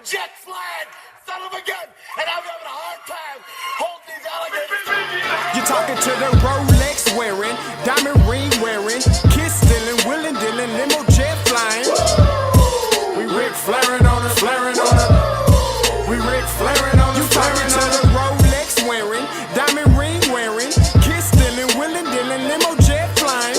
jet flying son of a gun, and I'm having a hard time holding these alligators. You're talking to the Rolex wearing, diamond ring wearing, kiss stealing, willing dealing, limo jet flying. We Rick flaring on it, flaring on it. We Rick flaring on it, flaring on it. Rolex wearing, diamond ring wearing, kiss stealing, willing dealing, limo jet flying.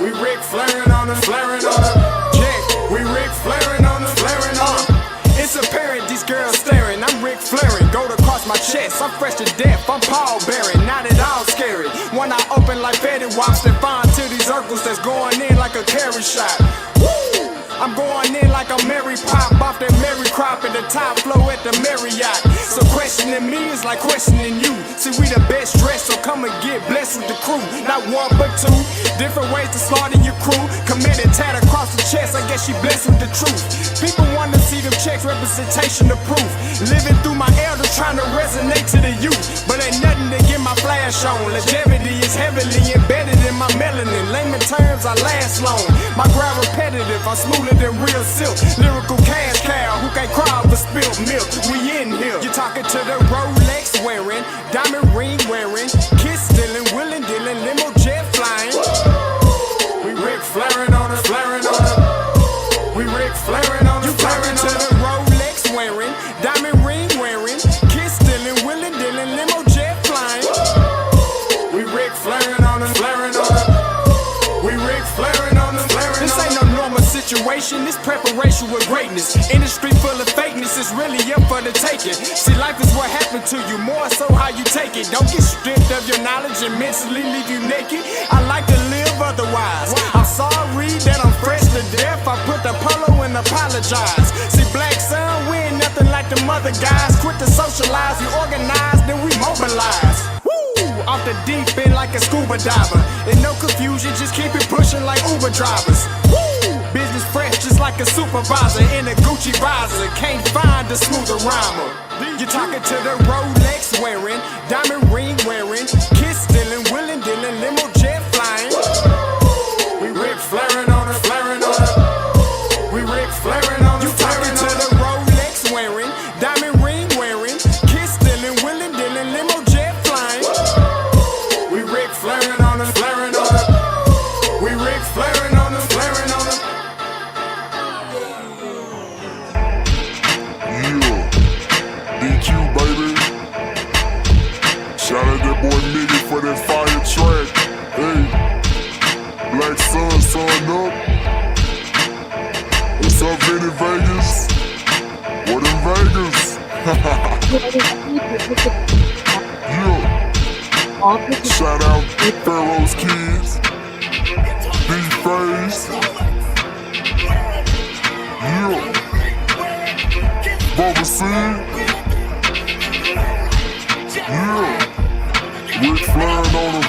We Rick flaring on it, flaring on it. Jack, we Rick flaring on it, flaring on it. It's apparent these girls staring. I'm Rick flaring, gold across my chest. I'm fresh to death, I'm Paul Bearing, not at all scary. When I open like Betty Wops and find to these circles that's going in like a carry shot. Woo! I'm going in like a Mary Pop off that Mary Crop at the top flow at the Marriott. So questioning me is like questioning you. See, we the best dressed, so come and get blessed with the crew. Not one but two, different ways to slaughter your crew. Committed tat across the chest, I guess she blessed with the truth. People want to see them checks, representation of proof. Living through my elders, trying to resonate to the youth. But ain't nothing to get my flash on. Longevity is heavily embedded in my melanin. Layman terms, I last long. My grind repetitive, I'm smoother than real silk. Lyrical cash cow who can't cry over spilled milk. We in here. You're talking to the Rolex wearing, diamond ring wearing, kiss stealing, willing dealing, limo jet flying. We Rick flaring on it, flaring on it. We Rick flaring on it, flaring on it. To the Rolex wearing, diamond ring wearing, kiss stealing, willing dealing, limo jet flying. We Rick flaring on it, flaring on it. We Rick flaring on it, flaring on it. This ain't no normal situation, this preparation with greatness. Industry full of fakeness, it's really up for the taking. See, life is what happened to you, more so how you take it. Don't get stripped of your knowledge and mentally leave you naked. I like to live otherwise. I'm sorry that I'm fresh to death. I put the polo and apologize. See, black son, we ain't nothing like the mother guys. Quit to socialize, we organize, then we mobilize. Off the deep end like a scuba diver. And no confusion, just keep it pushing like Uber drivers. Woo! Business fresh just like a supervisor in a Gucci visor. Can't find a smoother rhymer. You're talking to the Rolex wearing, diamond ring wearing, kiss stealing, willing dealing, limo jet flying. We Rick flaring on it, flaring on it. We Rick flaring on it. You talking to the Rolex wearing, diamond ring wearing, kiss stealing, willing dealing, limo jet flying. We Rick flaring on it, flaring on it. We Rick flaring on it, flaring on it. Yeah, DQ baby. Shout out that boy Nigga for that fire track. Hey, Black Sun, sun up. What's up, Vinny Vegas? What in Vegas? Yeah. Shout out Pharaoh's Kids, B-Phase, yeah, Bubba C, yeah, Rick flaring on them,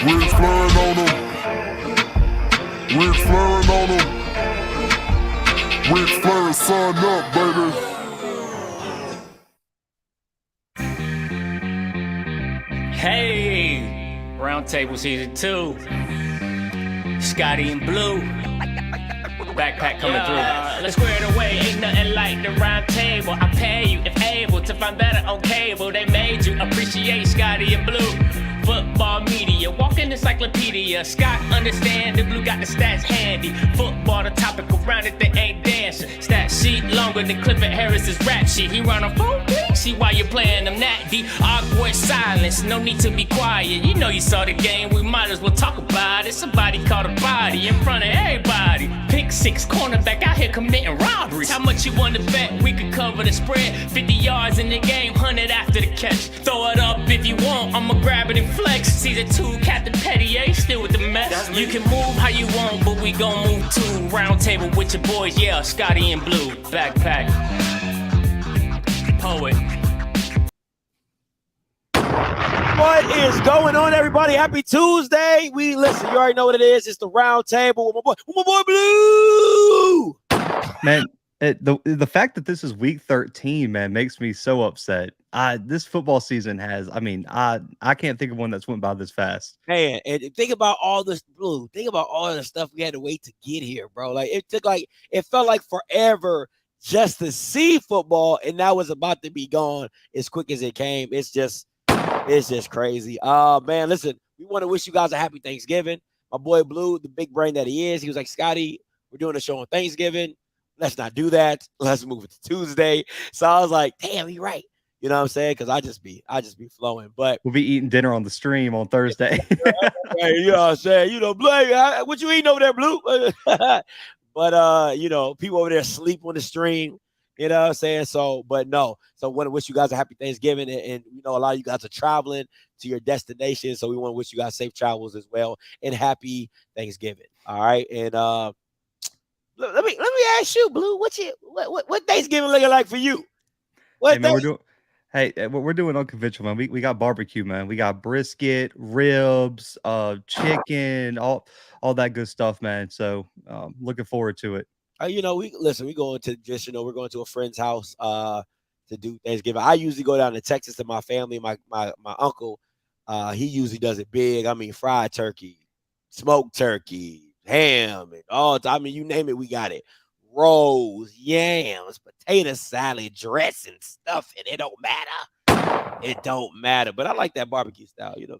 Rick flaring on them, Rick flaring on them, Rick flaring, sun up, baby. Hey, Roundtable Season 2. Scotty and Blue. Backpack coming through. Let's square it away. Ain't nothing like the round table. I pay you if able to find better on cable. They made you appreciate Scotty and Blue. Football media, walking encyclopedia. Scott understand the Blue got the stats handy. Football, the topic around it, they ain't dancing. Stat sheet longer than Clifford Harris's rap sheet. He run a phone, please. See why you playing them that deep. Awkward silence, no need to be quiet. You know you saw the game, we might as well talk about it. Somebody caught a body in front of everybody. Pick six, cornerback out here committing robberies. How much you wanna bet we could cover the spread? 50 yards in the game, 100 after the catch. Throw it up if you want, I'ma grab it and flex. Season 2, Captain Pettier, still with the mess. You can move how you want, but we gon' move too. Round table with your boys, yeah, Scotty and Blue. Backpack. Poet. What is going on, everybody? Happy Tuesday. Listen, you already know what it is. It's the round table with my boy Blue. Man, the fact that this is week 13, man, makes me so upset. This football season has, I mean, I can't think of one that's went by this fast. Man, and think about all this, Blue. Think about all the stuff we had to wait to get here, bro. Like it felt like forever just to see football, and now it's about to be gone as quick as it came. It's just crazy. Man, listen, we want to wish you guys a happy Thanksgiving. My boy Blue, the big brain that he is, he was like, Scotty, we're doing a show on Thanksgiving. Let's not do that. Let's move it to Tuesday. So I was like, damn, you're right. You know what I'm saying? Because I just be flowing. But we'll be eating dinner on the stream on Thursday. hey, you know what I'm saying? You know, Blake, what you eating over there, Blue? But you know, people over there sleep on the stream. You know what I'm saying? So, but no. So I want to wish you guys a happy Thanksgiving. And you know, a lot of you guys are traveling to your destination. So we want to wish you guys safe travels as well. And happy Thanksgiving. All right. And let me ask you, Blue, what Thanksgiving looking like for you? Hey, man, we're doing unconventional, man. We got barbecue, man. We got brisket, ribs, chicken, all that good stuff, man. So looking forward to it. You know, we're going to a friend's house to do Thanksgiving. I usually go down to Texas to my family. My uncle, he usually does it big. I mean, fried turkey, smoked turkey, ham, and all. I mean, you name it, we got it. Rolls, yams, potato salad, dressing, stuff, and it don't matter. It don't matter. But I like that barbecue style. You know,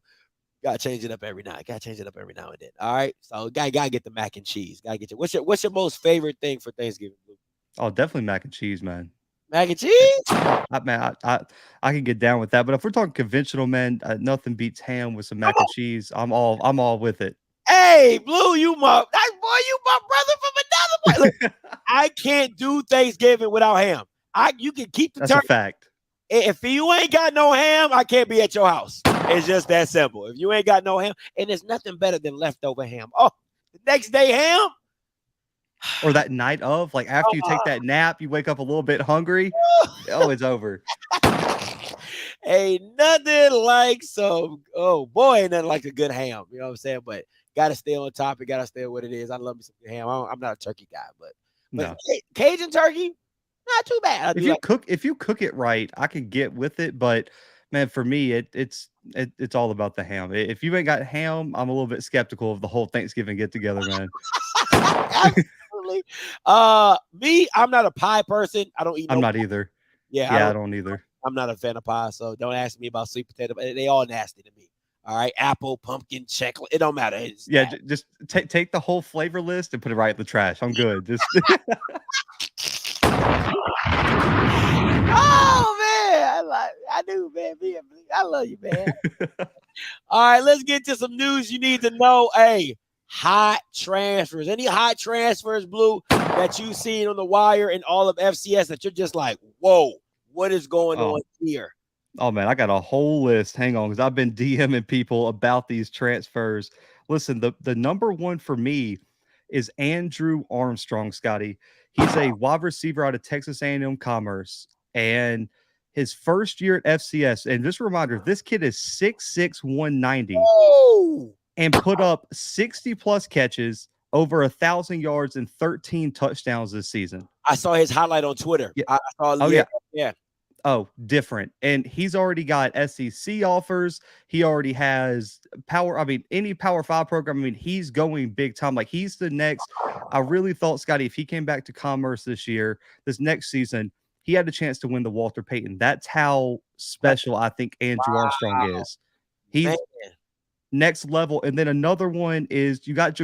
gotta change it up every now. Gotta change it up every now and then. All right. So gotta get the mac and cheese. Gotta get you. What's your most favorite thing for Thanksgiving? Oh, definitely mac and cheese, man. Mac and cheese? Man, I can get down with that. But if we're talking conventional, man, nothing beats ham with some mac and cheese. I'm all with it. Hey, Blue, you my brother from another boy. Look, I can't do Thanksgiving without ham. You can keep the That's turkey. a fact. If you ain't got no ham, I can't be at your house. It's just that simple. If you ain't got no ham, and there's nothing better than leftover ham. Oh, the next day ham. Or that night of, like after you take that nap, you wake up a little bit hungry. Oh, it's over. Ain't nothing like some. Oh boy, ain't nothing like a good ham. You know what I'm saying? But gotta stay on topic. Gotta stay on what it is. I love me some good ham. I'm not a turkey guy, but No. Cajun turkey, not too bad. If you cook it right, I can get with it. But man, for me, it's all about the ham. If you ain't got ham, I'm a little bit skeptical of the whole Thanksgiving get together, man. Absolutely. Me, I'm not a pie person. I don't eat. I'm not either. Yeah, I don't either. I'm not a fan of pie, so don't ask me about sweet potato. They all nasty to me. All right, apple, pumpkin, chocolate. It don't matter. Just take the whole flavor list and put it right in the trash. I'm good. Just. Oh man, I do, man. I love you, man. All right, let's get to some news you need to know. Hey, hot transfers. Any hot transfers, Blue, that you've seen on the wire in all of FCS that you're just like, whoa, what is going on here? Oh man, I got a whole list. Hang on, because I've been DMing people about these transfers. Listen, the number one for me is Andrew Armstrong, Scotty. He's a wide receiver out of Texas A&M Commerce, and his first year at FCS. And just a reminder, this kid is 6'6", 190, and put up 60+ catches, over 1,000 yards, and 13 touchdowns this season. I saw his highlight on Twitter. Yeah. I saw, yeah. Oh, different. And he's already got SEC offers. He already has any Power 5 program. I mean, he's going big time. Like, he's the next. I really thought, Scotty, if he came back to Commerce this next season, he had a chance to win the Walter Payton. That's how special I think Andrew Armstrong is. He's next level. And then another one is you got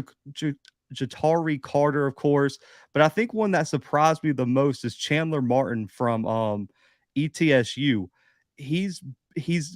Jatari Carter, of course. But I think one that surprised me the most is Chandler Martin from ETSU. He's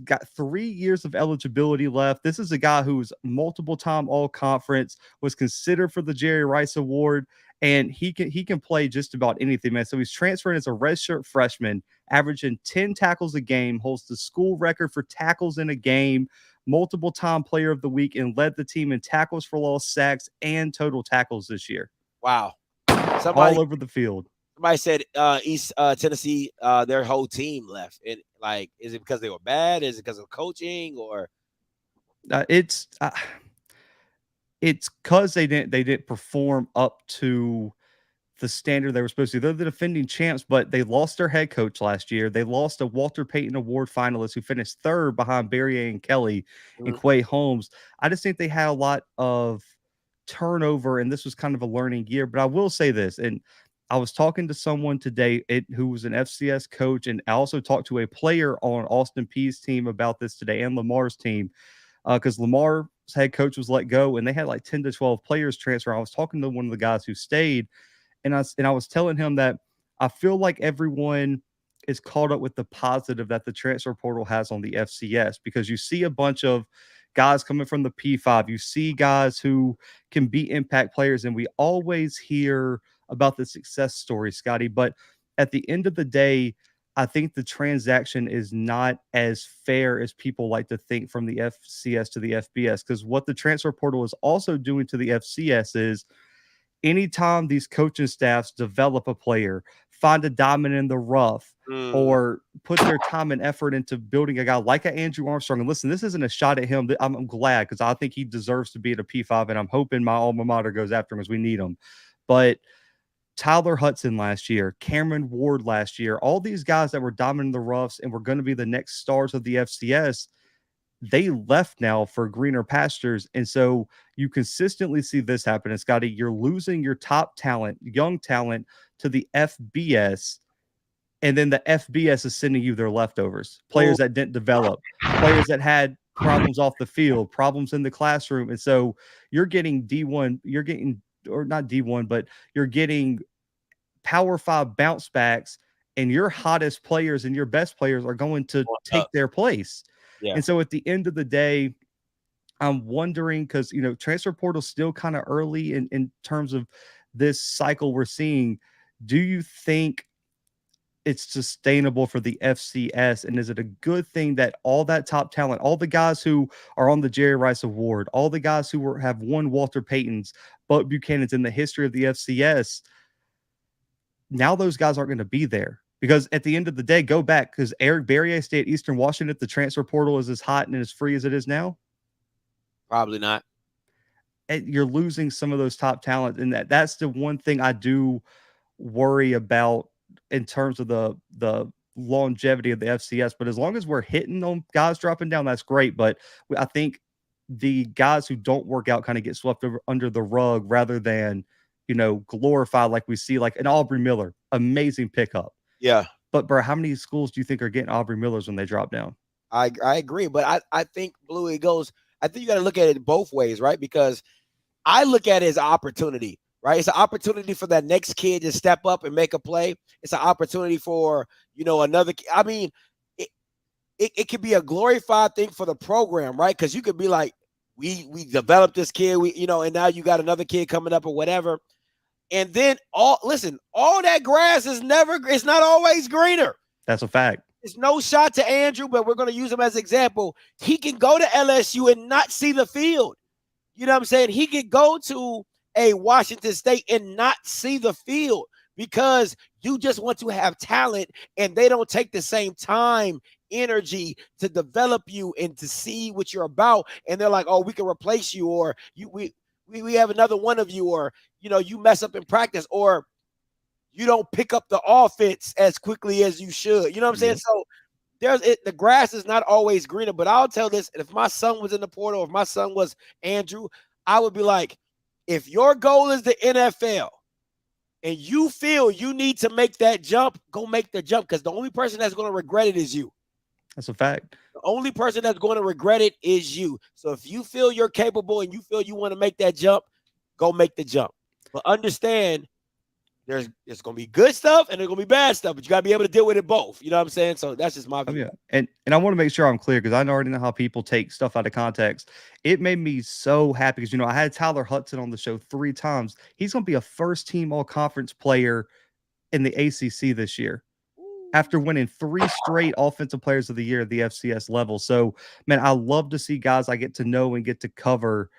got 3 years of eligibility left. This is a guy who's multiple time all conference, was considered for the Jerry Rice Award, and he can play just about anything, man. So he's transferring as a redshirt freshman, averaging 10 tackles a game, holds the school record for tackles in a game, multiple time player of the week, and led the team in tackles for loss, sacks, and total tackles this year. Wow. All over the field. Somebody said East Tennessee, their whole team left. And like, is it because they were bad? Is it because of coaching, or? It's because they didn't perform up to the standard they were supposed to. They're the defending champs, but they lost their head coach last year. They lost a Walter Payton Award finalist who finished third behind Barry and Kelly and Quay Holmes. I just think they had a lot of turnover, and this was kind of a learning year. But I will say this, and I was talking to someone today who was an FCS coach, and I also talked to a player on Austin Peay's team about this today and Lamar's team, because Lamar's head coach was let go, and they had like 10 to 12 players transfer. I was talking to one of the guys who stayed, and I was telling him that I feel like everyone is caught up with the positive that the transfer portal has on the FCS, because you see a bunch of guys coming from the P5. You see guys who can be impact players, and we always hear about the success story, Scotty. But at the end of the day, I think the transaction is not as fair as people like to think from the FCS to the FBS, because what the transfer portal is also doing to the FCS is anytime these coaching staffs develop a player, find a diamond in the rough, or put their time and effort into building a guy like an Andrew Armstrong. And listen, this isn't a shot at him. I'm glad, because I think he deserves to be at a P5, and I'm hoping my alma mater goes after him as we need him. But Tyler Hudson last year, Cameron Ward last year, all these guys that were dominant in the roughs and were going to be the next stars of the FCS, they left now for greener pastures. And so you consistently see this happen. And Scotty, you're losing your top talent, young talent, to the FBS. And then the FBS is sending you their leftovers, players that didn't develop, players that had problems off the field, problems in the classroom. And so you're getting D1, or not D1, but you're getting Power 5 bounce backs, and your hottest players and your best players are going to take their place. Yeah. And so at the end of the day, I'm wondering, because, transfer portal still kind of early in terms of this cycle we're seeing. Do you think it's sustainable for the FCS? And is it a good thing that all that top talent, all the guys who are on the Jerry Rice Award, all the guys who have won Walter Paytons, Buck Buchanan's in the history of the FCS, now those guys aren't going to be there? Because at the end of the day, go back, because Eric Barrier stayed at Eastern Washington, if the transfer portal is as hot and as free as it is now? Probably not. You're losing some of those top talent, and that's the one thing I do worry about in terms of the longevity of the FCS. But as long as we're hitting on guys dropping down, that's great. But I think the guys who don't work out kind of get swept under the rug, rather than, glorified like we see, like an Aubrey Miller, amazing pickup. Yeah. But bro, how many schools do you think are getting Aubrey Millers when they drop down? I agree. But I think, Blue, I think you got to look at it both ways, right? Because I look at it as an opportunity. Right, it's an opportunity for that next kid to step up and make a play. It's an opportunity for another. I mean, it could be a glorified thing for the program, right? Because you could be like, we developed this kid, and now you got another kid coming up or whatever. And then all that grass it's not always greener. That's a fact. It's no shot to Andrew, but we're going to use him as an example. He can go to LSU and not see the field. You know what I'm saying? He could go to a Washington State and not see the field, because you just want to have talent, and they don't take the same time, energy to develop you and to see what you're about. And they're like, oh, we can replace you, or we have another one of you, or you mess up in practice, or you don't pick up the offense as quickly as you should. You know what I'm saying? So the grass is not always greener. But I'll tell this: if my son was in the portal, if my son was Andrew, I would be like, if your goal is the NFL and you feel you need to make that jump, go make the jump, because the only person that's going to regret it is you. That's a fact. The only person that's going to regret it is you. So if you feel you're capable and you feel you want to make that jump, go make the jump. But understand, there's going to be good stuff and there's going to be bad stuff, but you got to be able to deal with it both. You know what I'm saying? So that's just my view. Yeah. And I want to make sure I'm clear, because I already know how people take stuff out of context. It made me so happy because, I had Tyler Hudson on the show 3 times. He's going to be a first-team all-conference player in the ACC this year, after winning 3 straight offensive players of the year at the FCS level. So, man, I love to see guys I get to know and get to cover,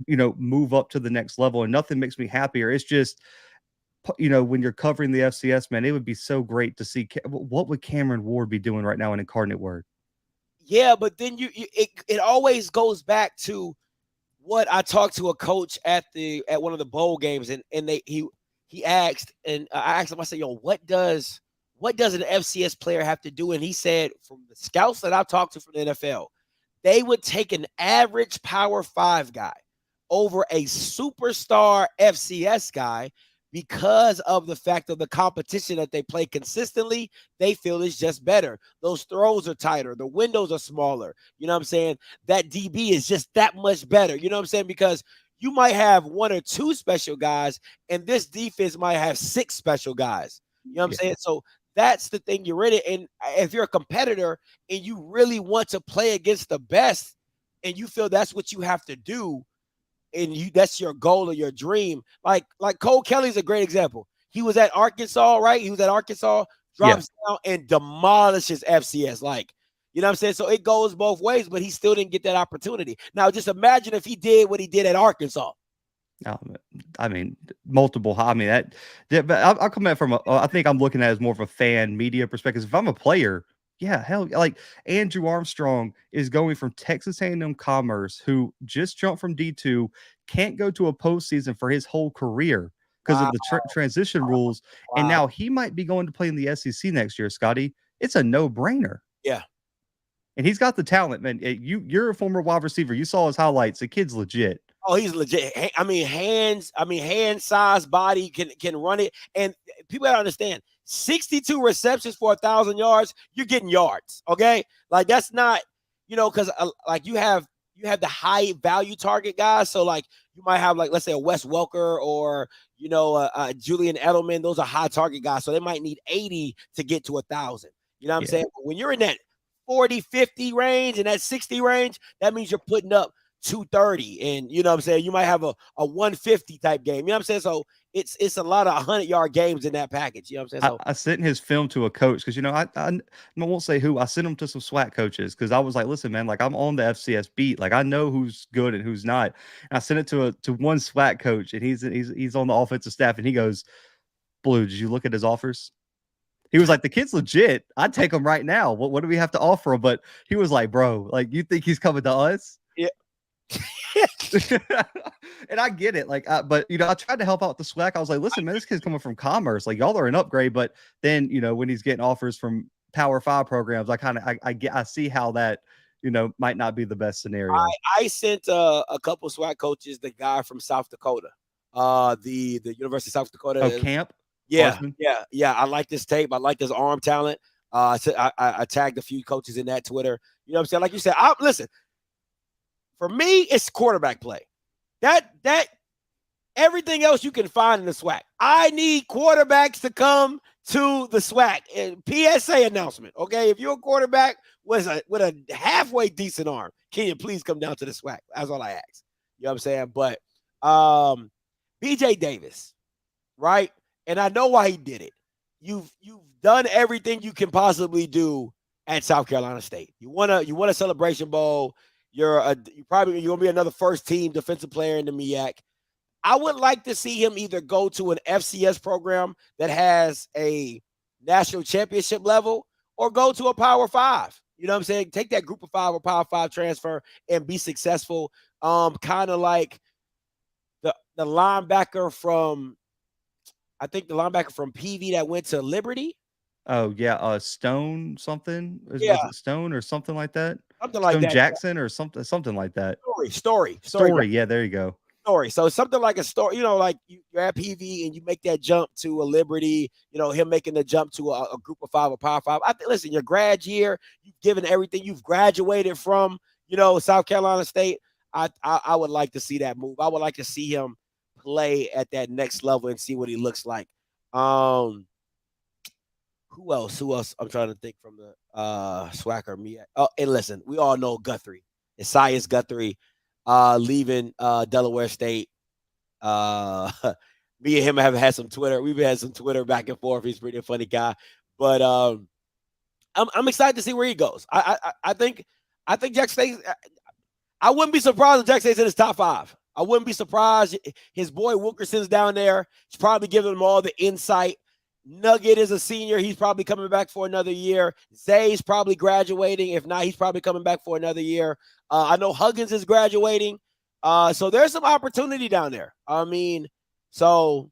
move up to the next level. And nothing makes me happier. It's just, when you're covering the FCS, man, it would be so great to see what would Cameron Ward be doing right now in Incarnate Word. Yeah, but then it always goes back to what I talked to a coach at one of the bowl games, and he he asked, and I asked him, I said, yo, what does an FCS player have to do? And he said, from the scouts that I've talked to from the NFL, they would take an average Power 5 guy over a superstar FCS guy because of the fact of the competition that they play consistently. They feel is just better. Those throws are tighter. The windows are smaller. You know what I'm saying? That DB is just that much better. You know what I'm saying? Because you might have 1 or 2 special guys, and this defense might have 6 special guys. You know what I'm saying? So that's the thing you're in it. And if you're a competitor and you really want to play against the best and you feel that's what you have to do, and that's your goal or your dream. Like Cole Kelly's a great example. He was at Arkansas, right? He was at Arkansas, drops down and demolishes FCS. Like, you know what I'm saying? So it goes both ways, but he still didn't get that opportunity. Now, just imagine if he did what he did at Arkansas. I mean, multiple. I mean, but I'll come at from I think I'm looking at it as more of a fan media perspective. If I'm a player, yeah, hell, like Andrew Armstrong is going from Texas A&M Commerce, who just jumped from D2, can't go to a postseason for his whole career because of the transition rules, and now he might be going to play in the SEC next year. Scotty, it's a no-brainer. Yeah, and he's got the talent, man. You're a former wide receiver. You saw his highlights. The kid's legit. Oh, he's legit. I mean, hand size, body can run it, and people gotta understand. 62 receptions for 1,000 yards, you're getting yards, okay? Like, that's not, because like you have the high value target guys. So like you might have, like, let's say a Wes Welker or Julian Edelman. Those are high target guys, so they might need 80 to get to 1,000. You know what I'm saying? But when you're in that 40, 50 range and that 60 range, that means you're putting up 230, and you know what I'm saying, you might have a 150 type game. You know what I'm saying? So it's a lot of 100-yard games in that package. You know what I'm saying? So I sent his film to a coach because I won't say who. I sent him to some SWAC coaches because I was like, listen, man, like I'm on the FCS beat, like I know who's good and who's not. And I sent it to one SWAC coach, and he's on the offensive staff, and he goes, Blue, did you look at his offers? He was like, the kid's legit. I'd take him right now. What do we have to offer him? But he was like, bro, like, you think he's coming to us? Yeah. And I get it, like, but I tried to help out the SWAC. I was like, listen, man, this kid's coming from Commerce, like y'all are an upgrade. But then when he's getting offers from Power 5 programs, I see how that might not be the best scenario. I sent a couple SWAC coaches the guy from South Dakota, the University of South Dakota. Oh, Camp. Yeah. I like this tape. I like this arm talent. I tagged a few coaches in that Twitter. You know what I'm saying? Like you said, listen. For me, it's quarterback play. That everything else you can find in the SWAC. I need quarterbacks to come to the SWAC. And PSA announcement, okay? If you're a quarterback with a halfway decent arm, can you please come down to the SWAC? That's all I ask. You know what I'm saying? But BJ Davis, right? And I know why he did it. You've done everything you can possibly do at South Carolina State. You won a Celebration Bowl. You're gonna be another first team defensive player in the MEAC. I would like to see him either go to an FCS program that has a national championship level or go to a Power 5. You know what I'm saying? Take that Group of 5 or Power 5 transfer and be successful. Kind of like the linebacker from, I think the linebacker from PV that went to Liberty. Oh yeah, Stone something. Was it Stone or something like that? Something like Stone that. Jackson or something like that. Story. Yeah, there you go. Story. So something like a story. Like you're at PV and you make that jump to a Liberty. Him making the jump to a Group of 5 or Power 5. Listen, your grad year, you've given everything. You've graduated from South Carolina State. I would like to see that move. I would like to see him play at that next level and see what he looks like. Who else? I'm trying to think from the SWAC or me. Oh, and listen, we all know Guthrie. Esias Guthrie leaving Delaware State. Me and him have had some Twitter. We've had some Twitter back and forth. He's a pretty funny guy. But I'm excited to see where he goes. I think Jack State. I wouldn't be surprised if Jack State's in his top 5. I wouldn't be surprised. His boy Wilkerson's down there. He's probably giving him all the insight. Nugget is a senior. He's probably coming back for another year. Zay's probably graduating. If not, he's probably coming back for another year. I know Huggins is graduating. So there's some opportunity down there. I mean, so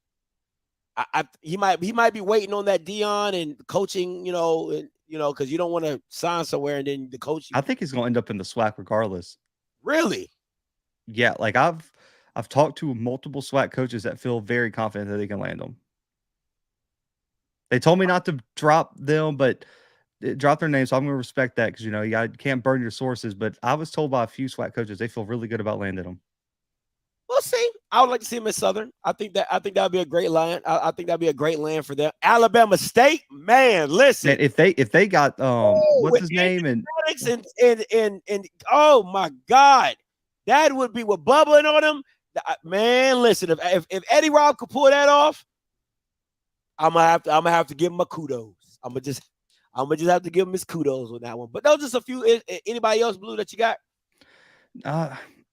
he might be waiting on that Dion and coaching, because you don't want to sign somewhere and then the coach. I think he's going to end up in the SWAC regardless. Really? Yeah, like I've talked to multiple SWAC coaches that feel very confident that they can land them. They told me not to drop them, but drop their names. So I'm going to respect that because you can't burn your sources. But I was told by a few SWAC coaches they feel really good about landing them. We'll see. I would like to see him at Southern. I think that'd be a great land. I think that'd be a great land for them. Alabama State, man. Listen, man, if they got what's his name and oh my God, that would be with bubbling on him. Man, listen, if Eddie Robb could pull that off, I'm gonna have to give him a kudos. I'm gonna just have to give him his kudos on that one. But those are just a few. Anybody else, Blue, that you got?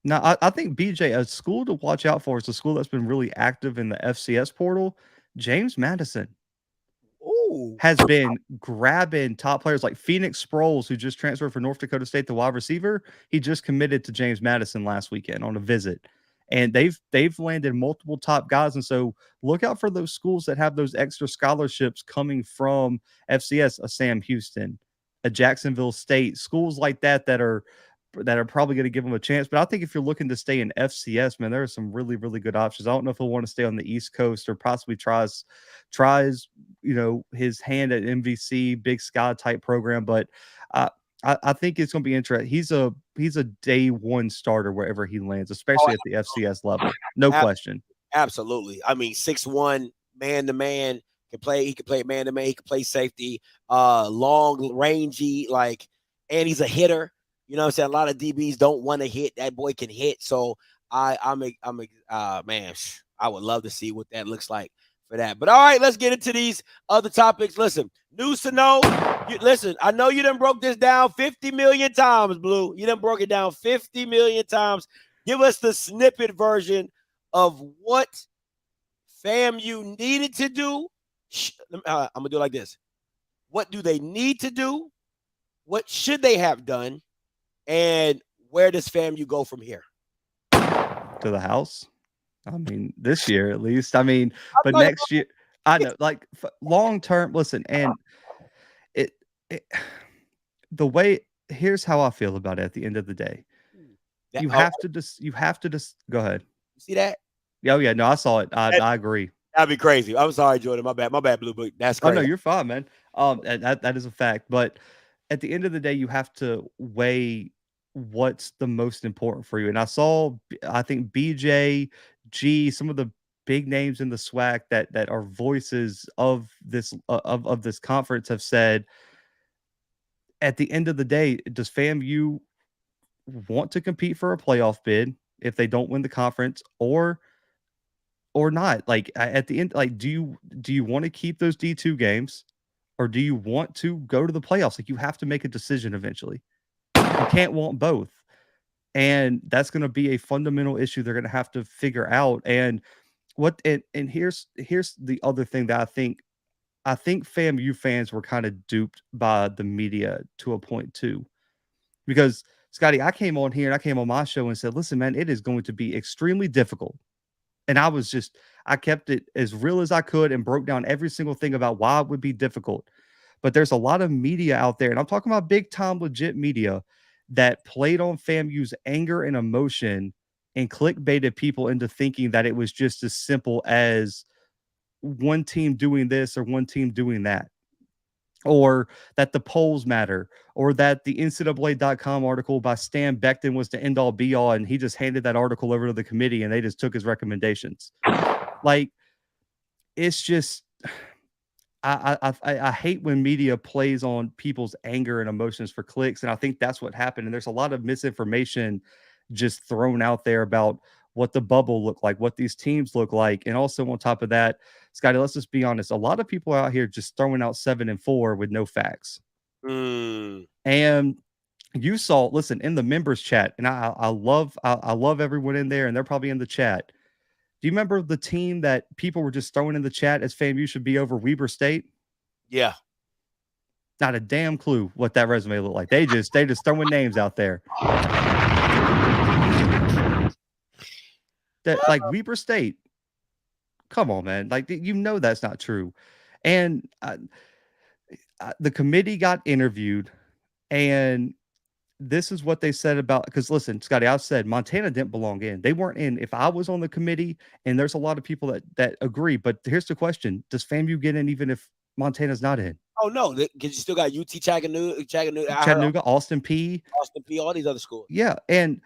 No, I think BJ, a school to watch out for is a school that's been really active in the FCS portal. James Madison has been grabbing top players like Phoenix Sproles, who just transferred from North Dakota State, the wide receiver. He just committed to James Madison last weekend on a visit. And they've landed multiple top guys. And so look out for those schools that have those extra scholarships coming from FCS, a Sam Houston, a Jacksonville State, schools like that are probably going to give them a chance. But I think if you're looking to stay in FCS, man, there are some really, really good options. I don't know if he'll want to stay on the East Coast or possibly tries, his hand at MVC, Big Sky type program. But I think it's going to be interesting. He's a day one starter wherever he lands, especially at the FCS level. No question. Absolutely. I mean, 6'1", man-to-man, he can play man-to-man, he can play safety, long, rangy, and he's a hitter. You know what I'm saying? A lot of DBs don't want to hit. That boy can hit. So man, I would love to see what that looks like for that. But all right, let's get into these other topics. Listen, news to know. Listen, I know you done broke this down 50 million times, Blue. You done broke it down 50 million times. Give us the snippet version of what FAMU needed to do. I'm going to do it like this. What do they need to do? What should they have done? And where does FAMU go from here? To the house. I mean, this year at least. I mean, but next year, I know, long term. Listen, and the way. Here's how I feel about it. At the end of the day, you have to just go ahead. See that? Oh yeah, no, I saw it. I agree. That'd be crazy. I'm sorry, Jordan. My bad, Blue. But that's crazy. Oh no, you're fine, man. That is a fact. But at the end of the day, you have to weigh what's the most important for you. And I think BJ, G, some of the big names in the SWAC that are voices of this of this conference have said, at the end of the day, does FAMU want to compete for a playoff bid if they don't win the conference or not? At the end, do you want to keep those D2 games? Or do you want to go to the playoffs? You have to make a decision eventually. You can't want both. And that's going to be a fundamental issue they're going to have to figure out. And here's the other thing that I think FAMU fans were kind of duped by the media to a point too. Because Scotty, I came on here and I came on my show and said, listen, man, it is going to be extremely difficult. And I kept it as real as I could and broke down every single thing about why it would be difficult. But there's a lot of media out there, and I'm talking about big time legit media that played on FAMU's anger and emotion and clickbaited people into thinking that it was just as simple as one team doing this or one team doing that, or that the polls matter, or that the NCAA.com article by Stan Becton was the end all be all, and he just handed that article over to the committee and they just took his recommendations. It's just, I hate when media plays on people's anger and emotions for clicks, and I think that's what happened. And there's a lot of misinformation just thrown out there about what the bubble looked like, what these teams look like. And also on top of that, Scotty, let's just be honest. A lot of people out here just throwing out 7-4 with no facts. And you saw, listen, in the members chat, and I love everyone in there, and they're probably in the chat. Do you remember the team that people were just throwing in the chat as FAMU should be over Weber State? Yeah. Not a damn clue what that resume looked like. They just throwing names out there. That Weber State, Come on, man. Like, that's not true. And the committee got interviewed, and this is what they said about, because listen, Scotty, I said Montana didn't belong in. They weren't in. If I was on the committee, and there's a lot of people that agree, but here's the question: does FAMU get in even if Montana's not in? Oh no, because you still got UT Chattanooga, Austin P, all these other schools. Yeah, and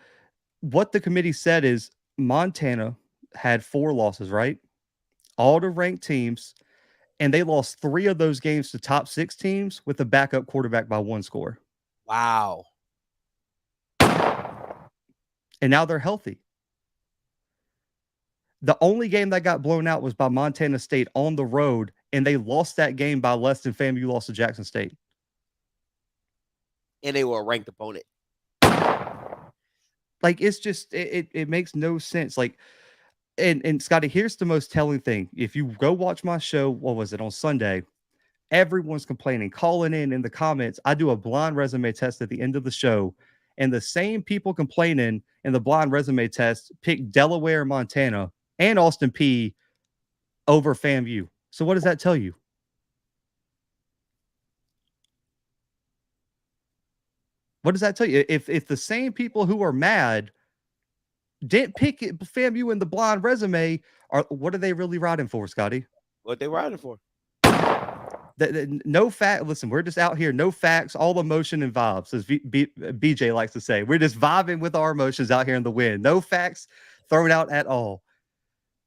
what the committee said is Montana had 4 losses, right? All to ranked teams, and they lost 3 of those games to top 6 teams with a backup quarterback by 1 score. Wow. And now they're healthy. The only game that got blown out was by Montana State on the road, and they lost that game by less than FAMU lost to Jackson State. And they were a ranked opponent. Like, it's just, it makes no sense. Like, and Scotty, here's the most telling thing. If you go watch my show, what was it, on Sunday, everyone's complaining, calling in the comments. I do a blind resume test at the end of the show, and the same people complaining in the blind resume test pick Delaware, Montana, and Austin P over FAMU. So what does that tell you? What does that tell you? If the same people who are mad didn't pick FAMU in the blind resume, what are they really riding for, Scotty? What they riding for? No fact. Listen, we're just out here. No facts, all emotion and vibes, as BJ likes to say. We're just vibing with our emotions out here in the wind. No facts thrown out at all.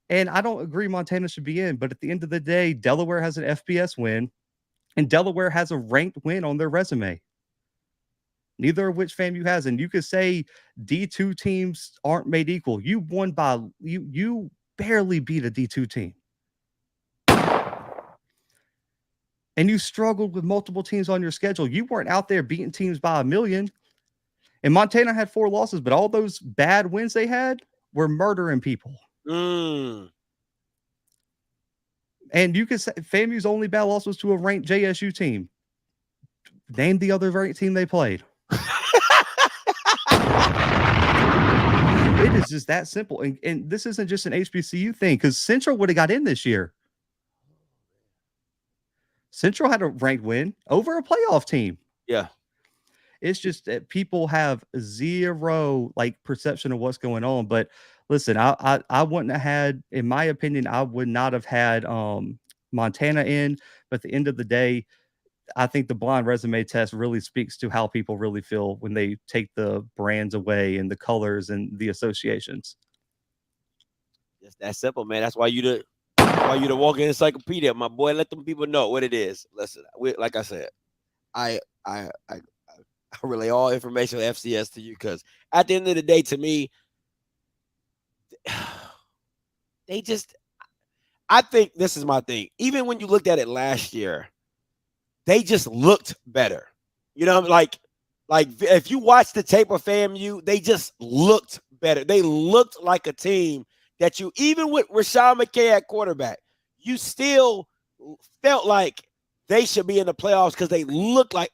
And I don't agree Montana should be in, but at the end of the day, Delaware has an FBS win, and Delaware has a ranked win on their resume. Neither of which FAMU has. And you could say D2 teams aren't made equal. You won by, you barely beat a D2 team. And you struggled with multiple teams on your schedule. You weren't out there beating teams by a million. And Montana had 4 losses, but all those bad wins they had were murdering people. And you could say FAMU's only bad loss was to a ranked JSU team. Name the other ranked team they played. It is just that simple. And this isn't just an HBCU thing, because Central would have got in this year. Central had a ranked win over a playoff team. Yeah. It's just that people have zero perception of what's going on. But listen, I wouldn't have had, in my opinion, I would not have had Montana in. But at the end of the day, I think the blind resume test really speaks to how people really feel when they take the brands away and the colors and the associations. It's that simple, man. That's why you the walking encyclopedia, my boy. Let them people know what it is. Listen, like I said, I relay all information on FCS to you, because at the end of the day, to me, I think this is my thing. Even when you looked at it last year, they just looked better. You know, like if you watch the tape of FAMU, they just looked better. They looked like a team that you, even with Rashawn McKay at quarterback, you still felt like they should be in the playoffs, because they look like,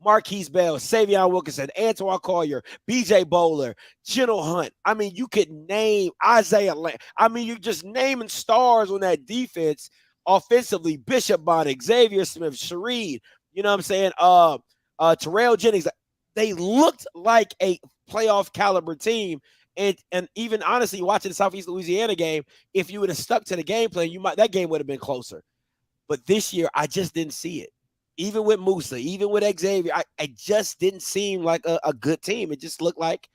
Marquise Bell, Savion Wilkinson, Antoine Collier, BJ Bowler, General Hunt. You could name Isaiah Lamb. You're just naming stars on that defense offensively. Bishop Bonnet, Xavier Smith, Shareed, you know what I'm saying? Terrell Jennings. They looked like a playoff caliber team. And even honestly, watching the Southeast Louisiana game, if you would have stuck to the game plan, that game would have been closer. But this year, I just didn't see it. Even with Musa, even with Xavier, I just didn't seem like a good team. It just looked like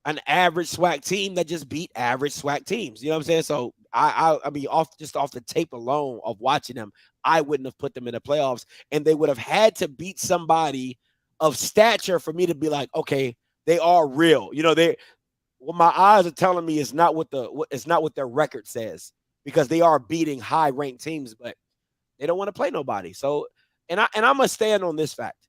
an average SWAC team that just beat average SWAC teams. You know what I'm saying? So off the tape alone of watching them, I wouldn't have put them in the playoffs, and they would have had to beat somebody of stature for me to be like, okay, they are real. You know, what my eyes are telling me is not what their record says, because they are beating high ranked teams, but they don't want to play nobody. So, and I'm gonna stand on this fact.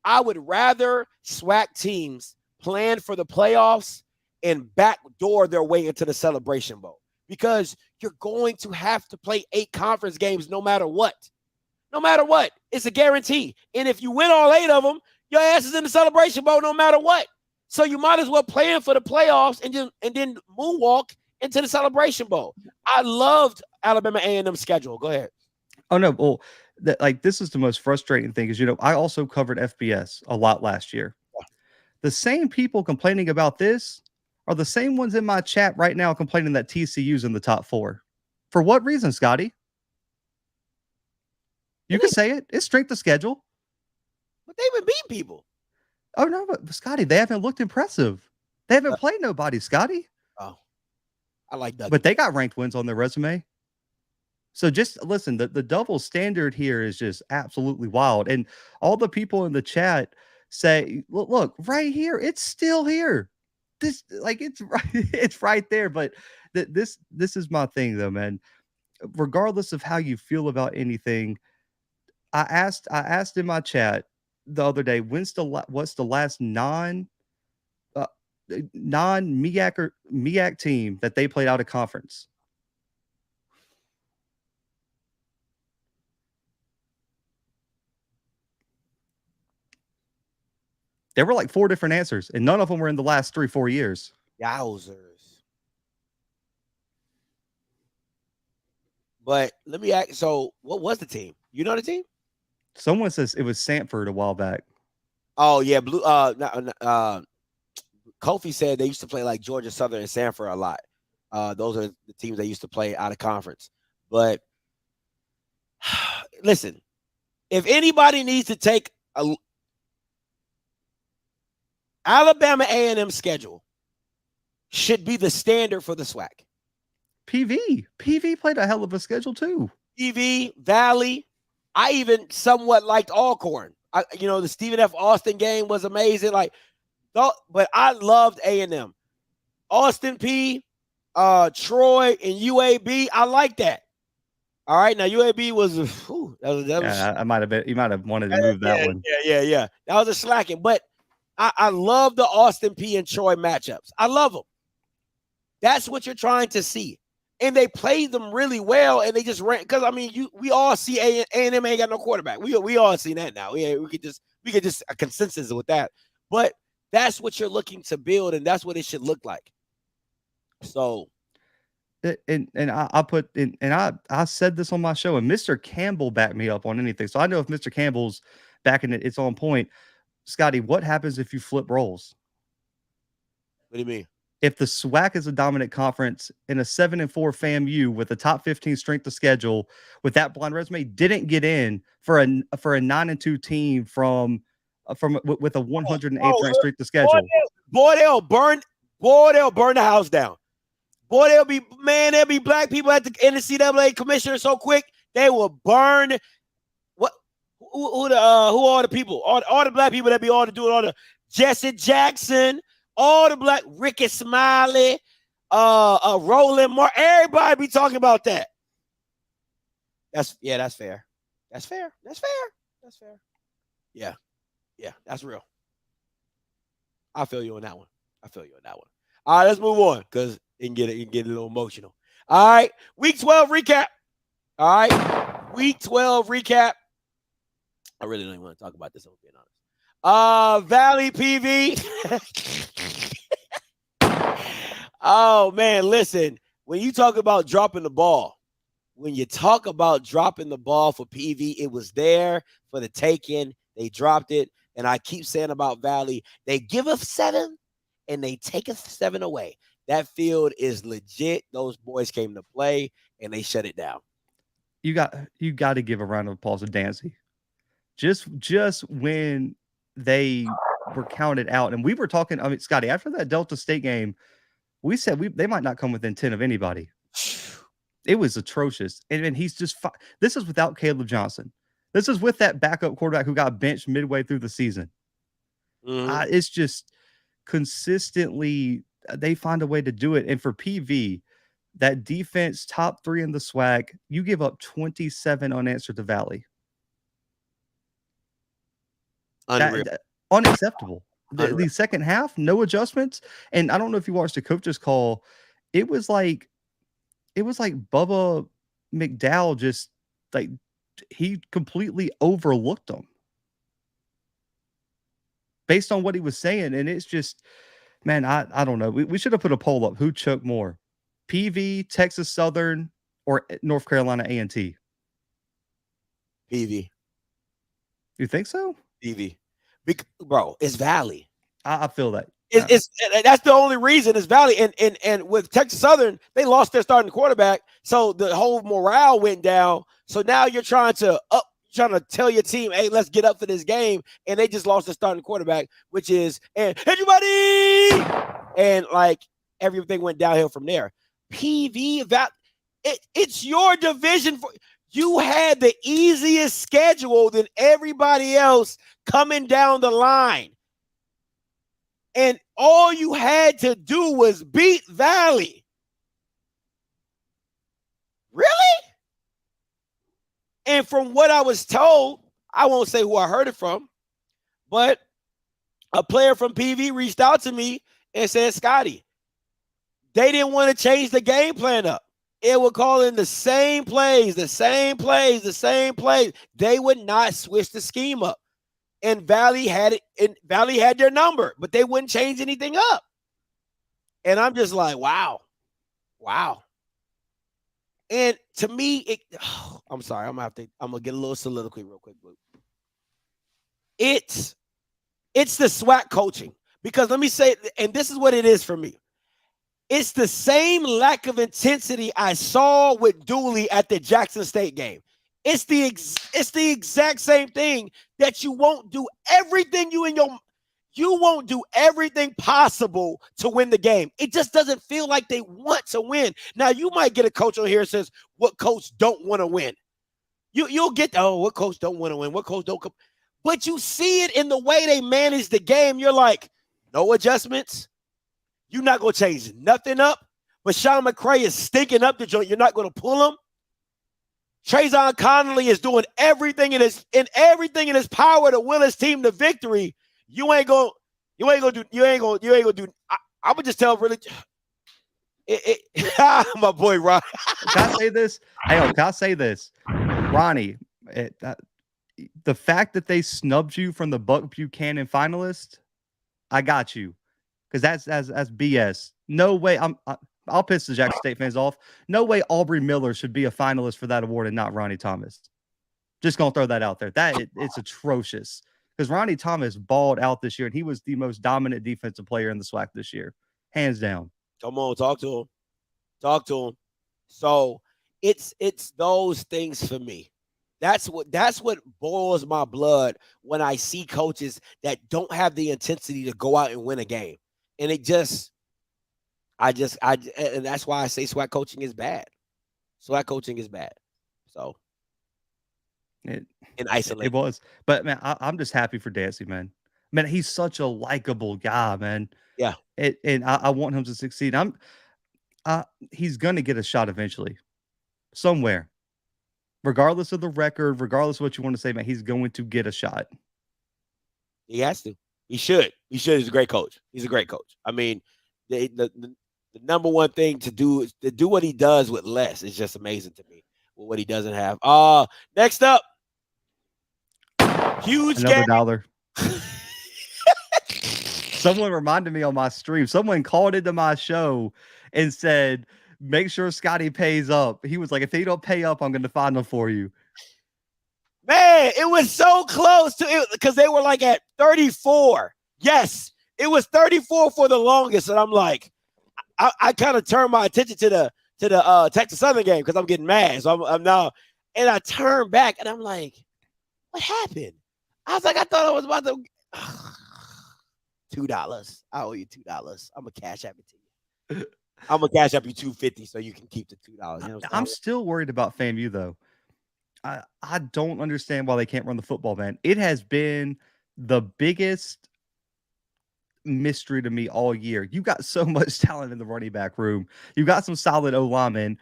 I would rather SWAC teams plan for the playoffs and backdoor their way into the Celebration Bowl, because you're going to have to play 8 conference games no matter what. No matter what, it's a guarantee. And if you win all 8 of them, your ass is in the Celebration Bowl no matter what. So you might as well plan for the playoffs and then moonwalk into the Celebration Bowl. I loved Alabama A&M schedule. Go ahead. Oh no, well, this is the most frustrating thing is, I also covered FBS a lot last year. The same people complaining about this are the same ones in my chat right now complaining that TCU's in the top 4. For what reason, Scotty? You can say it. It's strength of schedule. But they've been beating people. Oh no, but Scotty, they haven't looked impressive. They haven't played nobody, Scotty. Oh, I like that. But they got ranked wins on their resume. So just listen, the double standard here is just absolutely wild. And all the people in the chat say, look, right here, it's still here. It's right, it's right there. But this is my thing though, man. Regardless of how you feel about anything, I asked in my chat the other day, what's the last non MEAC team that they played out of conference? There were like 4 different answers, and none of them were in the last 3-4 years. Yowzers. But let me ask, so what was the team? You know the team? Someone says it was Sanford a while back. Oh yeah, Kofi said they used to play like Georgia Southern and Sanford a lot. Those are the teams they used to play out of conference. But listen, if anybody needs to take a Alabama A&M schedule should be the standard for the SWAC. PV played a hell of a schedule too. PV, Valley. I even somewhat liked Alcorn. The Stephen F. Austin game was amazing. But I loved A&M. Austin P, Troy, and UAB. I like that. All right, now UAB was I might have been. You might have wanted to move that one. Yeah. That was a slacking, but I love the Austin P and Troy matchups. I love them. That's what you're trying to see. And they played them really well, and they just ran. Because we all see A&M ain't got no quarterback. We all seen that now. We could just a consensus with that. But that's what you're looking to build, and that's what it should look like. So, and I said this on my show, and Mr. Campbell backed me up on anything. So I know if Mr. Campbell's backing it, it's on point. Scotty, what happens if you flip roles? What do you mean? If the SWAC is a dominant conference in a 7-4 FAMU with a top 15 strength of schedule with that blind resume didn't get in for a 9-2 team with a 108th ranked strength of schedule. Boy, they'll burn the house down. Boy, there'll be black people at the NCAA commissioner so quick they will burn. Who are the people? All the black people that be all to do it, all the Jesse Jackson, all the black Ricky Smiley, Roland Mark, everybody be talking about that. That's fair. That's fair. Yeah, that's real. I feel you on that one. All right, let's move on because it can get a little emotional. All right, week 12 recap. All right, week 12 recap. I really don't even want to talk about this, I'm being honest. Valley PV. Oh, man, listen. When you talk about dropping the ball for PV, it was there for the taking. They dropped it. And I keep saying about Valley, they give us 7 and they take us 7 away. That field is legit. Those boys came to play and they shut it down. You got to give a round of applause to Dancy. Just when they were counted out, and we were talking, Scotty, after that Delta State game, we said they might not come within 10 of anybody. It was atrocious. And he's just this is without Caleb Johnson. This is with that backup quarterback who got benched midway through the season. Mm-hmm. It's just consistently they find a way to do it. And for PV, that defense top 3 in the SWAC, you give up 27 unanswered to Valley. Unacceptable. The second half, no adjustments. And I don't know if you watched the coach's call. It was like Bubba McDowell just he completely overlooked them based on what he was saying. And it's just, man, I don't know. We should have put a poll up. Who choked more? PV, Texas Southern, or North Carolina A&T? PV. You think so? PV. Bro, it's Valley. I feel that. It's that's the only reason it's Valley. And with Texas Southern, they lost their starting quarterback, so the whole morale went down. So now you're trying to tell your team, hey, let's get up for this game, and they just lost their starting quarterback, which is everybody, and like everything went downhill from there. PV, it's your division. You had the easiest schedule than everybody else coming down the line. And all you had to do was beat Valley. Really? And from what I was told, I won't say who I heard it from, but a player from PV reached out to me and said, Scotty, they didn't want to change the game plan up. It would call in the same plays. They would not switch the scheme up. And Valley had it, and Valley had their number, but they wouldn't change anything up. And I'm just like, wow. And to me, I'm sorry, I'm gonna get a little soliloquy real quick, Blue. It's the SWAC coaching, because let me say, and this is what it is for me. It's the same lack of intensity I saw with Dooley at the Jackson State game. It's the exact same thing, that you won't do everything you won't do everything possible to win the game. It just doesn't feel like they want to win. Now, you might get a coach on here that says, what coach don't want to win? You'll get, what coach don't want to win? What coach don't come? But you see it in the way they manage the game. You're like, no adjustments. You're not going to change nothing up. But Sean McCray is stinking up the joint. You're not going to pull him. Trayvon Connolly is doing everything in his power to will his team to victory. You ain't gonna do. I would just tell really. My boy Ron. Can I say this? Can I say this, Ronnie? The fact that they snubbed you from the Buck Buchanan finalist, I got you, because that's BS. No way. I'll piss the Jackson State fans off. No way Aubrey Miller should be a finalist for that award and not Ronnie Thomas. Just gonna throw that out there. It's atrocious, because Ronnie Thomas balled out this year, and he was the most dominant defensive player in the SWAC this year, hands down. Come on, talk to him. So it's those things for me. That's what boils my blood when I see coaches that don't have the intensity to go out and win a game, and and that's why I say SWAC coaching is bad. SWAC coaching is bad. So in isolation. It was. But man, I'm just happy for Dancy, man. Man, he's such a likable guy, man. Yeah. And I want him to succeed. He's gonna get a shot eventually. Somewhere. Regardless of the record, regardless of what you want to say, man, he's going to get a shot. He has to. He should. He's a great coach. He's a great coach. I mean, the number one thing to do is to do what he does with less. Is just amazing to me. With what he doesn't have. Next up, huge another game. $1. Someone reminded me on my stream. Someone called into my show and said, make sure Scotty pays up. He was like, if he don't pay up, I'm going to find him for you. Man, it was so close to it, because they were like at 34. Yes, it was 34 for the longest. And I'm like, I kind of turned my attention to the Texas Southern game, because I'm getting mad. So I'm now, and I turned back and I'm like, what happened? I was like, I thought I was about to $2. I owe you $2. I'm gonna cash app it to you. I'm gonna cash up you $2.50 so you can keep the $2. You know I'm still worried about FAMU though. I don't understand why they can't run the football, man. It has been the biggest mystery to me all year. You got so much talent in the running back room. You got some solid O linemen,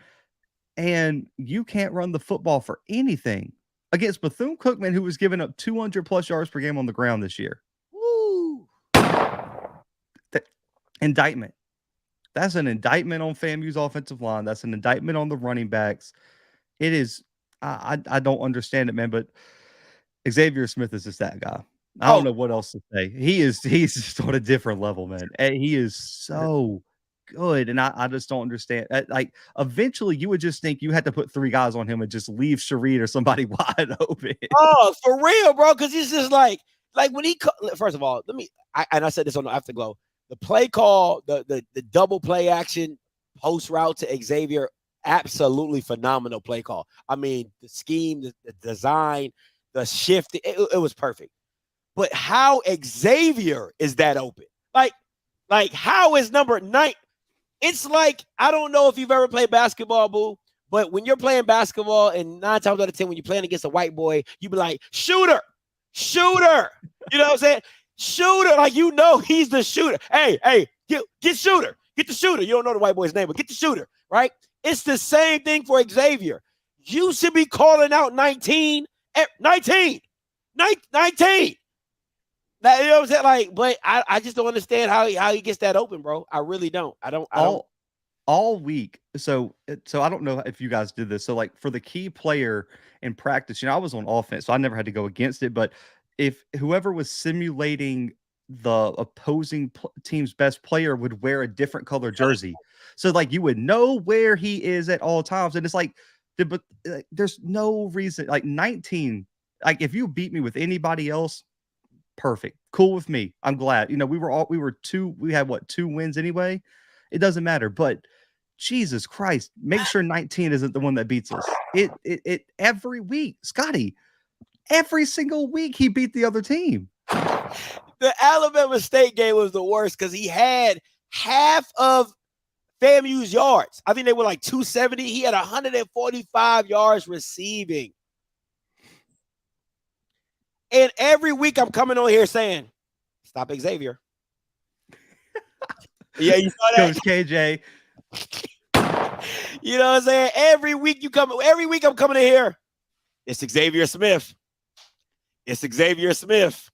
and you can't run the football for anything against Bethune-Cookman, who was giving up 200+ yards per game on the ground this year. Woo! Indictment. That's an indictment on FAMU's offensive line. That's an indictment on the running backs. It is. I don't understand it, man. But Xavier Smith is just that guy. I don't know what else to say. He's just on a different level, man. And he is so good, and I just don't understand. Like, eventually, you would just think you had to put 3 guys on him and just leave Shareed or somebody wide open. Oh, for real, bro. Because he's just like when he first of all, I said this on the Afterglow. The play call, the double play action post route to Xavier, absolutely phenomenal play call. I mean, the scheme, the design, the shift, it was perfect. But how Xavier is that open? Like how is number 9? It's like, I don't know if you've ever played basketball, Boo, but when you're playing basketball, and 9 times out of 10, when you're playing against a white boy, you be like, shooter. You know what I'm saying? Shooter, like, you know he's the shooter. Hey, get shooter. Get the shooter. You don't know the white boy's name, but get the shooter, right? It's the same thing for Xavier. You should be calling out 19. That, you know what I'm saying? Like, but I just don't understand how he gets that open, bro. I really don't. I don't. All week. So I don't know if you guys did this. So, like, for the key player in practice, I was on offense, so I never had to go against it. But if whoever was simulating the opposing team's best player would wear a different color jersey, so like you would know where he is at all times, and it's like, but there's no reason. Like 19, like if you beat me with anybody else, perfect, cool with me. I'm glad. We had 2 wins anyway. It doesn't matter, but Jesus Christ, make sure 19 isn't the one that beats us. It every week, Scotty, every single week he beat the other team. The Alabama State game was the worst because he had half of FAMU's yards. I think they were like 270. He had 145 yards receiving. And every week I'm coming on here saying, stop Xavier. Yeah, you saw that? Coach KJ. You know what I'm saying? Every week I'm coming in here. It's Xavier Smith. It's Xavier Smith.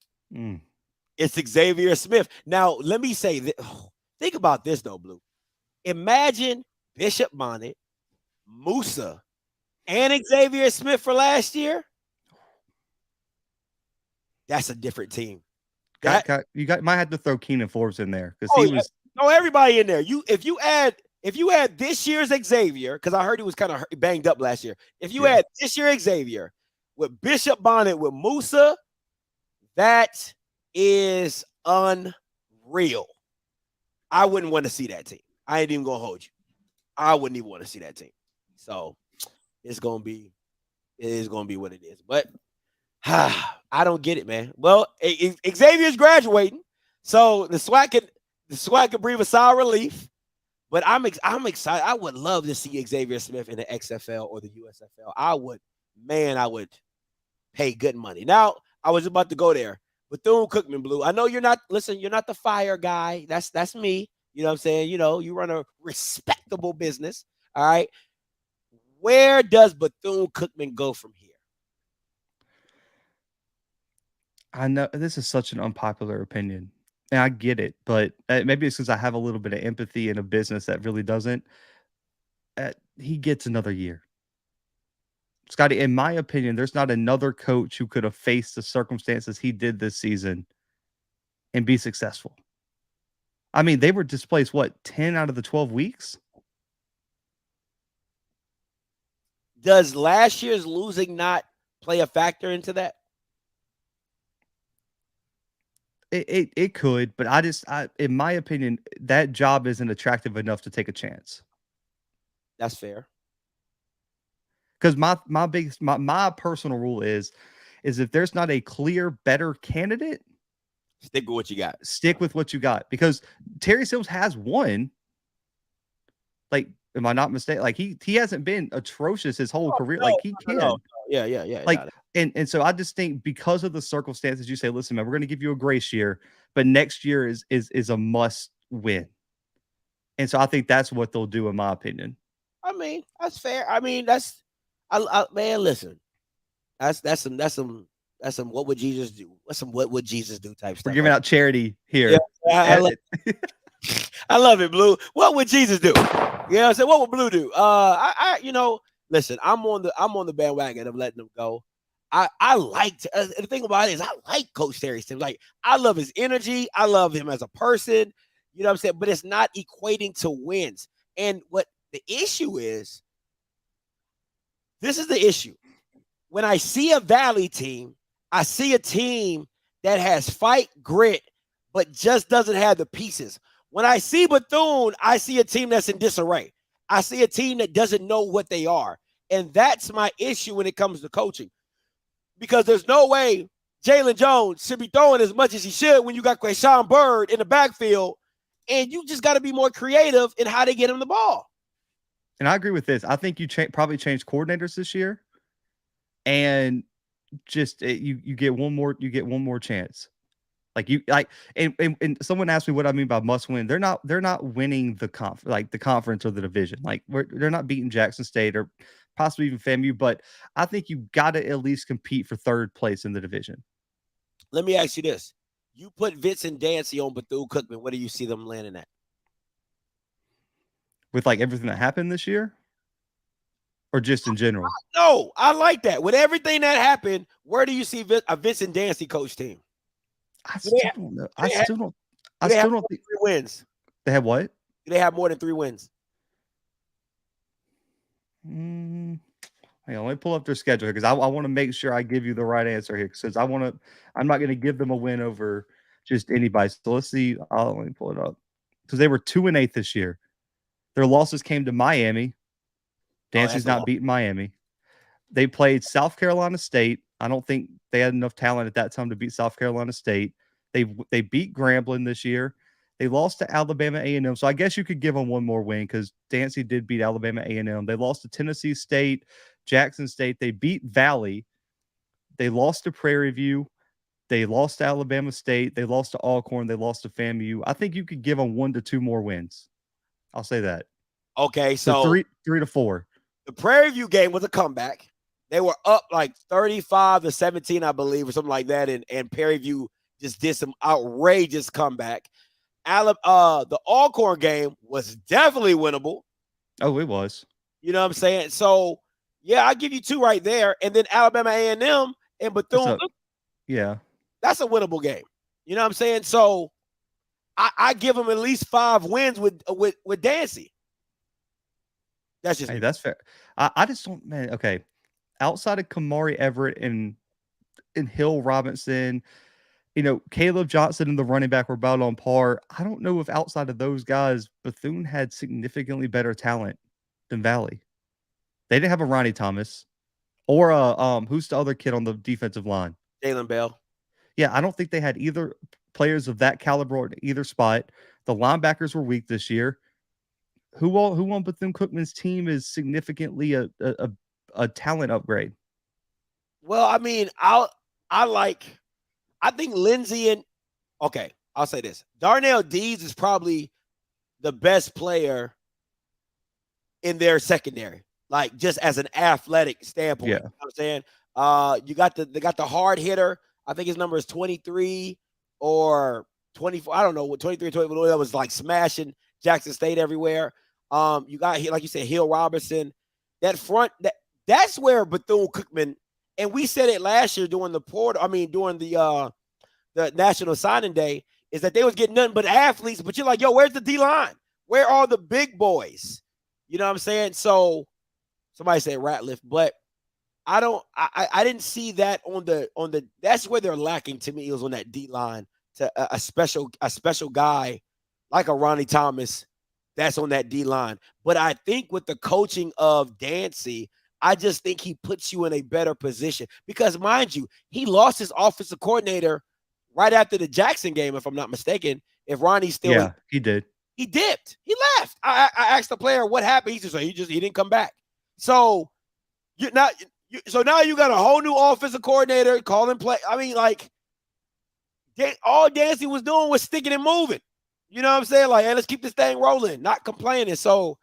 It's Xavier Smith. Now, let me say that. Think about this, though, Blue. Imagine Bishop Bonnet, Musa, and Xavier Smith for last year. That's a different team. You might have to throw Keenan Forbes in there because he was. No, everybody in there. If you add this year's Xavier, because I heard he was kind of banged up last year. If you add this year Xavier with Bishop Bonnet with Musa, that is unreal. I wouldn't want to see that team. I ain't even gonna hold you. I wouldn't even want to see that team. So it is gonna be what it is. But I don't get it, man. Well, Xavier's graduating, so the SWAC could breathe a sigh of relief. But I'm excited. I would love to see Xavier Smith in the XFL or the USFL. I would pay good money. Now, I was about to go there. Bethune-Cookman, Blue. I know you're not the fire guy. That's me. You know what I'm saying? You run a respectable business. All right. Where does Bethune-Cookman go from here? I know this is such an unpopular opinion, and I get it, but maybe it's because I have a little bit of empathy in a business that really doesn't. He gets another year. Scotty, in my opinion, there's not another coach who could have faced the circumstances he did this season and be successful. I mean, they were displaced, 10 out of the 12 weeks? Does last year's losing not play a factor into that? It could, but in my opinion, that job isn't attractive enough to take a chance. That's fair. Because my personal rule is if there's not a clear, better candidate, stick with what you got. Stick with what you got. Because Terry Sims has won. Like, am I not mistaken? Like, he hasn't been atrocious his whole career. Like, he can. No. Yeah. Like, and so I just think because of the circumstances, you say, listen, man, we're going to give you a grace year, but next year is a must win. And so I think that's what they'll do, in my opinion. I mean, that's fair. I mean, man, listen, that's some what would Jesus do? That's some what would Jesus do type stuff. We're giving out charity here. Yeah, I love it, Blue. What would Jesus do? You know what I'm saying? What would Blue do? Listen, I'm on the bandwagon of letting them go. I like the thing about it is I like Coach Terry Sims. Like, I love his energy. I love him as a person. You know what I'm saying? But it's not equating to wins. And what the issue is, this is the issue. When I see a Valley team, I see a team that has fight, grit, but just doesn't have the pieces. When I see Bethune, I see a team that's in disarray. I see a team that doesn't know what they are. And that's my issue when it comes to coaching. Because there's no way Jalen Jones should be throwing as much as he should when you got Quayshawn Bird in the backfield, and you just got to be more creative in how they get him the ball. And I agree with this. I think you probably changed coordinators this year, and just you get one more chance. And someone asked me what I mean by must win. They're not winning the conference or the division. Like they're not beating Jackson State or possibly even FAMU, but I think you got to at least compete for third place in the division. Let me ask you this. You put Vince and Dancy on Bethune-Cookman. What do you see them landing at? With like everything that happened this year? Or just in general? No, I like that. With everything that happened, where do you see a Vince and Dancy coach team? I still don't know. I still don't think 3 wins. They have what? Do they have more than 3 wins? Hang on, let me pull up their schedule here because I want to make sure I give you the right answer here because I'm not going to give them a win over just anybody. So let's see. Let me pull it up because they were 2-8 this year. Their losses came to Miami. Dancy's not beating Miami. They played South Carolina State. I don't think they had enough talent at that time to beat South Carolina State. They beat Grambling this year. They lost to Alabama A&M. So I guess you could give them one more win because Dancy did beat Alabama A&M. They lost to Tennessee State, Jackson State. They beat Valley. They lost to Prairie View. They lost to Alabama State. They lost to Alcorn. They lost to FAMU. I think you could give them 1 to 2 more wins. I'll say that. Okay, so 3 to 4. The Prairie View game was a comeback. They were up like 35-17, I believe, or something like that, and Prairie View just did some outrageous comeback. The Alcorn game was definitely winnable. Oh, it was. You know what I'm saying? So, yeah, I'll give you 2 right there. And then Alabama A&M and Bethune. Yeah. That's a winnable game. You know what I'm saying? So, I give them at least 5 wins with Dancy. That's just that's fair. I just don't, man. Okay. Outside of Kamari Everett and Hill Robinson, Caleb Johnson and the running back were about on par. I don't know if outside of those guys, Bethune had significantly better talent than Valley. They didn't have a Ronnie Thomas or who's the other kid on the defensive line? Jalen Bell. Yeah, I don't think they had either players of that caliber at either spot. The linebackers were weak this year. Who on Bethune-Cookman's team is significantly a talent upgrade? Well, I mean, I think Lindsey I'll say this. Darnell Dees is probably the best player in their secondary, like just as an athletic standpoint. Yeah. You know what I'm saying? They got the hard hitter. I think his number is 23 or 24. I don't know what 23 or 24. That was like smashing Jackson State everywhere. You got here, like you said, Hill Robinson. That front, that's where Bethune-Cookman, and we said it last year during the National Signing Day, is that they was getting nothing but athletes. But you're like, yo, where's the D-line? Where are the big boys? You know what I'm saying? So somebody said Ratliff, but I didn't see that on the that's where they're lacking to me, is on that D-line, to a special guy like a Ronnie Thomas that's on that D-line. But I think with the coaching of Dancy, I just think he puts you in a better position because, mind you, he lost his offensive coordinator right after the Jackson game, if I'm not mistaken. If Ronnie's still, yeah, he did. He dipped. He left. I asked the player what happened. He didn't come back. So now you got a whole new offensive coordinator calling play. I mean, like, all Dancy was doing was sticking and moving. You know what I'm saying? Like, hey, let's keep this thing rolling, not complaining. So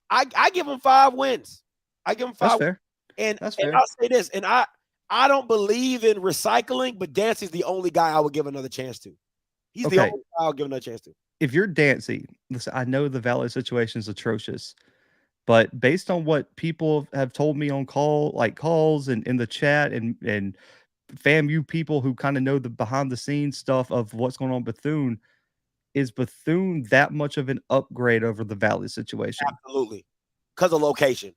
I give him 5 wins. I give him 5. That's fair. And That's fair. I'll say this, and I don't believe in recycling, but Dancy's the only guy I would give another chance to. He's the only guy I'll give another chance to. If you're Dancy, listen, I know the Valley situation is atrocious, but based on what people have told me on calls and in the chat and FAMU people who kind of know the behind the scenes stuff of what's going on Bethune, is Bethune that much of an upgrade over the Valley situation? Absolutely. Because of location.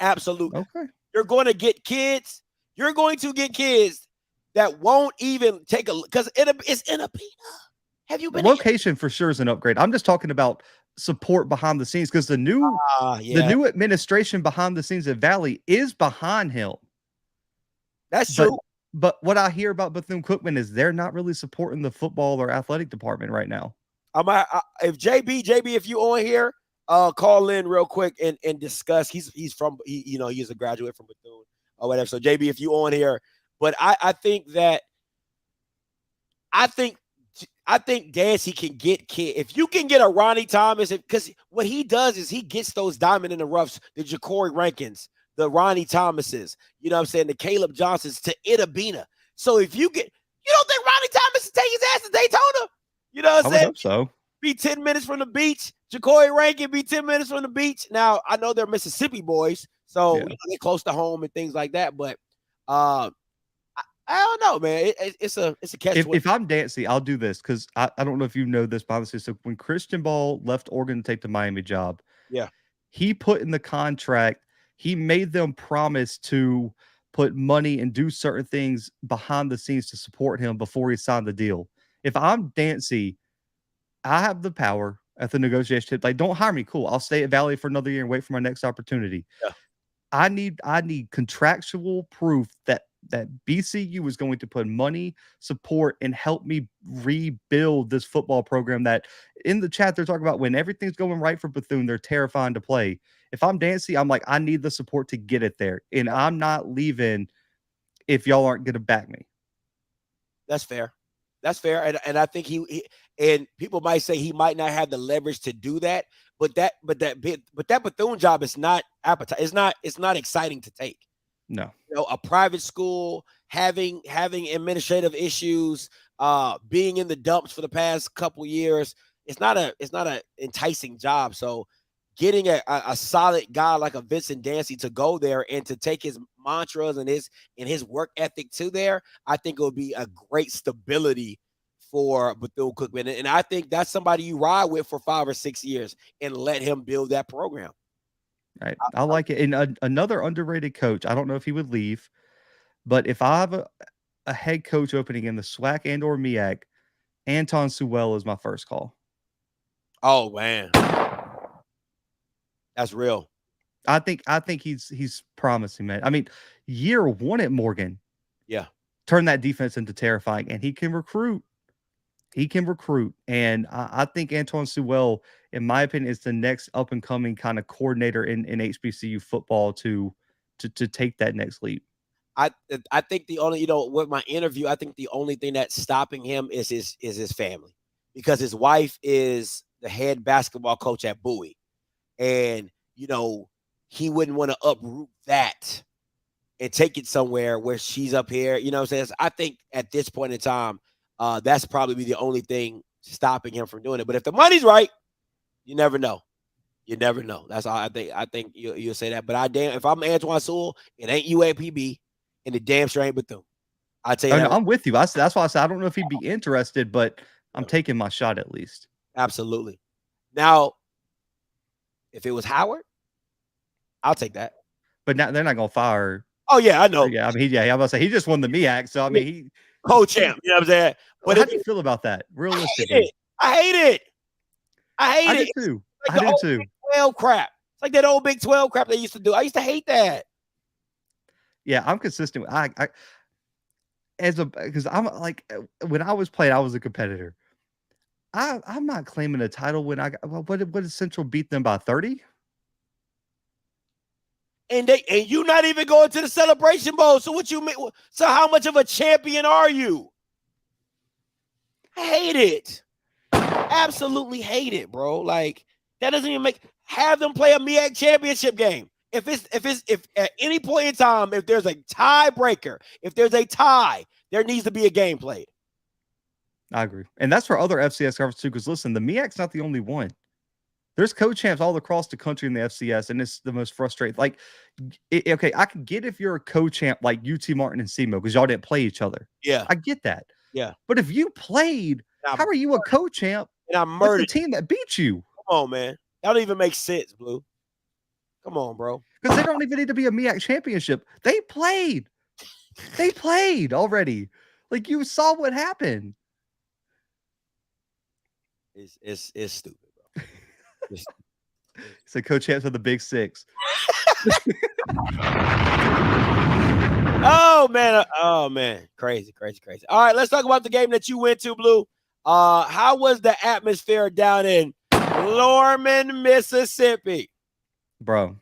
Absolutely. Okay. You're going to get kids. You're going to get kids that won't even take a, because it's in a peanut. Have you been? Location for sure is an upgrade. I'm just talking about support behind the scenes, because the new administration behind the scenes at Valley is behind him. That's true. But what I hear about Bethune-Cookman is they're not really supporting the football or athletic department right now. If JB, if you on here, call in real quick and discuss. He's a graduate from Bethune or whatever. So JB, if you on here, but I think Dancy can get kid. If you can get a Ronnie Thomas, because what he does is he gets those diamond in the roughs, the Ja'Cory Rankins, the Ronnie Thomases, you know what I'm saying, the Caleb Johnsons to Itabena. So if you don't think Ronnie Thomas will take his ass to Daytona? You know what I'm saying? I hope so. Be 10 minutes from the beach. Ja'Cory Rankin be 10 minutes from the beach. Now, I know they're Mississippi boys, so they're close to home and things like that, but I don't know, man. It's a catch. If I'm Dancy, I'll do this, because I don't know if you know this, honestly. So when Christian Ball left Oregon to take the Miami job, he put in the contract, he made them promise to put money and do certain things behind the scenes to support him before he signed the deal. If I'm Dancy, I have the power at the negotiation table. Like, don't hire me. Cool. I'll stay at Valley for another year and wait for my next opportunity. Yeah. I need contractual proof that BCU is going to put money, support, and help me rebuild this football program that in the chat they're talking about when everything's going right for Bethune, they're terrifying to play. If I'm Dancy, I'm like, I need the support to get it there. And I'm not leaving if y'all aren't going to back me. That's fair. That's fair. And I think he and people might say he might not have the leverage to do that, but that Bethune job is not appetite. It's not exciting to take. No. You know, a private school, having administrative issues, being in the dumps for the past couple years, it's not a enticing job. So getting a solid guy like a Vincent Dancy to go there and to take his mantras and his work ethic to there, I think it would be a great stability for Bethune-Cookman. And I think that's somebody you ride with for 5 or 6 years and let him build that program. Right. I like it. And another underrated coach, I don't know if he would leave, but if I have a head coach opening in the SWAC and or MEAC, Anton Sewell is my first call. Oh, man. That's real. I think he's promising, man. I mean, year one at Morgan, turned that defense into terrifying, and he can recruit. And I think Anton Sewell, in my opinion, is the next up and coming kind of coordinator in HBCU football to take that next leap. I think the only, with my interview, I think the only thing that's stopping him is his family, because his wife is the head basketball coach at Bowie. And, he wouldn't want to uproot that and take it somewhere where she's up here. You know what I'm saying? I think at this point in time, that's probably the only thing stopping him from doing it. But if the money's right, you never know. You never know. That's all I think. I think you'll say that. But if I'm Antoine Sewell, it ain't UAPB, and the damn sure ain't Bethune. I tell you, no, I'm with you. That's why I said I don't know if he'd be interested, but I'm taking my shot at least. Absolutely. Now, if it was Howard, I'll take that. But now they're not gonna fire. Oh yeah, I know. Yeah, I mean, I'm about to say he just won the MEAC, so I mean, he co-champ. You know what I'm saying? But how do you feel about that? Realistically, I hate it. I do too. Like I do too. Big 12 crap. It's like that old Big 12 crap they used to do. I used to hate that. Yeah, I'm consistent. Because I'm like, when I was playing, I was a competitor. I'm not claiming a title when what did Central beat them by 30? And you not even going to the Celebration Bowl. So what you mean? So how much of a champion are you? I hate it. Absolutely hate it, bro. Like, that doesn't even have them play a MEAC championship game. If at any point in time, if there's a tiebreaker, if there's a tie, there needs to be a game played. I agree. And that's for other FCS conferences too, because listen, the MEAC's not the only one. There's co-champs all across the country in the FCS, and it's the most frustrating. Like, okay, I can get if you're a co-champ like UT Martin and SEMO because y'all didn't play each other. Yeah. I get that. Yeah. But if you played, how are you a co-champ and I With murdered the team that beat you. Come on, man. That don't even make sense, Blue. Come on, bro. Because they don't even need to be a MEAC championship. They played. They played already. Like, you saw what happened. It's stupid, bro. So Coach Hamps with the big 6. Oh man. Crazy. All right, let's talk about the game that you went to, Blue. How was the atmosphere down in Lorman, Mississippi? Bro,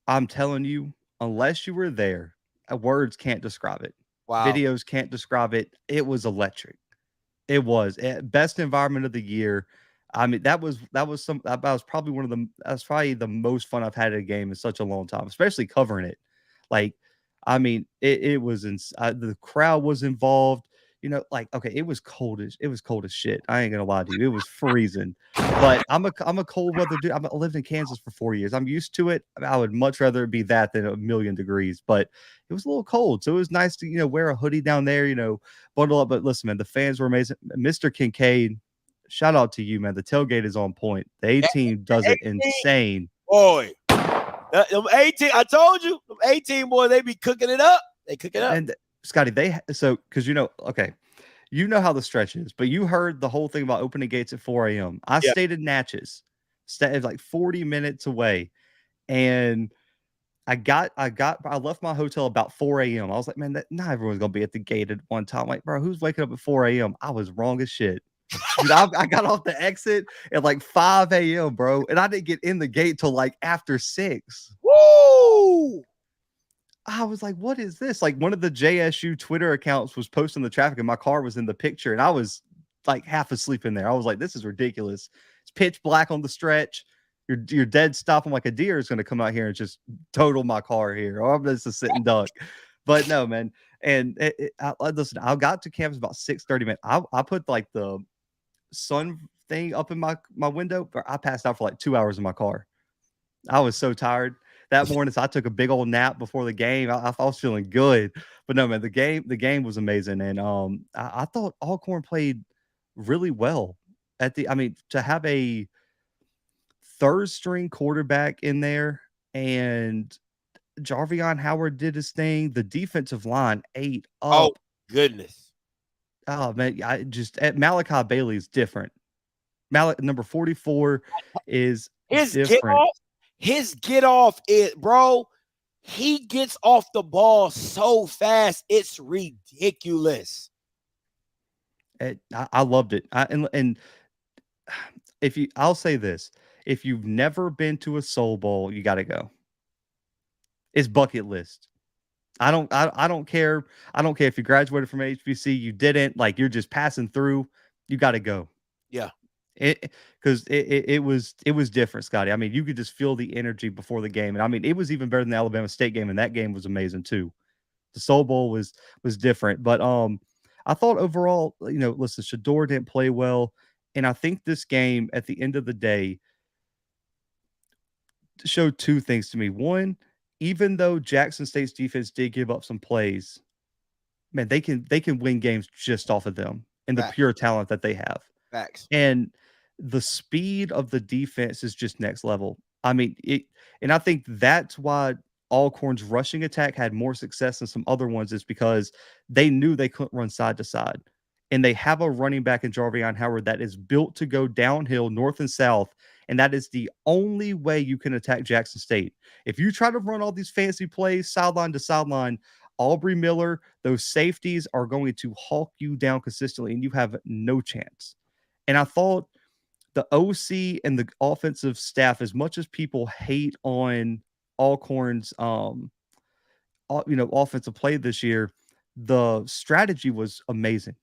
I'm telling you, unless you were there, words can't describe it. Wow. Videos can't describe it. It was electric. It was best environment of the year. I mean, that was probably that's probably the most fun I've had at a game in such a long time, especially covering it. Like, I mean, it was the crowd was involved. You know, like, okay, it was cold as shit. I ain't gonna lie to you, it was freezing. But I'm a cold weather dude. I lived in Kansas for 4 years. I'm used to it. I would much rather it be that than 1,000,000 degrees. But it was a little cold, so it was nice to wear a hoodie down there. Bundle up. But listen, man, the fans were amazing. Mr. Kincaid, shout out to you, man. The tailgate is on point. The A team does it insane. Boy, them 18. I told you, them 18 boys, they be cooking it up. They cook it up. And Scotty, because okay, you know how the stretch is, but you heard the whole thing about opening gates at 4 a.m. I stayed in Natchez, stayed like 40 minutes away, and I left my hotel about 4 a.m. I was like, man, not everyone's gonna be at the gate at one time. Like, bro, who's waking up at 4 a.m.? I was wrong as shit. Dude, I got off the exit at like 5 a.m., bro, and I didn't get in the gate till like after 6. Woo! I was like, what is this? Like, one of the JSU Twitter accounts was posting the traffic and my car was in the picture, and I was like half asleep in there. I was like, this is ridiculous. It's pitch black on the stretch. You're dead stop. I'm like, a deer is going to come out here and just total my car here, or I'm just a sitting duck. But no, man. And listen, I got to campus about 6:30, man. I put like the sun thing up in my window, but I passed out for like 2 hours in my car. I was so tired that morning, so I took a big old nap before the game. I was feeling good, but no, man, the game was amazing, and I thought Alcorn played really well to have a third string quarterback in there, and Jarvion Howard did his thing. The defensive line ate up. Oh goodness! Oh man, Malachi Bailey is different. Number 44 is different. His get off is, bro. He gets off the ball so fast, it's ridiculous. I loved it. And I'll say this: if you've never been to a Soul Bowl, you got to go. It's bucket list. I don't care. I don't care if you graduated from HBC, you didn't. Like, you're just passing through. You got to go. Yeah. Because it was different, Scotty. I mean, you could just feel the energy before the game, and I mean, it was even better than the Alabama State game, and that game was amazing too. The Soul Bowl was different, but I thought overall, listen, Shador didn't play well, and I think this game at the end of the day showed two things to me. One, even though Jackson State's defense did give up some plays, man, they can win games just off of them and the pure talent that they have. Facts. And the speed of the defense is just next level. I mean, and I think that's why Alcorn's rushing attack had more success than some other ones, is because they knew they couldn't run side to side. And they have a running back in Jarvion Howard that is built to go downhill, north and south. And that is the only way you can attack Jackson State. If you try to run all these fancy plays, sideline to sideline, Aubrey Miller, those safeties are going to hawk you down consistently, and you have no chance. And I thought the OC and the offensive staff, as much as people hate on Alcorn's, offensive play this year, the strategy was amazing.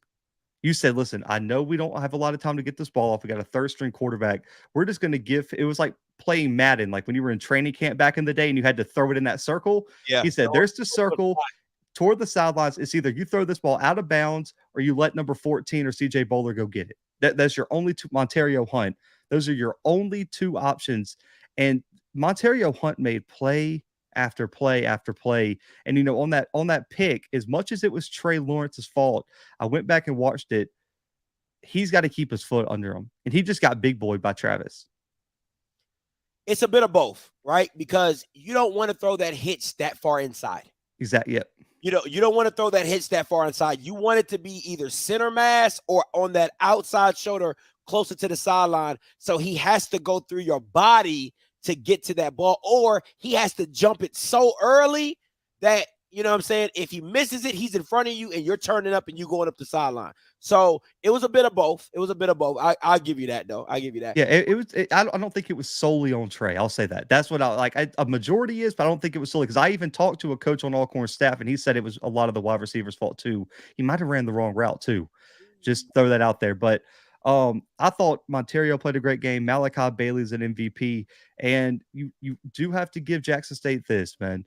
You said, listen, I know we don't have a lot of time to get this ball off. We got a third string quarterback. We're just going to it was like playing Madden, like when you were in training camp back in the day and you had to throw it in that circle. Yeah. He said, there's the circle toward the sidelines. It's either you throw this ball out of bounds or you let number 14 or CJ Bowler go get it. That's your only two. Montario Hunt. Those are your only two options. And Montario Hunt made play after play after play. And, on that pick, as much as it was Trey Lawrence's fault, I went back and watched it. he's got to keep his foot under him. And he just got big boyed by Travis. It's a bit of both, right? Because you don't want to throw that hitch that far inside. Exactly. Yep. You don't want to throw that hitch that far inside. You want it to be either center mass or on that outside shoulder closer to the sideline. So he has to go through your body to get to that ball, or he has to jump it so early that, you know what I'm saying, if he misses it, he's in front of you and you're turning up and you going up the sideline. So it was a bit of both. I'll give you that, though. I give you that. Yeah, I don't think it was solely on Trey. I'll say that. That's what a majority is, but I don't think it was solely, because I even talked to a coach on Alcorn staff and he said it was a lot of the wide receivers' fault too. He might have ran the wrong route too. Just throw that out there. But I thought Monterio played a great game. Malachi Bailey's an MVP. And you do have to give Jackson State this, man.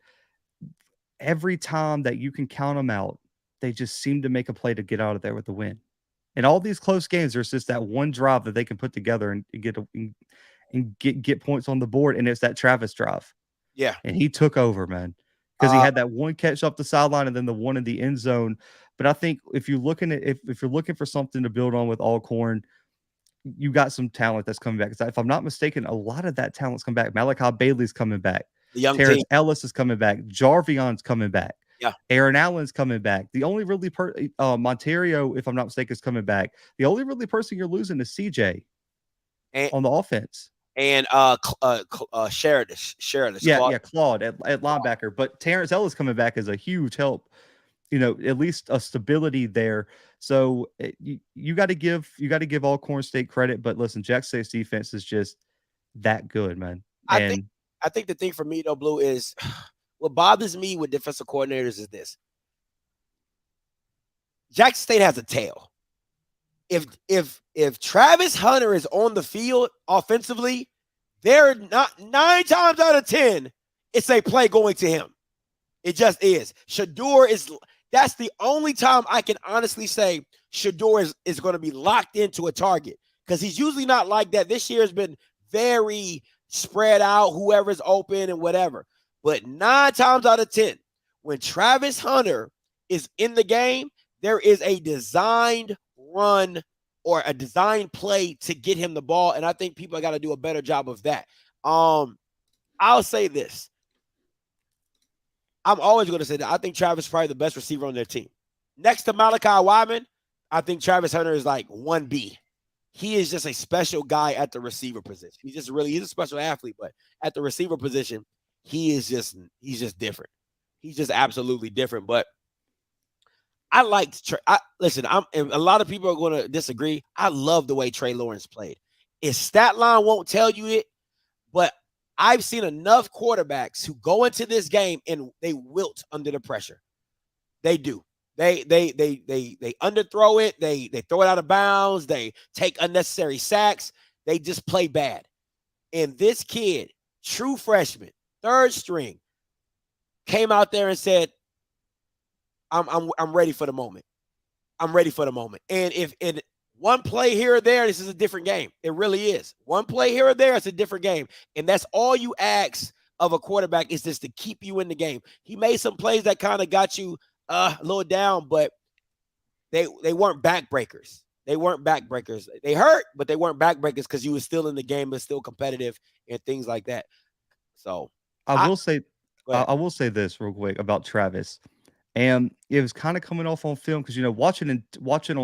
Every time that you can count them out, they just seem to make a play to get out of there with the win. In all these close games, there's just that one drive that they can put together and get points on the board, and it's that Travis drive. Yeah. And he took over, man, because he had that one catch up the sideline and then the one in the end zone. But I think if you're looking for something to build on with Alcorn, you got some talent that's coming back. If I'm not mistaken, a lot of that talent's coming back. Malachi Bailey's coming back. The young Terrence team. Ellis is coming back. Jarvion's coming back. Yeah. Aaron Allen's coming back. The only really Monterio, if I'm not mistaken, is coming back. The only really person you're losing is CJ on the offense. And Sheridan. Yeah, Claude at linebacker. But Terrence Ellis coming back is a huge help. You know, at least a stability there. So you got to give Alcorn State credit. But listen, Jackson State's defense is just that good, man. I think the thing for me, though, Blue, is what bothers me with defensive coordinators is this. Jackson State has a tail. If Travis Hunter is on the field offensively, they're not 9 times out of 10, it's a play going to him. It just is. That's the only time I can honestly say Shador is going to be locked into a target, because he's usually not like that. This year has been very spread out, whoever's open and whatever. But 9 times out of 10, when Travis Hunter is in the game, there is a designed run or a designed play to get him the ball. And I think people got to do a better job of that. I'll say this. I'm always going to say that I think Travis is probably the best receiver on their team. Next to Malachi Wyman, I think Travis Hunter is like 1B. He is just a special guy at the receiver position. He's a special athlete, but at the receiver position, he's just different. He's just absolutely different. But I liked listen, and a lot of people are going to disagree. I love the way Trey Lawrence played. His stat line won't tell you it, but I've seen enough quarterbacks who go into this game and they wilt under the pressure. They do. They underthrow it. They throw it out of bounds. They take unnecessary sacks. They just play bad. And this kid, true freshman, 3rd string, came out there and said, I'm ready for the moment. I'm ready for the moment. And if in one play here or there, this is a different game. It really is. One play here or there, it's a different game. And that's all you ask of a quarterback, is just to keep you in the game. He made some plays that kind of got you a little down, but they weren't backbreakers. They hurt, but they weren't backbreakers because you were still in the game and still competitive and things like that. So I will say this real quick about Travis. And it was kind of coming off on film because, watching on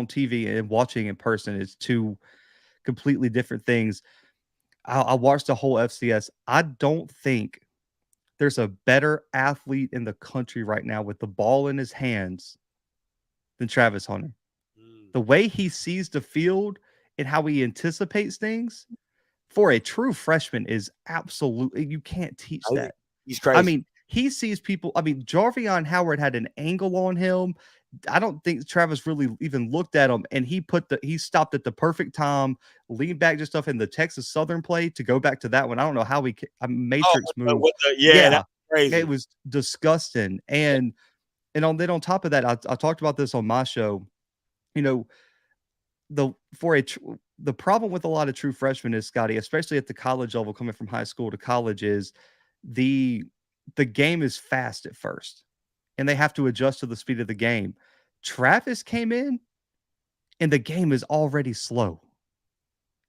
TV and watching in person is 2 completely different things. I watched the whole FCS. I don't think there's a better athlete in the country right now with the ball in his hands than Travis Hunter. The way he sees the field and how he anticipates things for a true freshman is absolutely, you can't teach that. He's crazy. I mean, he sees people. I mean, Jarvion Howard had an angle on him. I don't think Travis really even looked at him, and he stopped at the perfect time, leaned back just stuff in the Texas Southern play to go back to that one. I don't know how matrix move. That's crazy. It was disgusting. And on top of that, I talked about this on my show. The problem with a lot of true freshmen is, Scotty, especially at the college level, coming from high school to college, is the game is fast at first and they have to adjust to the speed of the game. Travis came in and the game is already slow.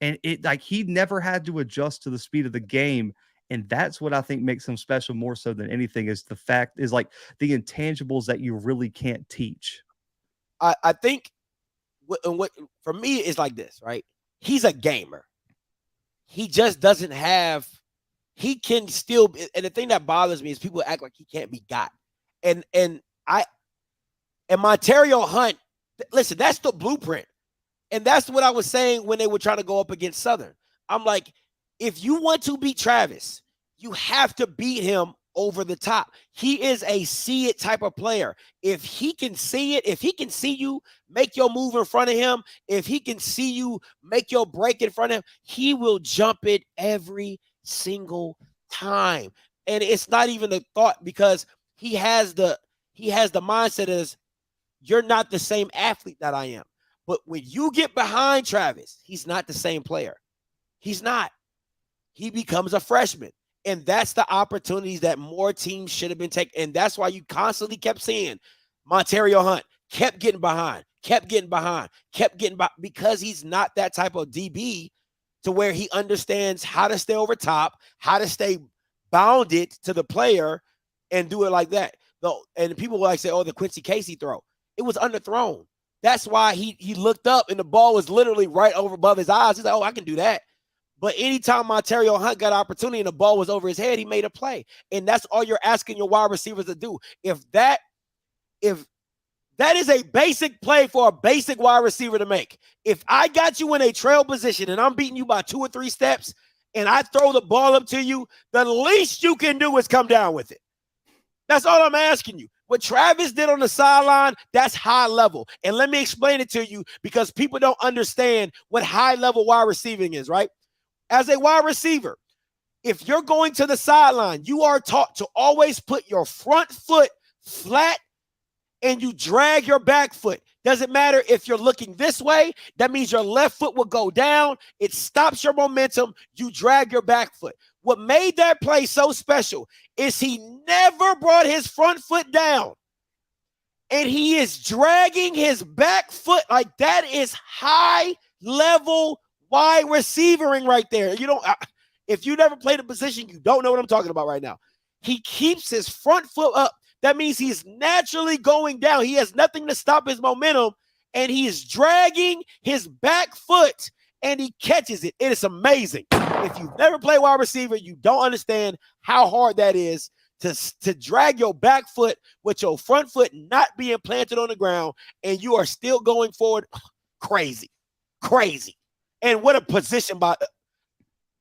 And it like he never had to adjust to the speed of the game. And that's what I think makes him special more so than anything is the fact is like the intangibles that you really can't teach. I think what for me is like this, right? He's a gamer. He just doesn't have, he can still, and the thing that bothers me is people act like he can't be got. And Montario Hunt, listen, that's the blueprint. And that's what I was saying when they were trying to go up against Southern. I'm like, if you want to beat Travis, you have to beat him over the top. He is a see it type of player. If he can see it, if he can see you make your move in front of him, if he can see you make your break in front of him, he will jump it every single time. And it's not even a thought because he has the mindset as you're not the same athlete that I am. But when you get behind Travis, he's not the same player. He's not. He becomes a freshman. And that's the opportunities that more teams should have been taking. And that's why you constantly kept seeing Montario Hunt kept getting behind, because he's not that type of DB to where he understands how to stay over top, how to stay bounded to the player and do it like that. And people will like say, oh, the Quincy Casey throw. It was underthrown. That's why he looked up and the ball was literally right over above his eyes. He's like, oh, I can do that. But anytime Montario Hunt got opportunity and the ball was over his head, he made a play. And that's all you're asking your wide receivers to do. If that is a basic play for a basic wide receiver to make. If I got you in a trail position and I'm beating you by 2 or 3 steps and I throw the ball up to you, the least you can do is come down with it. That's all I'm asking you. What Travis did on the sideline, that's high level. And let me explain it to you because people don't understand what high level wide receiving is, right? As a wide receiver, if you're going to the sideline, you are taught to always put your front foot flat and you drag your back foot. Doesn't matter if you're looking this way, that means your left foot will go down. It stops your momentum. You drag your back foot. What made that play so special is he never brought his front foot down. And he is dragging his back foot like that is high level wide receiving right there. You don't, if you never played a position, you don't know what I'm talking about right now. He keeps his front foot up. That means he's naturally going down. He has nothing to stop his momentum, and he is dragging his back foot, and he catches it. It is amazing. If you've never played wide receiver, you don't understand how hard that is to drag your back foot with your front foot not being planted on the ground, and you are still going forward. Crazy. And what a position by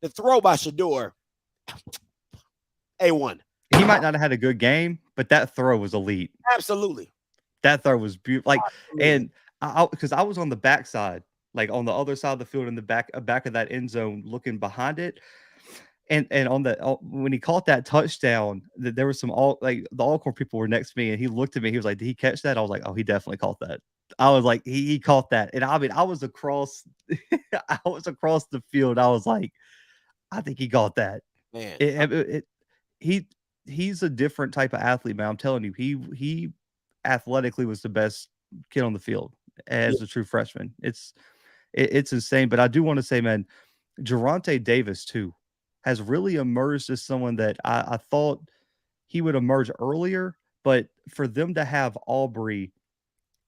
the throw by Shador. A1. He might not have had a good game, but that throw was elite. Absolutely. That throw was beautiful. Like, and because I was on the backside, like on the other side of the field in the back of that end zone, looking behind it. And on the when he caught that touchdown, there was some the Alcorn people were next to me, and he looked at me. He was like, "Did he catch that?" I was like, "Oh, he definitely caught that." I was like, he caught that. And I mean, I was across the field. I was like, I think he got that. Man. He's a different type of athlete, man. I'm telling you, he athletically was the best kid on the field as a true freshman. It's insane. But I do want to say, man, Geronte Davis too has really emerged as someone that I thought he would emerge earlier, but for them to have Aubrey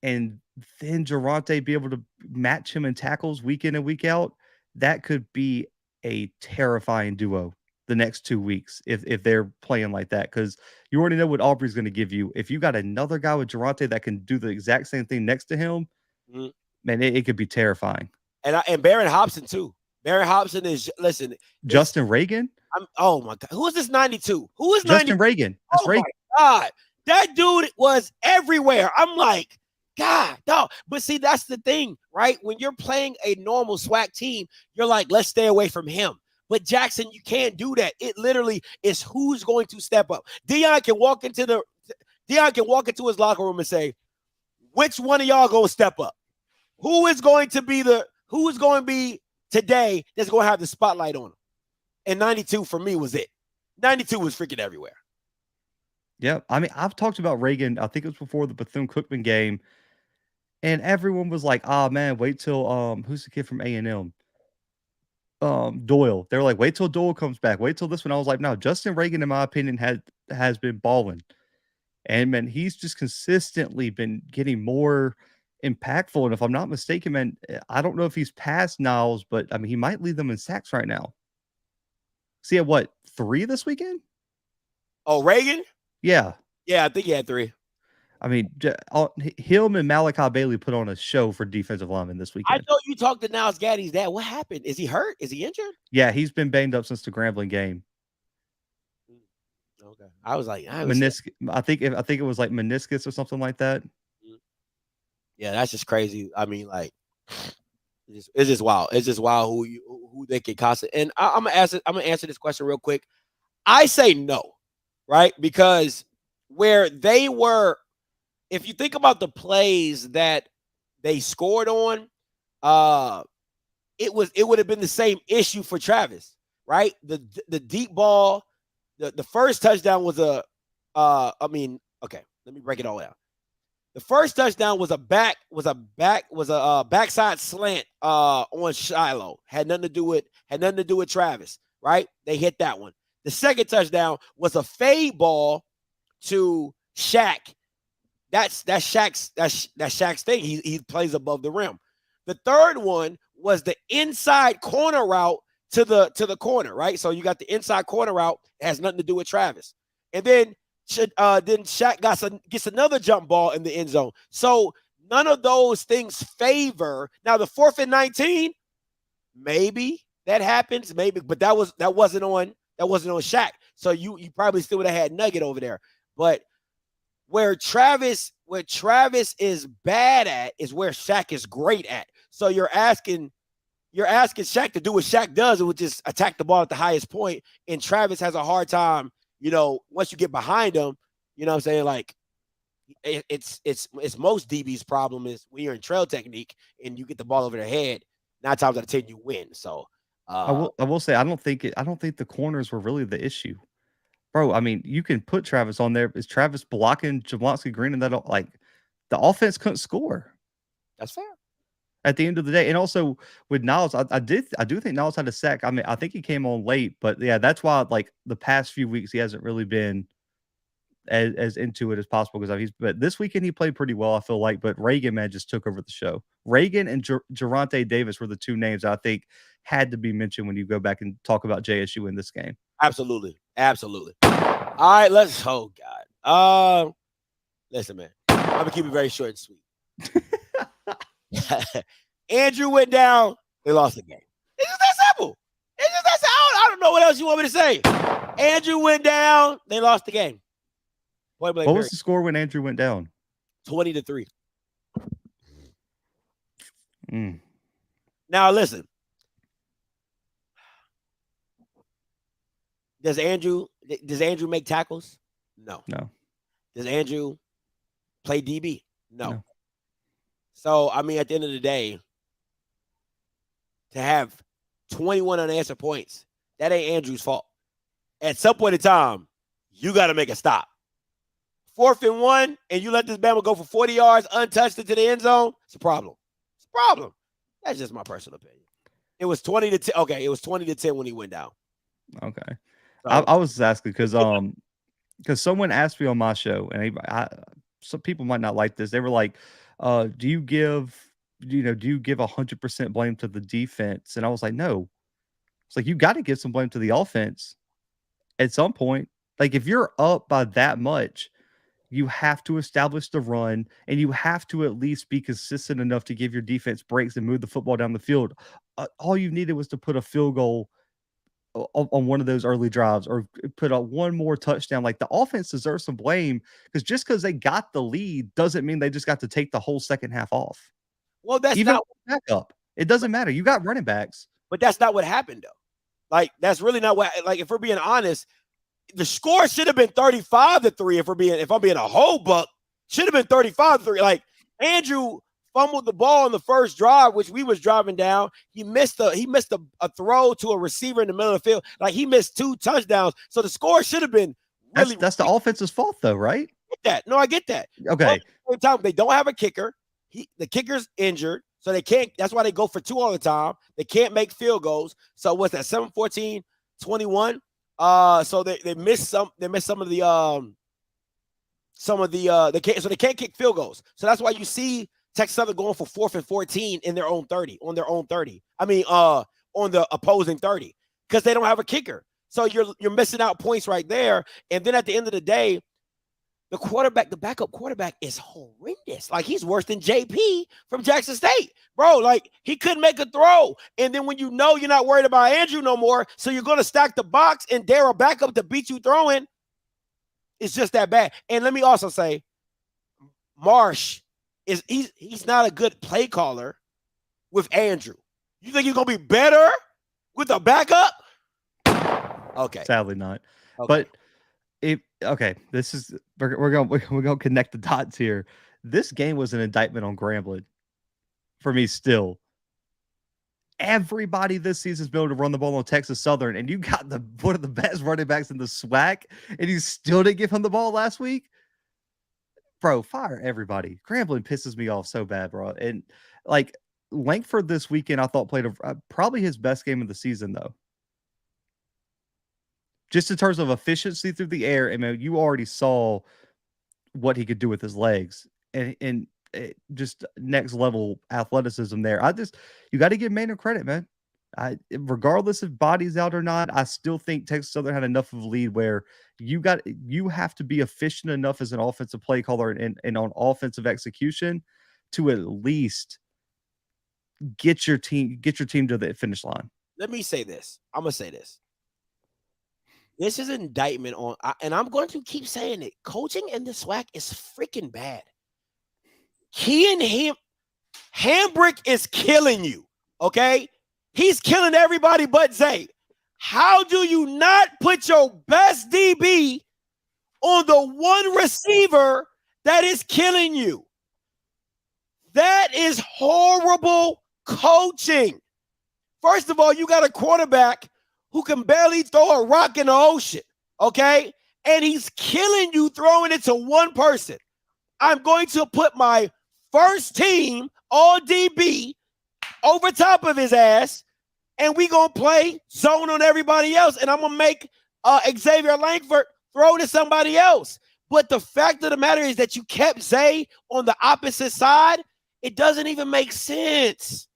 and then Geronte be able to match him in tackles week in and week out, that could be a terrifying duo the next 2 weeks if they're playing like that, because you already know what Aubrey's going to give you. If you got another guy with Geronte that can do the exact same thing next to him, man, it could be terrifying. And Barron Hobson too. Barron Hobson is Justin Reagan. Oh my God, who is this 92? Who is Justin 92? Reagan? That's Reagan. My God, that dude was everywhere. I'm like, God, no. But see, that's the thing, right? When you're playing a normal SWAC team, you're like, let's stay away from him. But Jackson, you can't do that. It literally is who's going to step up. Dion can walk into his locker room and say, which one of y'all gonna step up? Who's going to be today that's going to have the spotlight on him? And 92 for me was it. 92 was freaking everywhere. Yeah, I mean, I've talked about Reagan. I think it was before the Bethune-Cookman game. And everyone was like, "Ah, man, wait till who's the kid from A&M? Doyle." They were like, "Wait till Doyle comes back. Wait till this one." I was like, "No, Justin Reagan, in my opinion, has been balling, and man, he's just consistently been getting more impactful. And if I'm not mistaken, man, I don't know if he's past Niles, but I mean, he might lead them in sacks right now. See, at what 3 this weekend? Oh, Reagan? Yeah, Yeah, I think he had 3. I mean, him and Malachi Bailey put on a show for defensive linemen this I weekend. know you talked to Niles Gaddy's dad. What happened? Is he hurt? Is he injured? Yeah, he's been banged up since the Grambling game. Okay. I was like, Meniscus. I think it was like meniscus or something like that. yeah, that's just crazy. I mean, like, it's just wild. It's just wild who they can constantly. And I'm gonna answer this question real quick. I say no, right? Because where they were, if you think about the plays that they scored on, it would have been the same issue for Travis, right? The deep ball, the first touchdown was okay, let me break it all down. The first touchdown was a backside slant on Shiloh. Had nothing to do with Travis, right? They hit that one. The second touchdown was a fade ball to Shaq. That's Shaq's thing. He plays above the rim. The third one was the inside corner route to the corner, right? So you got the inside corner route. It has nothing to do with Travis. And then Shaq gets another jump ball in the end zone. So none of those things favor. Now the 4th and 19, maybe that happens, maybe, but that wasn't on Shaq. So you probably still would have had Nugget over there. But where Travis is bad at is where Shaq is great at. So you're asking Shaq to do what Shaq does, which is attack the ball at the highest point. And Travis has a hard time, once you get behind him, you know what I'm saying? Like it's most DB's problem is when you're in trail technique and you get the ball over their head, 9 times out of 10 you win. So I will say I don't think the corners were really the issue. Bro, I mean, you can put Travis on there. Is Travis blocking Jablonski Green and that like the offense couldn't score? That's fair. At the end of the day, and also with Niles, I do think Niles had a sack. I mean, I think he came on late, but yeah, that's why like the past few weeks he hasn't really been as into it as possible because but this weekend he played pretty well, I feel like. But Reagan, man, just took over the show. Reagan and Geronte Davis were the 2 names I think had to be mentioned when you go back and talk about JSU in this game. Absolutely. All right, oh God. Listen, man. I'm gonna keep it very short and sweet. Andrew went down, they lost the game. It's just that simple. I don't know what else you want me to say. Andrew went down, they lost the game. What was the score when Andrew went down? 20-3. Now listen. Does Andrew make tackles? No. Does Andrew play DB? No. So, I mean, at the end of the day, to have 21 unanswered points, that ain't Andrew's fault. At some point in time, you got to make a stop. 4th and 1, and you let this Bama go for 40 yards untouched into the end zone, it's a problem. That's just my personal opinion. It was 20-10. Okay, it was 20-10 when he went down. Okay. So, I was just asking because someone asked me on my show, and some people might not like this. They were like, do you give 100% blame to the defense? And I was like, no. It's like, you got to give some blame to the offense at some point. Like, if you're up by that much, you have to establish the run, and you have to at least be consistent enough to give your defense breaks and move the football down the field. All you needed was to put a field goal on one of those early drives or put up one more touchdown. Like, the offense deserves some blame because they got the lead doesn't mean they just got to take the whole second half off. Well, that's even not backup. It doesn't matter. You got running backs, but that's not what happened though. Like, that's really not what. Like, if we're being honest, the score should have been 35-3. If I'm being a whole buck, should have been 35-3. Like, Andrew fumbled the ball on the first drive, which we was driving down. He missed a throw to a receiver in the middle of the field. Like, he missed 2 touchdowns. So the score should have been that's the offense's fault though, right? I get that. No, I get that. Okay. But at the same time, they don't have a kicker. The kicker's injured, so they can't. That's why they go for 2 all the time. They can't make field goals. So what's that? 7, 14, 21. So they missed some. They missed some of the they can't. So they can't kick field goals. So that's why you see Texas Southern going for 4th and 14 in their own 30. On their own 30. I mean, on the opposing 30, because they don't have a kicker. So you're missing out points right there. And then at the end of the day, the backup quarterback is horrendous. Like, he's worse than JP from Jackson State. Bro, like, he couldn't make a throw. And then when you know you're not worried about Andrew no more, so you're going to stack the box and dare a backup to beat you throwing, it's just that bad. And let me also say, Marsh, he's not a good play caller with Andrew. You think he's going to be better with a backup? Okay. Sadly not. Okay. But this is we're gonna connect the dots here. This game was an indictment on Grambling for me still. Everybody this season has been able to run the ball on Texas Southern, and you got one of the best running backs in the SWAC, and you still didn't give him the ball last week. Bro, fire everybody. Grambling pisses me off so bad, bro. And like, Langford this weekend, I thought played probably his best game of the season, though. Just in terms of efficiency through the air, I mean, you already saw what he could do with his legs, and just next level athleticism there. You got to give Maynard credit, man. Regardless if body's out or not, I still think Texas Southern had enough of a lead where you have to be efficient enough as an offensive play caller and on offensive execution to at least get your team to the finish line. Let me say this. I'm gonna say this. This is an indictment on, and I'm going to keep saying it. Coaching in the SWAC is freaking bad. Hambrick is killing you, okay? He's killing everybody but Zay. How do you not put your best DB on the one receiver that is killing you? That is horrible coaching. First of all, you got a quarterback who can barely throw a rock in the ocean, okay? And he's killing you throwing it to one person. I'm going to put my first team, all DB, over top of his ass, and we going to play zone on everybody else, and I'm going to make Xavier Langford throw to somebody else. But the fact of the matter is that you kept Zay on the opposite side. It doesn't even make sense.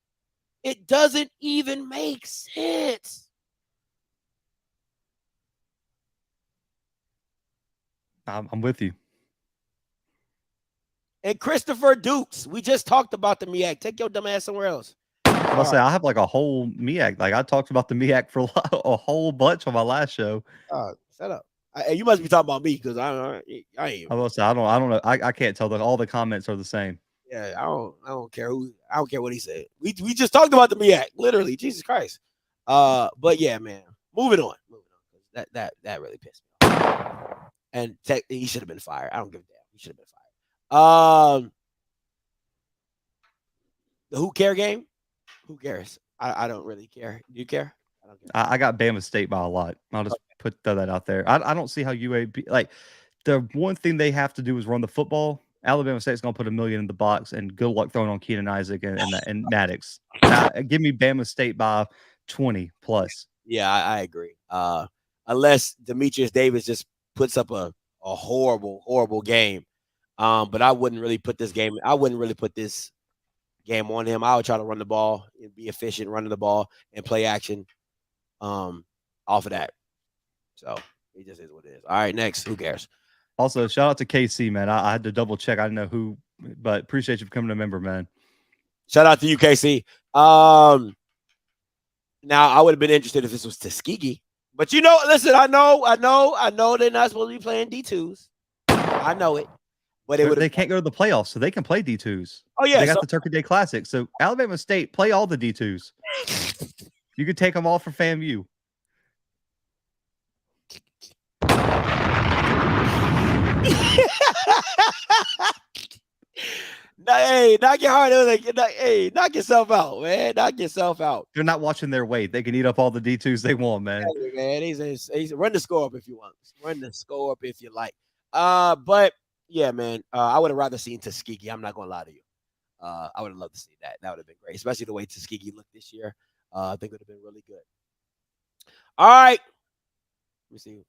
It doesn't even make sense. I'm with you. And Christopher Dukes, we just talked about the MEAC. Take your dumb ass somewhere else. I'll say I have like a whole MEAC. Like, I talked about the MEAC for a whole bunch on my last show. Shut up. You must be talking about me because I ain't. I will say I don't know. I can't tell that all the comments are the same. Yeah, I don't care I don't care what he said. We just talked about the MEAC, literally. Jesus Christ. But yeah, man. Moving on. That really pissed me off. And he should have been fired. I don't give a damn. He should have been fired. The Who Care game? Who cares? I don't really care. Do you care? I don't care. I got Bama State by a lot. I'll just throw that out there. I don't see how UAB, like, the one thing they have to do is run the football. Alabama State's going to put $1 million in the box, and good luck throwing on Keenan Isaac and Maddox. Give me Bama State by 20 plus. Yeah, I agree. Unless Demetrius Davis just puts up a horrible game. But I wouldn't really put this game. I wouldn't really put this game on him. I would try to run the ball and be efficient running the ball and play action off of that. So it just is what it is. All right, next. Who cares? Also, shout out to KC, man. I had to double check. I didn't know who, but appreciate you for becoming a member, man. Shout out to you, KC. Now, I would have been interested if this was Tuskegee. But, listen, I know they're not supposed to be playing D2s. I know it. But they can't go to the playoffs, so they can play D2s. Oh, yeah. They got the Turkey Day Classic. So Alabama State, play all the D2s. You could take them all for FAMU. Hey, knock your heart out. Hey, knock yourself out, man. Knock yourself out. They're not watching their weight. They can eat up all the D2s they want, man. Hey, man, he's run the score up if you want. Run the score up if you like. But yeah, man, I would have rather seen Tuskegee. I'm not gonna lie to you. I would have loved to see that. That would have been great, especially the way Tuskegee looked this year. I think it would have been really good. All right. Let me see.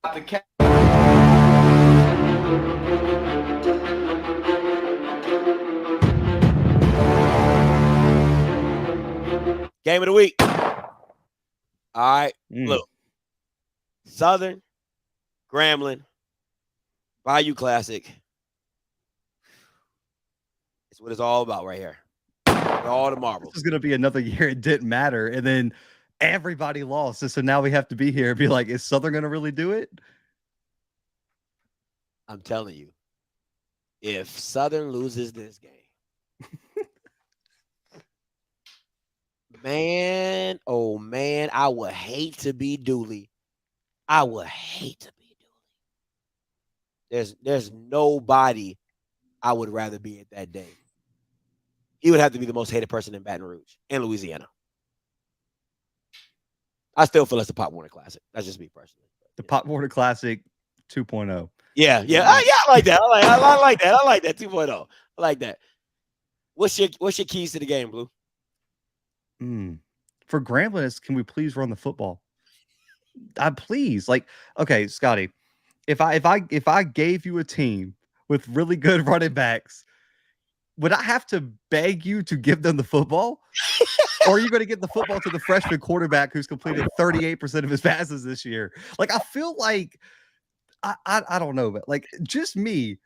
Game of the week. All right. Look. Southern, Grambling, Bayou Classic. It's what it's all about right here. All the marbles. This is going to be another year it didn't matter. And then everybody lost. And so now we have to be here and be like, is Southern going to really do it? I'm telling you, if Southern loses this game, man, oh man, I would hate to be Dooley. I would hate to be Dooley. There's nobody I would rather be at that day. He would have to be the most hated person in Baton Rouge and Louisiana. I still feel it's the Pop Warner Classic. That's just me personally. The Pop Warner Classic 2.0. Yeah. I like that. I like that. I like that 2.0. I like that. What's your keys to the game, Blue? For Grambling, can we please run the football? Please, okay, Scotty. If I gave you a team with really good running backs, would I have to beg you to give them the football? Or are you going to get the football to the freshman quarterback who's completed 38% of his passes this year? I feel like I don't know, but just me,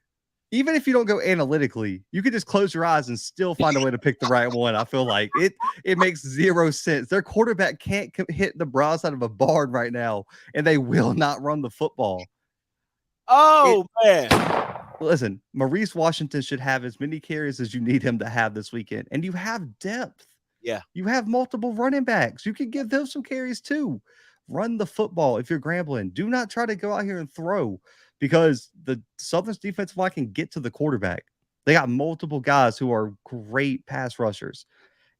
even if you don't go analytically, you could just close your eyes and still find a way to pick the right one. I feel like it makes zero sense. Their quarterback can't hit the broadside of a barn right now, and they will not run the football. Man. Listen, Maurice Washington should have as many carries as you need him to have this weekend. And you have depth. Yeah. You have multiple running backs. You can give them some carries too. Run the football if you're Grambling. Do not try to go out here and throw, because the Southern's defensive line can get to the quarterback. They got multiple guys who are great pass rushers.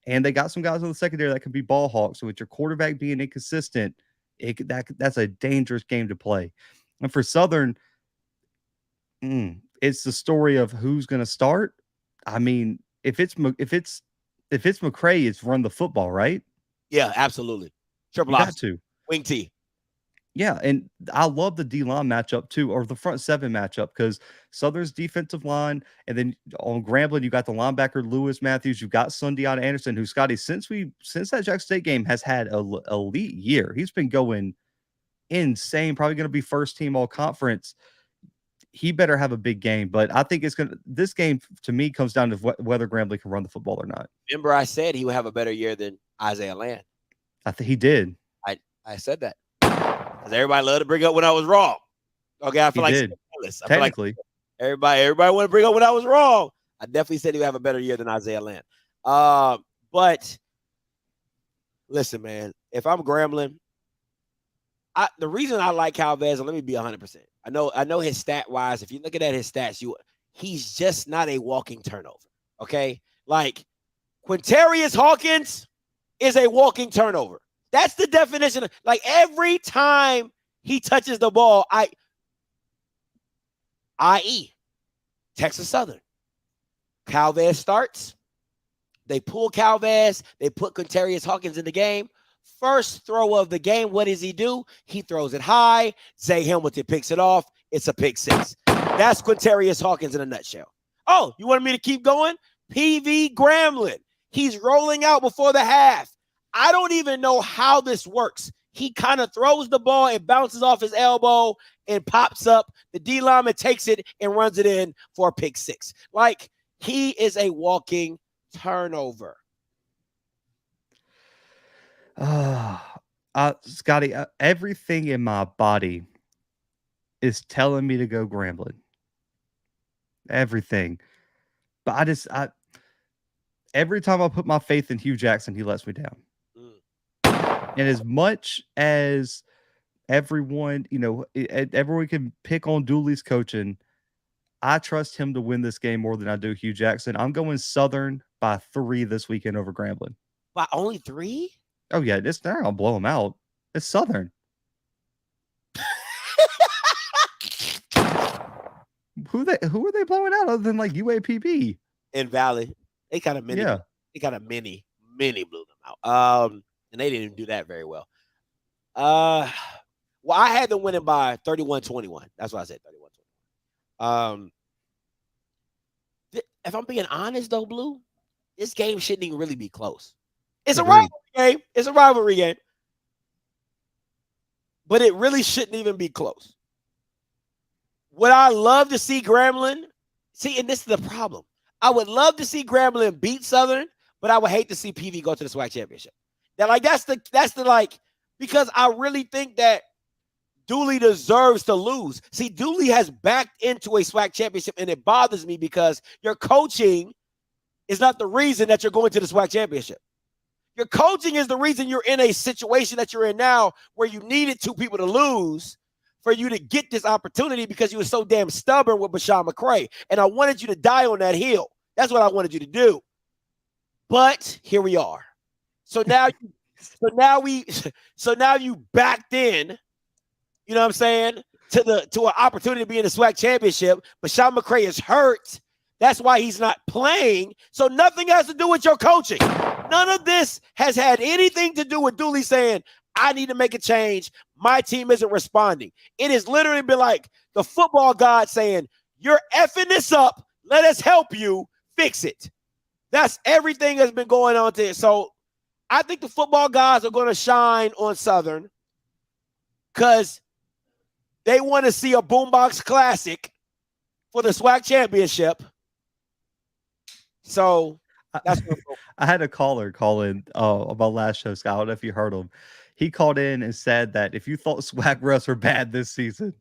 And they got some guys on the secondary that can be ball hawks. So with your quarterback being inconsistent, that's a dangerous game to play. And for Southern, it's the story of who's going to start. I mean, if it's McCray, it's run the football, right? Yeah, absolutely. Triple got option. to Wing T. Yeah, and I love the D-line matchup too, or the front seven matchup, because Southern's defensive line, and then on Grambling, you got the linebacker Lewis Matthews, you got Sundion Anderson, who, Scotty, since that Jackson State game has had an elite year. He's been going insane, probably going to be first team all conference. He better have a big game, but I think this game to me comes down to whether Grambling can run the football or not. Remember, I said he would have a better year than Isaiah Land. I think he did. I said that. Because everybody loved to bring up when I was wrong. Okay, I feel technically. Everybody want to bring up when I was wrong. I definitely said he would have a better year than Isaiah Land. But listen, man, if I'm Grambling, the reason I like Calvez, and let me be 100%. I know his stat wise. If you're looking at his stats, he's just not a walking turnover. Okay, Quintarius Hawkins is a walking turnover. That's the definition. Every time he touches the ball, i.e., Texas Southern, Calvez starts. They pull Calvez. They put Quintarius Hawkins in the game. First throw of the game, what does he do? He throws it high. Zay Hamilton picks it off. It's a pick six. That's Quintarius Hawkins in a nutshell. Oh, you wanted me to keep going? PV Grambling. He's rolling out before the half. I don't even know how this works. He kind of throws the ball, it bounces off his elbow and pops up. The D lineman takes it and runs it in for a pick six. He is a walking turnover. Scotty, everything in my body is telling me to go Grambling. Everything. But every time I put my faith in Hugh Jackson, he lets me down. And as much as everyone can pick on Dooley's coaching, I trust him to win this game more than I do Hugh Jackson. I'm going Southern by 3 this weekend over Grambling. By only 3? Oh yeah, they're not gonna blow them out. It's Southern. Who are they blowing out other than UAPB? In Valley. They kind of mini. Yeah. They kind of mini blew them out. And they didn't do that very well. Well, I had them winning by 31-21. That's why I said 31-21. If I'm being honest, though, Blue, this game shouldn't even really be close. It's a rivalry game. It's a rivalry game. But it really shouldn't even be close. Would I love to see Grambling? See, and this is the problem. I would love to see Grambling beat Southern, but I would hate to see PV go to the SWAC championship. That's the because I really think that Dooley deserves to lose. See, Dooley has backed into a SWAC championship, and it bothers me because your coaching is not the reason that you're going to the SWAC championship. Your coaching is the reason you're in a situation that you're in now where you needed 2 people to lose for you to get this opportunity because you were so damn stubborn with Bashawn McCray. And I wanted you to die on that hill. That's what I wanted you to do. But here we are. So now you backed in, you know what I'm saying, to an opportunity to be in the SWAC championship. Bashawn McCray is hurt. That's why he's not playing. So nothing has to do with your coaching. None of this has had anything to do with Dooley saying, I need to make a change. My team isn't responding. It has literally been like the football god saying, you're effing this up. Let us help you fix it. That's everything that's been going on there. So I think the football guys are going to shine on Southern because they want to see a Boombox Classic for the SWAC championship. So that's what I had a caller call in about last show, Scott. I don't know if you heard him. He called in and said that if you thought SWAC refs were bad this season,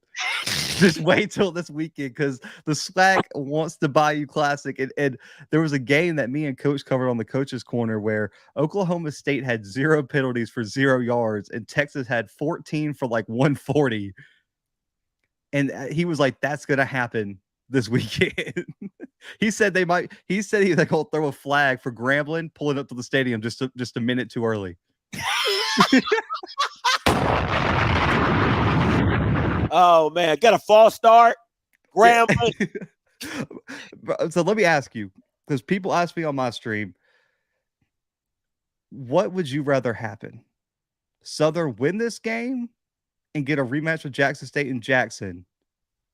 just wait till this weekend because the SWAC wants the Bayou Classic. And there was a game that me and Coach covered on the Coach's Corner where Oklahoma State had 0 penalties for 0 yards and Texas had 14 for like 140. And he was like, that's going to happen this weekend. He said he's going to throw a flag for Grambling pulling up to the stadium just a minute too early. Oh man, got a false start. Grambling. So let me ask you, because people ask me on my stream, what would you rather happen? Southern win this game and get a rematch with Jackson State in Jackson,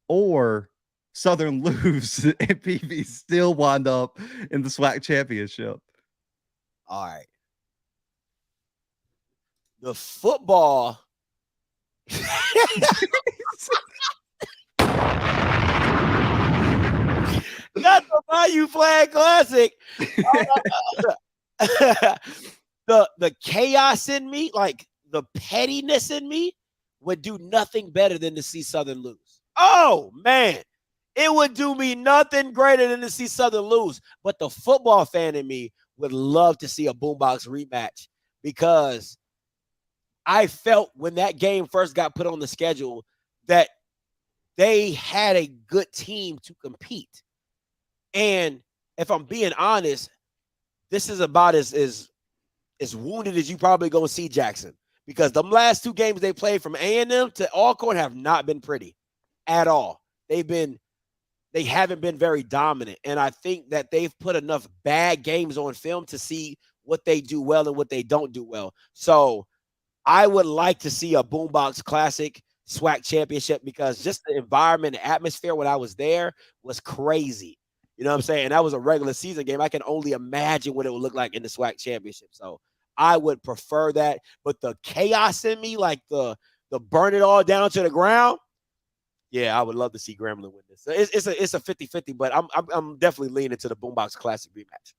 or Southern lose and PV still wind up in the SWAC championship? All right. The football. Not the Bayou Flag Classic. The chaos in me, like the pettiness in me, would do nothing better than to see Southern lose. Oh, man. It would do me nothing greater than to see Southern lose. But the football fan in me would love to see a Boombox rematch because I felt when that game first got put on the schedule that they had a good team to compete. And if I'm being honest, this is about as wounded as you probably going to see Jackson because the last 2 games they played from A&M to Alcorn have not been pretty at all. They haven't been very dominant. And I think that they've put enough bad games on film to see what they do well and what they don't do well. So I would like to see a Boombox Classic SWAC championship because just the environment, the atmosphere when I was there was crazy. You know what I'm saying? That was a regular season game. I can only imagine what it would look like in the SWAC championship. So I would prefer that. But the chaos in me, like the burn it all down to the ground, yeah, I would love to see Grambling win this. It's a 50-50, but I'm definitely leaning to the Boombox Classic rematch.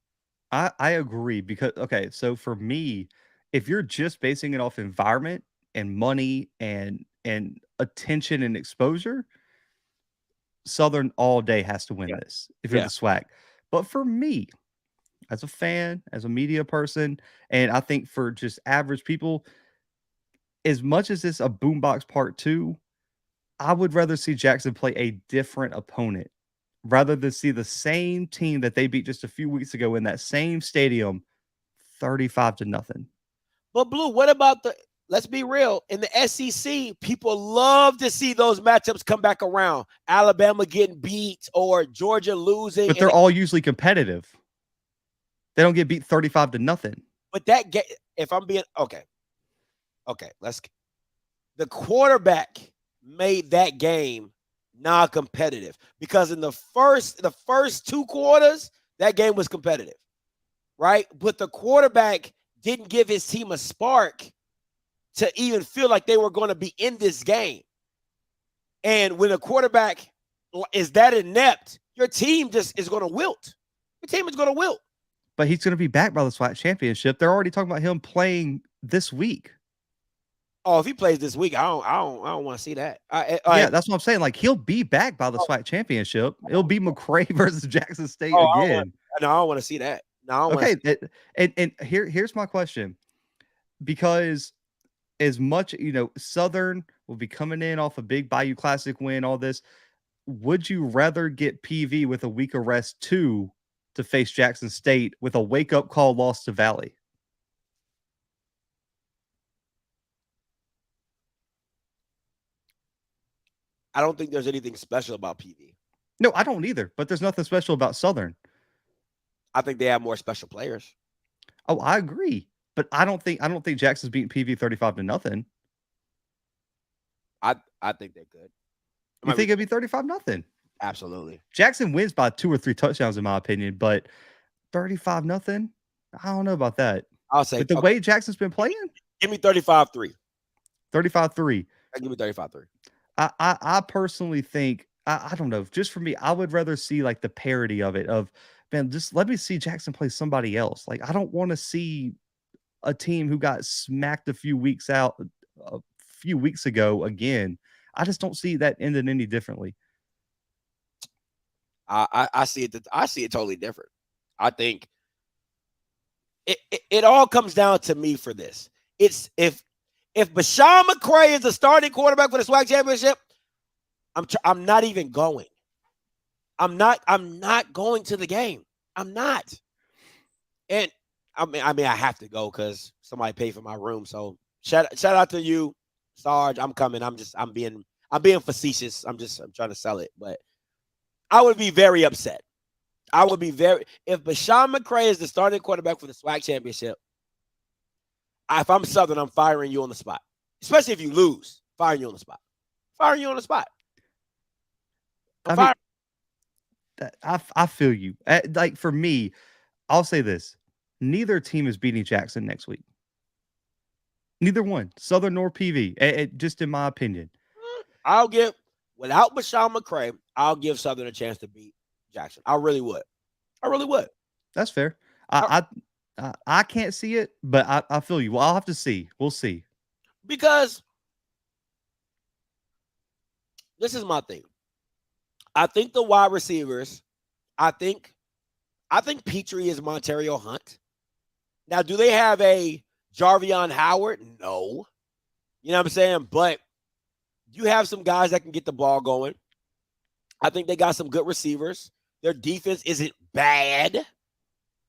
I agree because, okay, so for me, if you're just basing it off environment and money and attention and exposure, Southern all day has to win this if you're the SWAC. But for me, as a fan, as a media person, and I think for just average people, as much as it's a Boombox Part 2, I would rather see Jackson play a different opponent rather than see the same team that they beat just a few weeks ago in that same stadium 35-0. But Blue, what about let's be real, in the SEC, people love to see those matchups come back around. Alabama getting beat or Georgia losing. But they're all usually competitive. They don't get beat 35-0. But that game, if I'm being okay, the quarterback made that game non-competitive because in the first 2 quarters, that game was competitive, right? But the quarterback didn't give his team a spark to even feel like they were going to be in this game. And when a quarterback is that inept, your team just is going to wilt. Your team is going to wilt. But he's going to be back by the SWAC championship. They're already talking about him playing this week. Oh, if he plays this week, I don't want to see that. Yeah, that's what I'm saying. Like, he'll be back by the SWAC championship. It'll be McRae versus Jackson State again. I don't want to see that. No, okay. And here's my question. Because as much, Southern will be coming in off a big Bayou Classic win, all this. Would you rather get PV with a week of rest 2 to face Jackson State with a wake-up call loss to Valley? I don't think there's anything special about PV. No, I don't either. But there's nothing special about Southern. I think they have more special players. Oh, I agree. But I don't think Jackson's beating PV 35-0. I think they're good. You think it'd be 35-0? Absolutely. Jackson wins by 2 or 3 touchdowns, in my opinion, but 35-0? I don't know about that. I'll say with the way Jackson's been playing. Give me 35-3. 35-3. Give me 35-3. I personally think I don't know. Just for me, I would rather see like the parody of it. Of man, just let me see Jackson play somebody else. Like I don't want to see a team who got smacked a few weeks ago again. I just don't see that ending any differently. I see it. I see it totally different. I think it all comes down to me for this. It's if Bashawn McRae is the starting quarterback for the SWAC championship, I'm not even going. I'm not going to the game. I'm not. And I mean I have to go because somebody paid for my room. So shout out to you, Sarge. I'm coming. I'm being facetious. I'm trying to sell it, but I would be very upset. If Bashawn McRae is the starting quarterback for the SWAC championship, if I'm Southern, I'm firing you on the spot. Especially if you lose, firing you on the spot. I feel you. Like for me, I'll say this: neither team is beating Jackson next week. Neither one, Southern nor PV. Just in my opinion, without Bashawn McRae, I'll give Southern a chance to beat Jackson. I really would. That's fair. I can't see it, but I feel you. Well, I'll have to see. We'll see. Because this is my thing. I think the wide receivers, I think Petrie is Montario Hunt. Now, do they have a Jarvion Howard? No. You know what I'm saying? But you have some guys that can get the ball going. I think they got some good receivers. Their defense isn't bad.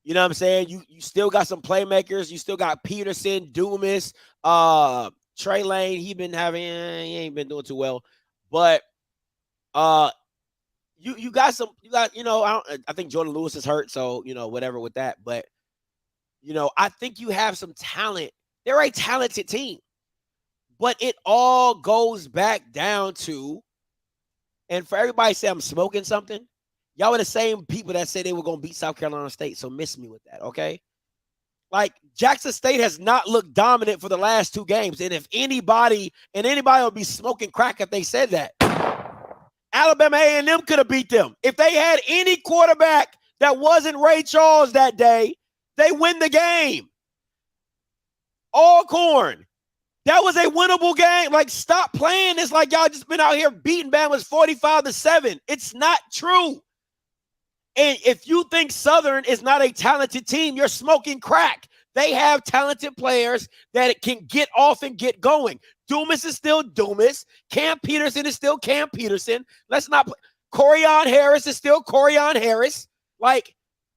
You know what I'm saying? You still got some playmakers. You still got Peterson, Dumas, Trey Lane. He ain't been doing too well. But you got I think Jordan Lewis is hurt, so whatever with that. But I think you have some talent. They're a talented team. But it all goes back down to, and for everybody to say I'm smoking something, y'all were the same people that said they were going to beat South Carolina State, so miss me with that, okay? Like, Jackson State has not looked dominant for the last 2 games, and if anybody will be smoking crack if they said that. Alabama A&M could have beat them. If they had any quarterback that wasn't Ray Charles that day, they win the game. All corn. That was a winnable game. Like, stop playing. It's like y'all just been out here beating Bama's 45-7. It's not true. And if you think Southern is not a talented team, you're smoking crack. They have talented players that can get off and get going. Dumas is still Dumas. Cam Peterson is still Cam Peterson. Let's not play. Corian Harris is still Corian Harris. Like,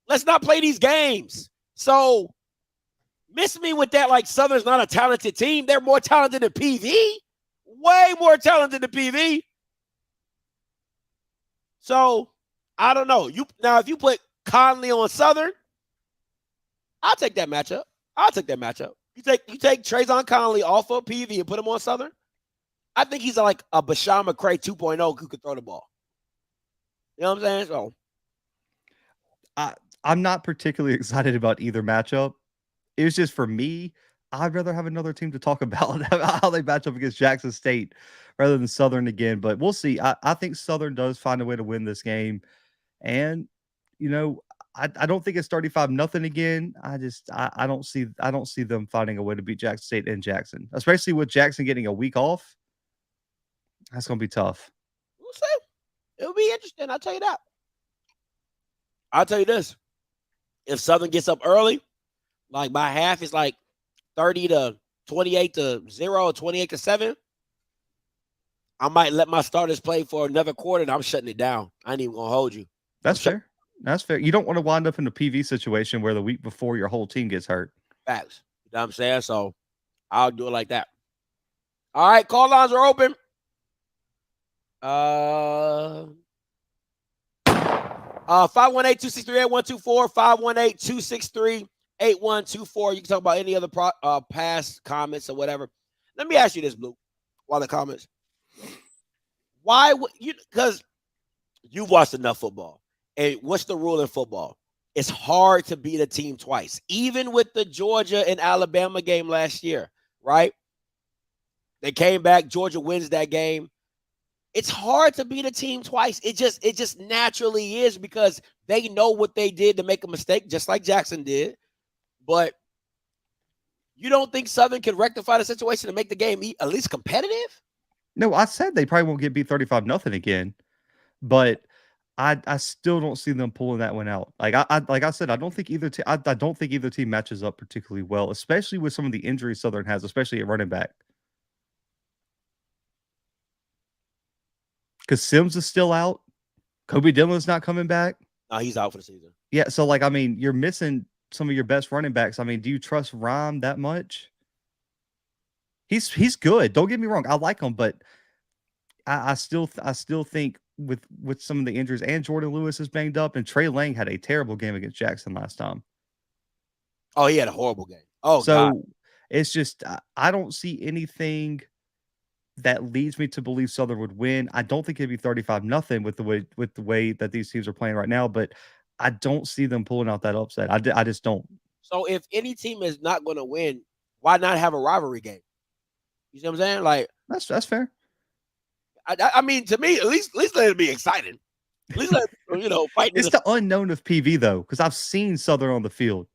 let's not play these games. So, miss me with that, like Southern's not a talented team. They're more talented than PV. Way more talented than PV. So, I don't know. If you put Conley on Southern, I'll take that matchup. You take Trayvon Conley off of PV and put him on Southern. I think he's like a Bashawn McCray 2.0 who could throw the ball. You know what I'm saying? So I'm not particularly excited about either matchup. It was just for me, I'd rather have another team to talk about how they match up against Jackson State rather than Southern again. But we'll see. I think Southern does find a way to win this game. And, you know, I don't think it's 35-0 again. I don't see them finding a way to beat Jackson State in Jackson, especially with Jackson getting a week off. That's going to be tough. We'll see. It'll be interesting. I'll tell you that. I'll tell you this. If Southern gets up early, like by half, it's like 30 to 28 to 0 or 28 to 7. I might let my starters play for another quarter and I'm shutting it down. I ain't even going to hold you. That's fair. That's fair. You don't want to wind up in a PV situation where the week before your whole team gets hurt. Facts. You know what I'm saying? So I'll do it like that. All right. Call lines are open. 518-263-8124, 518-263-8124. You can talk about any other past comments or whatever. Let me ask you this, Blue, while the comments. Why would you? Because you've watched enough football. And what's the rule in football? It's hard to beat a team twice, even with the Georgia and Alabama game last year, right? They came back. Georgia wins that game. It's hard to beat a team twice. It just naturally is because they know what they did to make a mistake, just like Jackson did. But you don't think Southern can rectify the situation and make the game at least competitive? No, I said they probably won't get beat 35-0 again, but I still don't see them pulling that one out. Like I said, I don't think either team matches up particularly well, especially with some of the injuries Southern has, especially at running back. Because Sims is still out. Kobe Dillon's not coming back. No, he's out for the season. Yeah, so like, I mean, you're missing some of your best running backs. I mean, do you trust Rhyme that much? He's good. Don't get me wrong. I like him, but I still think with some of the injuries, and Jordan Lewis is banged up, and Trey Lang had a terrible game against Jackson last time. Oh, he had a horrible game. Oh, so God. It's just I don't see anything that leads me to believe Southern would win. I don't think it'd be 35-0 with the way that these teams are playing right now, but I don't see them pulling out that upset. I just don't. So if any team is not going to win, why not have a rivalry game? You see what I'm saying? Like that's fair. I mean, to me, at least let it be exciting. At least let fight. It's the unknown of PV though, because I've seen Southern on the field.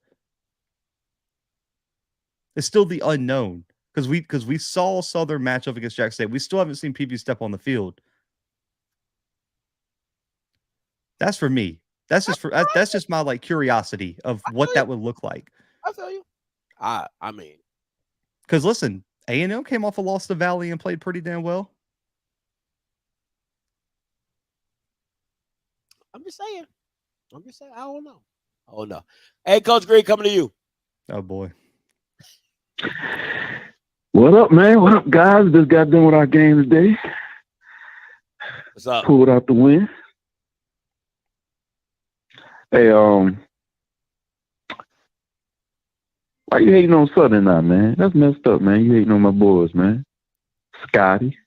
It's still the unknown because we saw Southern match up against Jackson State. We still haven't seen PV step on the field. That's for me. That's just my like curiosity of what that would look like. I feel you. I mean, because listen, A&M came off a loss to Valley and played pretty damn well. I'm just saying. I don't know. Oh no. Hey, Coach Green, coming to you. Oh boy. What up, man? What up, guys? Just got done with our game today. What's up? Pulled out the win. Hey, why you hating on Southern now, man? That's messed up, man. You hating on my boys, man. Scotty.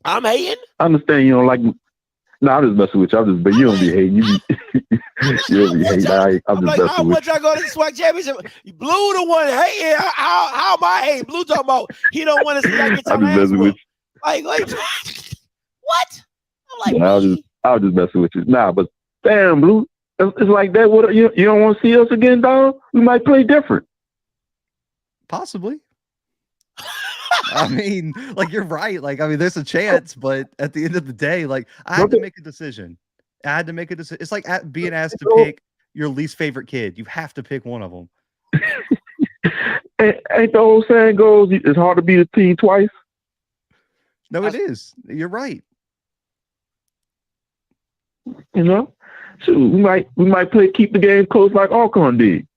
I'm hating? I understand you don't like me. No, I'm just messing with you. But you don't be hating. You don't be hating. I'm just messing with you. I go to the SWAC championship. Blue the one hating. How am I hating? Blue talking about he don't want to see that get I'm just messing with you. Like what? I'm like, yeah, I was just messing with you. Nah, but damn, Blue. It's like that. What you don't want to see us again, dog? We might play different. Possibly. I mean, like you're right. Like, I mean, there's a chance, but at the end of the day, like I had to make a decision. It's like being asked to pick your least favorite kid. You have to pick one of them. Ain't the old saying goes, it's hard to beat a team twice? No, it is. You're right. You know? So we might keep the game close like Alcorn did.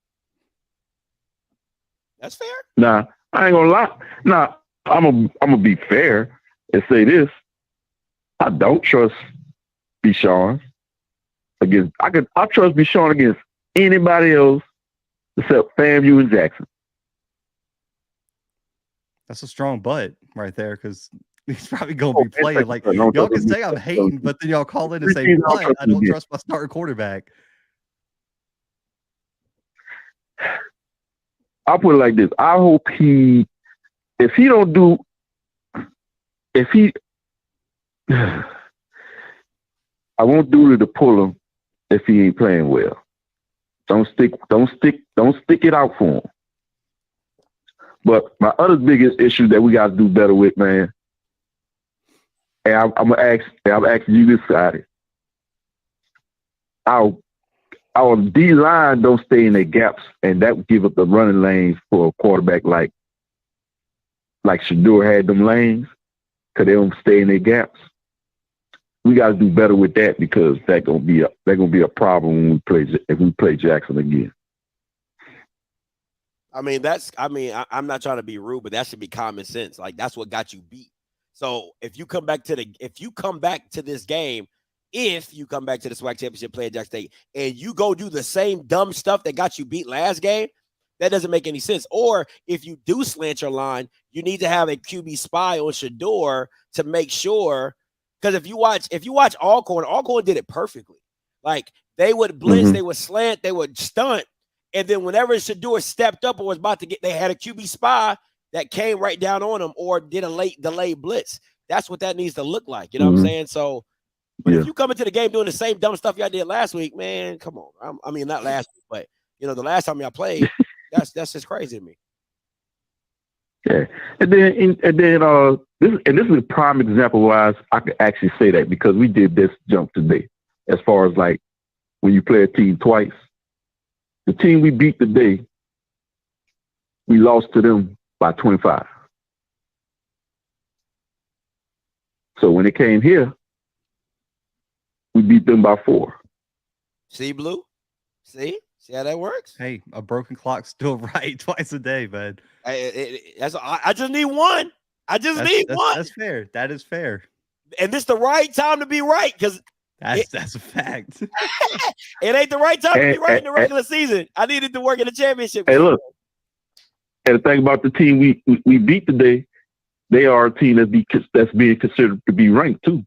That's fair. Nah, I ain't gonna lie. Nah, I'm gonna be fair and say this. I don't trust Bichon. against. I trust Bichon against anybody else except FAMU and Jackson. That's a strong butt right there because he's probably going to be playing. Like, No, y'all can say I'm hating, but then y'all call in and say, but I don't trust my starting quarterback. I'll put it like this. I hope if he, I won't do it to pull him if he ain't playing well. Don't stick it out for him. But my other biggest issue that we got to do better with, man, and I'm asking you this side. Our D line don't stay in their gaps, and that would give up the running lanes for a quarterback like Shador had them lanes, because they don't stay in their gaps. We got to do better with that, because that's gonna be a problem when if we play Jackson again. I mean, I'm not trying to be rude, but that should be common sense. Like, that's what got you beat. So if you come back to this game, if you come back to the SWAC championship, play at Jackson State, and you go do the same dumb stuff that got you beat last game, that doesn't make any sense. Or if you do slant your line, you need to have a QB spy on Shador to make sure. Because if you watch Alcorn did it perfectly. Like, they would blitz, they would slant, they would stunt. And then whenever Shador stepped up or was about to they had a QB spy that came right down on him or did a late delayed blitz. That's what that needs to look like. You know what I'm saying? So, but if you come into the game doing the same dumb stuff y'all did last week, man, come on. I mean, not last week, but, the last time y'all played, that's just crazy to me. Yeah. And then this is a prime example why I could actually say that, because we did this jump today. As far as like when you play a team twice. The team we beat today, we lost to them by 25. So when it came here, we beat them by 4. See, Blue? See how that works? Hey, a broken clock's still right twice a day, man. I just need one. One. That's fair. That is fair. And this the right time to be right, because that's a fact. It ain't the right time to be right in the regular season. I needed to work in the championship. Hey, look. And the thing about the team we beat today, they are a team that's being considered to be ranked too.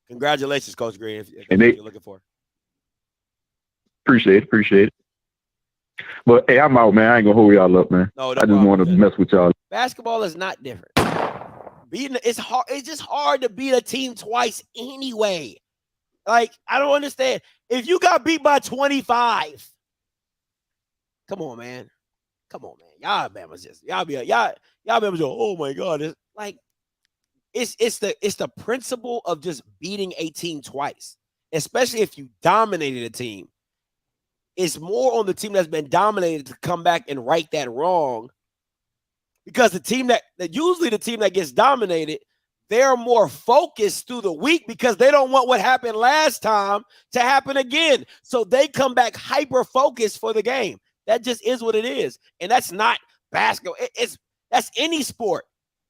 Congratulations, Coach Green. If and you're looking for. Appreciate it. But hey, I'm out, man. I ain't gonna hold y'all up, man. No I just want to mess with y'all. Basketball is not different. It's hard. It's just hard to beat a team twice anyway. Like, I don't understand. If you got beat by 25, come on, man. Y'all Bama's just y'all Bama's just, oh my God. It's like it's the principle of just beating a team twice, especially if you dominated a team. It's more on the team that's been dominated to come back and right that wrong. Because the team that usually the team that gets dominated, they're more focused through the week because they don't want what happened last time to happen again. So they come back hyper-focused for the game. That just is what it is. And that's not basketball. That's any sport.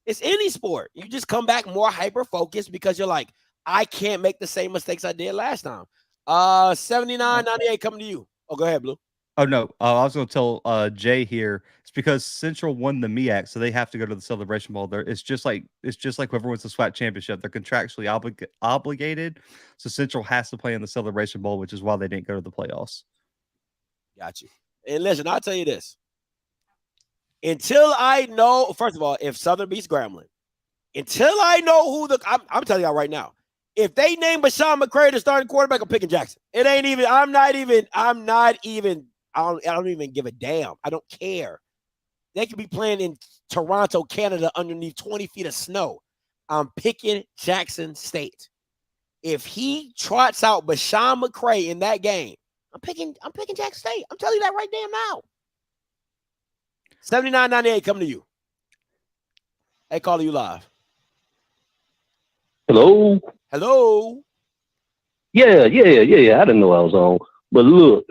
It's any sport. You just come back more hyper-focused because you're like, I can't make the same mistakes I did last time. 79-98 coming to you. Oh, go ahead, Blue. Oh, no. I was going to tell Jay here. It's because Central won the MEAC, so they have to go to the Celebration Bowl. It's just like whoever wins the SWAC championship. They're contractually obligated, so Central has to play in the Celebration Bowl, which is why they didn't go to the playoffs. Got you. And listen, I'll tell you this. Until I know, first of all, if Southern beats Grambling, until I know who I'm telling y'all right now, if they name Bashawn McCray the starting quarterback, I'm picking Jackson. It ain't even, I don't even give a damn. I don't care. They could be playing in Toronto, Canada, underneath 20 feet of snow. I'm picking Jackson State. If he trots out Bashawn McCray in that game, I'm picking Jackson State. I'm telling you that right damn now. 79-98 coming to you. Hey, caller, you live. Hello. Yeah. I didn't know I was on. But look,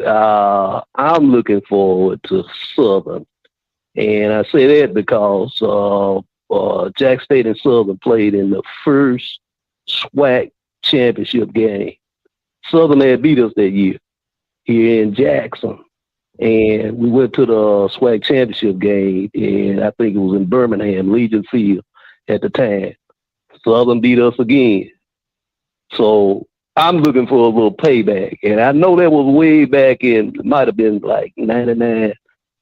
I'm looking forward to Southern. And I say that because Jack State and Southern played in the first SWAC championship game. Southern had beat us that year here in Jackson. And we went to the SWAC championship game, and I think it was in Birmingham, Legion Field at the time. Southern beat us again. So I'm looking for a little payback. And I know that was way back in, it might have been like 99,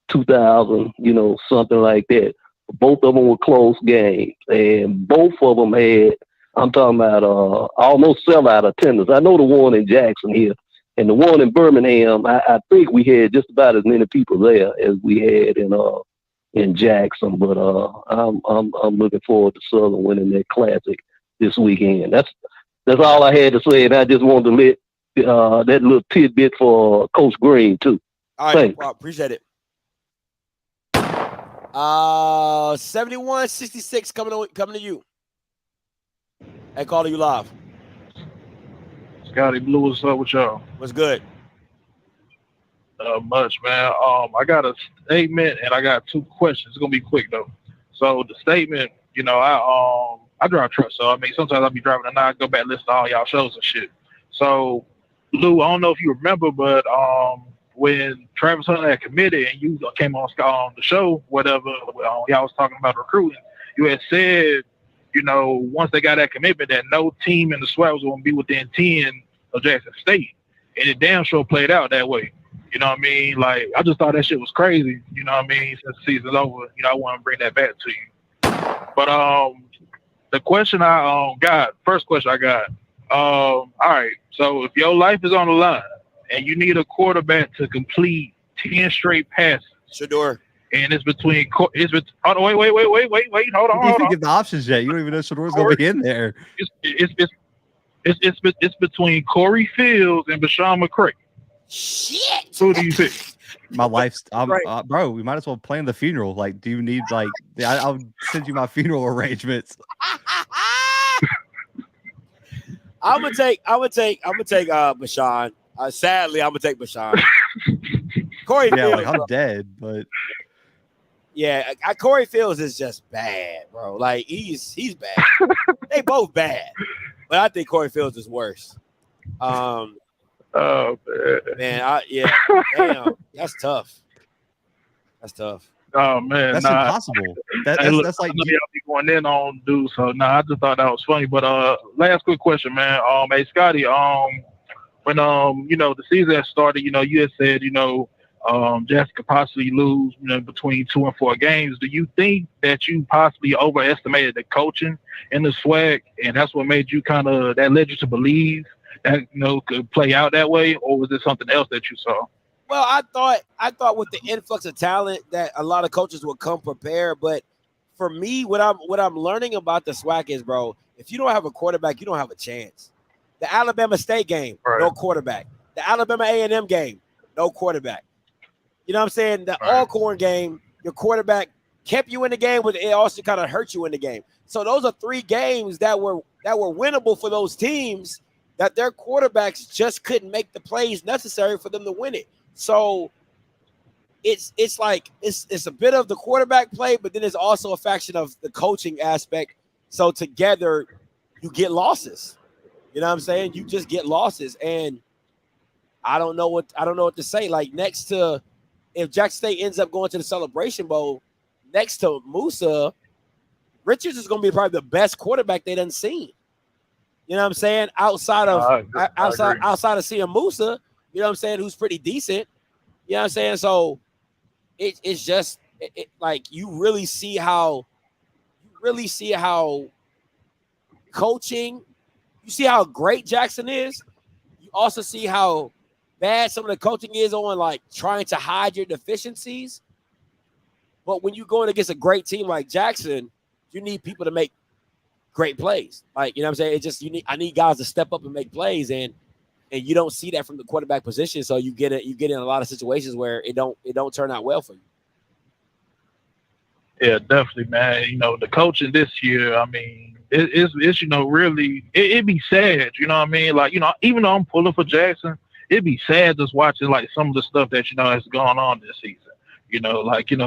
2000, something like that. Both of them were close games. And both of them had, I'm talking about almost sellout attendance. I know the one in Jackson here. And the one in Birmingham, I think we had just about as many people there as we had in Jackson. But I'm looking forward to Southern winning that classic this weekend. That's all I had to say, and I just wanted to let that little tidbit for Coach Green too. All right, well, appreciate it. 71-66 coming to you. Hey, caller, you live. Scotty Blue, what's up with y'all? What's good? Much, man. I got a statement and I got two questions. It's gonna be quick though. So the statement, I drive trucks, so I mean sometimes I'll be driving and I go back and listen to all y'all shows and shit. So Lou, I don't know if you remember, but when Travis Hunter had committed and you came on the show, whatever, y'all was talking about recruiting, you had said, once they got that commitment, that no team in the SWAC was going to be within 10 of Jackson State. And it damn sure played out that way. You know what I mean? Like, I just thought that shit was crazy. You know what I mean? Since the season's over, I want to bring that back to you. But the question first question I got, all right, so if your life is on the line and you need a quarterback to complete 10 straight passes. Shador. And it's between wait, hold on. You didn't get the options yet. You don't even know Shador's going to be in there. It's between Corey Fields and Bashawn McCray. Shit. Who do you pick? My wife's, bro. We might as well plan the funeral. Like, do you need I'll send you my funeral arrangements. I'm gonna take Bashawn. Sadly, I'm gonna take Bashawn. Corey Fields, I'm dead, but. Yeah, Corey Fields is just bad, bro. Like he's bad. They both bad, but I think Corey Fields is worse. Oh man, damn, that's tough. That's tough. Oh man, that's impossible. That's like y'all be going in on dude. So I just thought that was funny. But last quick question, man. Hey Scotty, when the season had started, you had said, Jackson could possibly lose, between 2 and 4 games. Do you think that you possibly overestimated the coaching in the SWAC, and that's what made you that led you to believe that could play out that way, or was it something else that you saw? Well, I thought with the influx of talent that a lot of coaches would come prepared, but for me, what I'm learning about the SWAC is, bro, if you don't have a quarterback, you don't have a chance. The Alabama State game, right. No quarterback. The Alabama A&M game, no quarterback. You know what I'm saying? The Alcorn game, your quarterback kept you in the game, but it also kind of hurt you in the game. So those are 3 games that were winnable for those teams that their quarterbacks just couldn't make the plays necessary for them to win it. So it's like it's a bit of the quarterback play, but then it's also a fraction of the coaching aspect. So together you get losses. You know what I'm saying? You just get losses, and I don't know what to say. Like next to if Jackson State ends up going to the Celebration Bowl, next to Musa, Richards is going to be probably the best quarterback they done seen. You know what I'm saying? Outside of seeing Musa, you know what I'm saying, who's pretty decent. You know what I'm saying? So it's just like you really see how coaching, you see how great Jackson is. You also see how bad some of the coaching is on like trying to hide your deficiencies. But when you're going against a great team like Jackson, you need people to make great plays. Like, you know what I'm saying? It's just I need guys to step up and make plays, and you don't see that from the quarterback position. So you get in a lot of situations where it don't turn out well for you. Yeah, definitely, man. The coaching this year, I mean, it's really it'd be sad, you know what I mean? Like, even though I'm pulling for Jackson, it'd be sad just watching like some of the stuff that has gone on this season.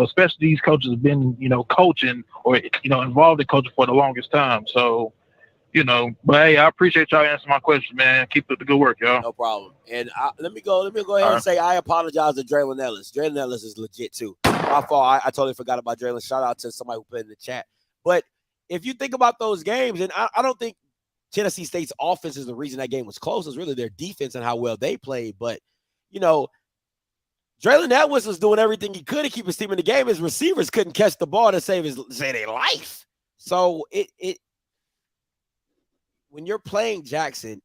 Especially these coaches have been, coaching or involved in coaching for the longest time. So But hey, I appreciate y'all answering my question, man. Keep up the good work, y'all. No problem. And let me go ahead and say I apologize to Draylon Ellis. Draylon Ellis is legit too. My fault. I totally forgot about Draylon. Shout out to somebody who put in the chat. But if you think about those games, and I don't think Tennessee State's offense is the reason that game was close. It was really their defense and how well they played. But, Draylon Ellis was doing everything he could to keep his team in the game. His receivers couldn't catch the ball to save their life. So when you're playing Jackson,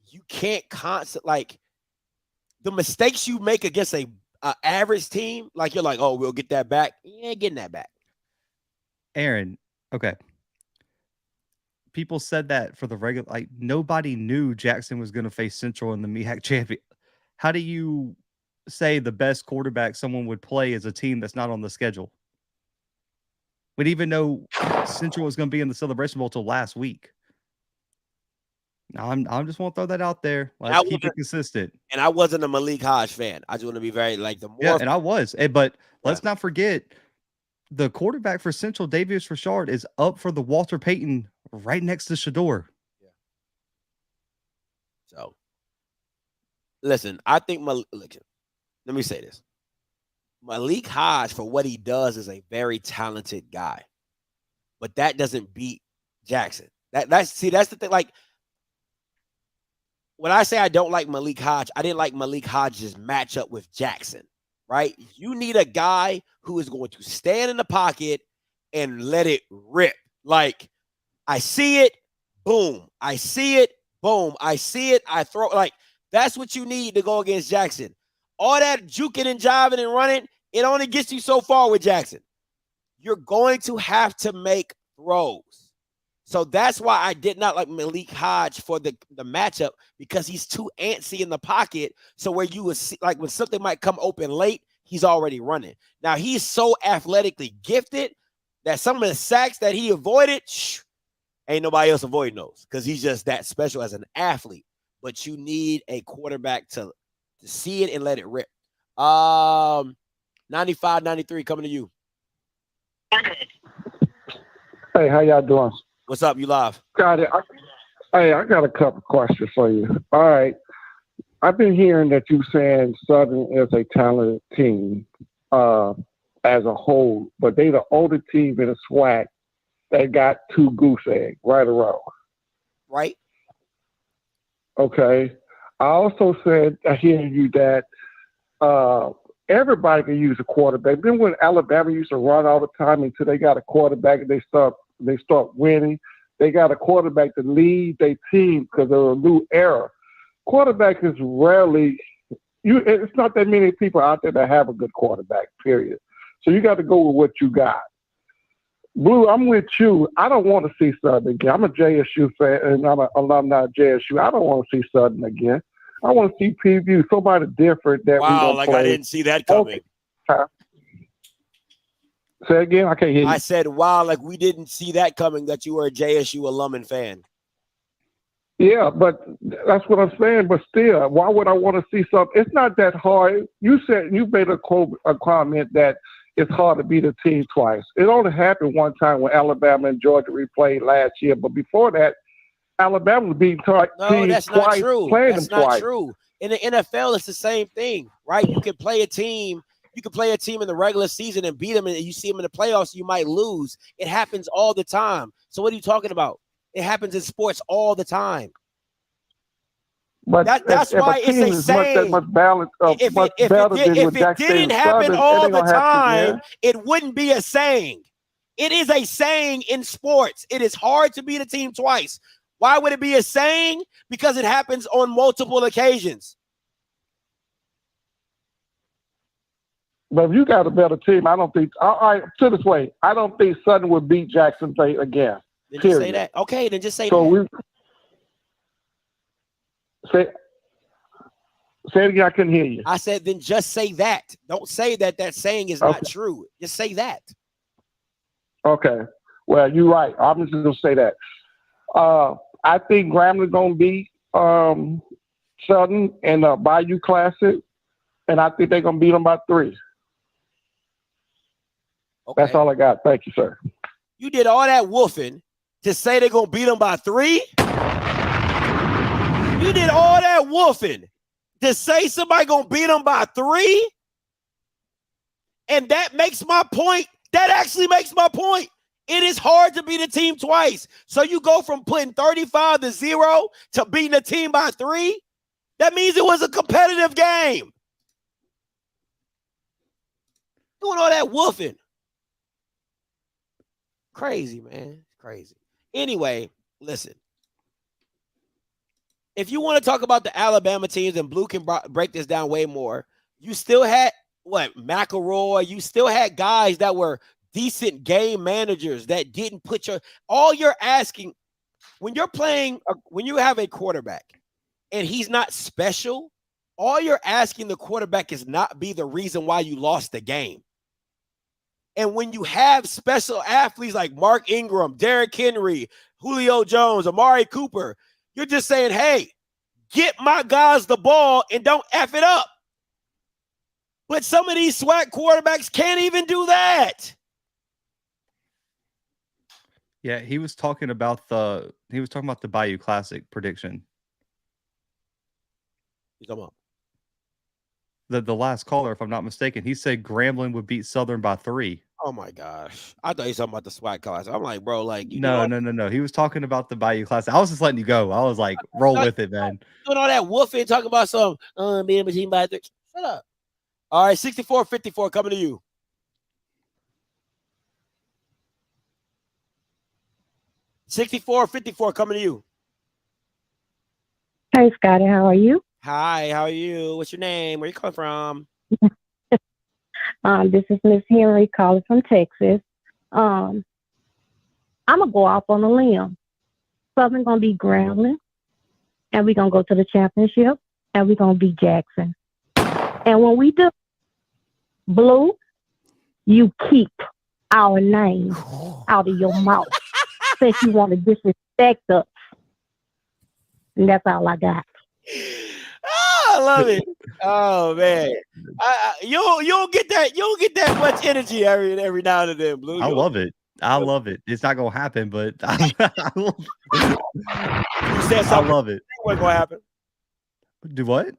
you can't the mistakes you make against a average team, you're like, oh, we'll get that back. You ain't getting that back. Aaron, okay. People said that for the regular, nobody knew Jackson was going to face Central in the MEAC champion. How do you say the best quarterback someone would play is a team that's not on the schedule? We'd even know Central was going to be in the Celebration Bowl till last week. I'm just want to throw that out there. Let's keep it consistent. And I wasn't a Malik Hodge fan. I just want to be very the more. Yeah, and I was. But let's not forget the quarterback for Central, Davius Richard, is up for the Walter Payton right next to Shador. Yeah. So, listen, I think let me say this. Malik Hodge, for what he does, is a very talented guy. But that doesn't beat Jackson. That's the thing. When I say I don't like Malik Hodge, I didn't like Malik Hodge's matchup with Jackson, right? You need a guy who is going to stand in the pocket and let it rip. I see it, boom. I see it, boom. I see it, I throw. That's what you need to go against Jackson. All that juking and jiving and running, it only gets you so far with Jackson. You're going to have to make throws. So that's why I did not like Malik Hodge for the matchup, because he's too antsy in the pocket. So where you would see, when something might come open late, he's already running. Now, he's so athletically gifted that some of the sacks that he avoided, ain't nobody else avoiding those, because he's just that special as an athlete. But you need a quarterback to see it and let it rip. 95-93 coming to you. Hey, how y'all doing? What's up? You live? Got it. I got a couple questions for you. All right. I've been hearing that you saying Southern is a talented team as a whole, but they the older team in the SWAC that got 2 goose eggs, right or wrong? Right. Okay. I also said, I hear you that everybody can use a quarterback. Then when Alabama used to run all the time until they got a quarterback and they start winning, they got a quarterback to lead their team because they're a new era. Quarterback is rarely it's not that many people out there that have a good quarterback, period. So you got to go with what you got. Blue, I'm with you. I don't want to see Southern again. I'm a JSU fan, and I'm an alumni of JSU. I don't want to see Southern again. I want to see PVAMU, somebody different that we don't play. I didn't see that coming. Okay. Say again? I can't hear you. I said, wow, we didn't see that coming, that you were a JSU alum and fan. Yeah, but that's what I'm saying. But still, why would I want to see something? It's not that hard. You made a comment that it's hard to beat a team twice. It only happened one time when Alabama and Georgia replayed last year. But before that, Alabama was beating teams that's twice, not true. playing That's them not twice. true. In the NFL, it's the same thing, right? You can play a team. You can play a team in the regular season and beat them, and you see them in the playoffs, you might lose. It happens all the time. So what are you talking about? It happens in sports all the time. But that's why it's a saying. If it didn't happen all the time, it wouldn't be a saying. It is a saying in sports. It is hard to beat a team twice. Why would it be a saying? Because it happens on multiple occasions. But if you got a better team, I don't think. Put it this way, I don't think Southern would beat Jackson State again. Then just say that. Okay, then just say so that. Say it again. I couldn't hear you. I said, then just say that. Don't say that saying is not true. Just say that. Okay. Well, you're right. I'm just gonna say that. I think Grambling gonna beat Southern in the Bayou Classic, and I think they're gonna beat them by 3. Okay. That's all I got. Thank you, sir. You did all that woofing to say they're going to beat them by 3? You did all that woofing to say somebody going to beat them by 3? And that makes my point. That actually makes my point. It is hard to beat a team twice. So you go from putting 35-0 to beating a team by 3? That means it was a competitive game. Doing all that woofing. Crazy, man. Crazy. Anyway, listen. If you want to talk about the Alabama teams, and Blue can break this down way more, you still had, McElroy. You still had guys that were decent game managers that didn't put all you're asking when you're playing, when you have a quarterback and he's not special, all you're asking the quarterback is not be the reason why you lost the game. And when you have special athletes like Mark Ingram, Derrick Henry, Julio Jones, Amari Cooper, you're just saying, hey, get my guys the ball and don't F it up. But some of these SWAC quarterbacks can't even do that. Yeah, he was talking about the Bayou Classic prediction. Come on. The last caller, if I'm not mistaken, he said Grambling would beat Southern by 3. Oh my gosh. I thought he was talking about the SWAC class. I'm like, bro, like No. He was talking about the Bayou Classic. I was just letting you go. I was like, roll with it, man. Doing all that woofing, talking about some being between by 3. Shut up. All right, 64-54 coming to you. $64-54 coming to you. Hey, Scotty, how are you? Hi, how are you? What's your name? Where you calling from? This is Miss Henry calling from Texas. I'm gonna go off on a limb. Southern gonna be Grambling, and we're gonna go to the championship, and we're gonna beat Jackson. And when we do, Blue, you keep our name out of your mouth since you want to disrespect us. And that's all I got. Oh, I love it. Oh man, you don't get that. You don't get that much energy every now and then, Blue. I love it. I love it. It's not gonna happen, but I love it. You said something. I love it. What's gonna happen? Do what?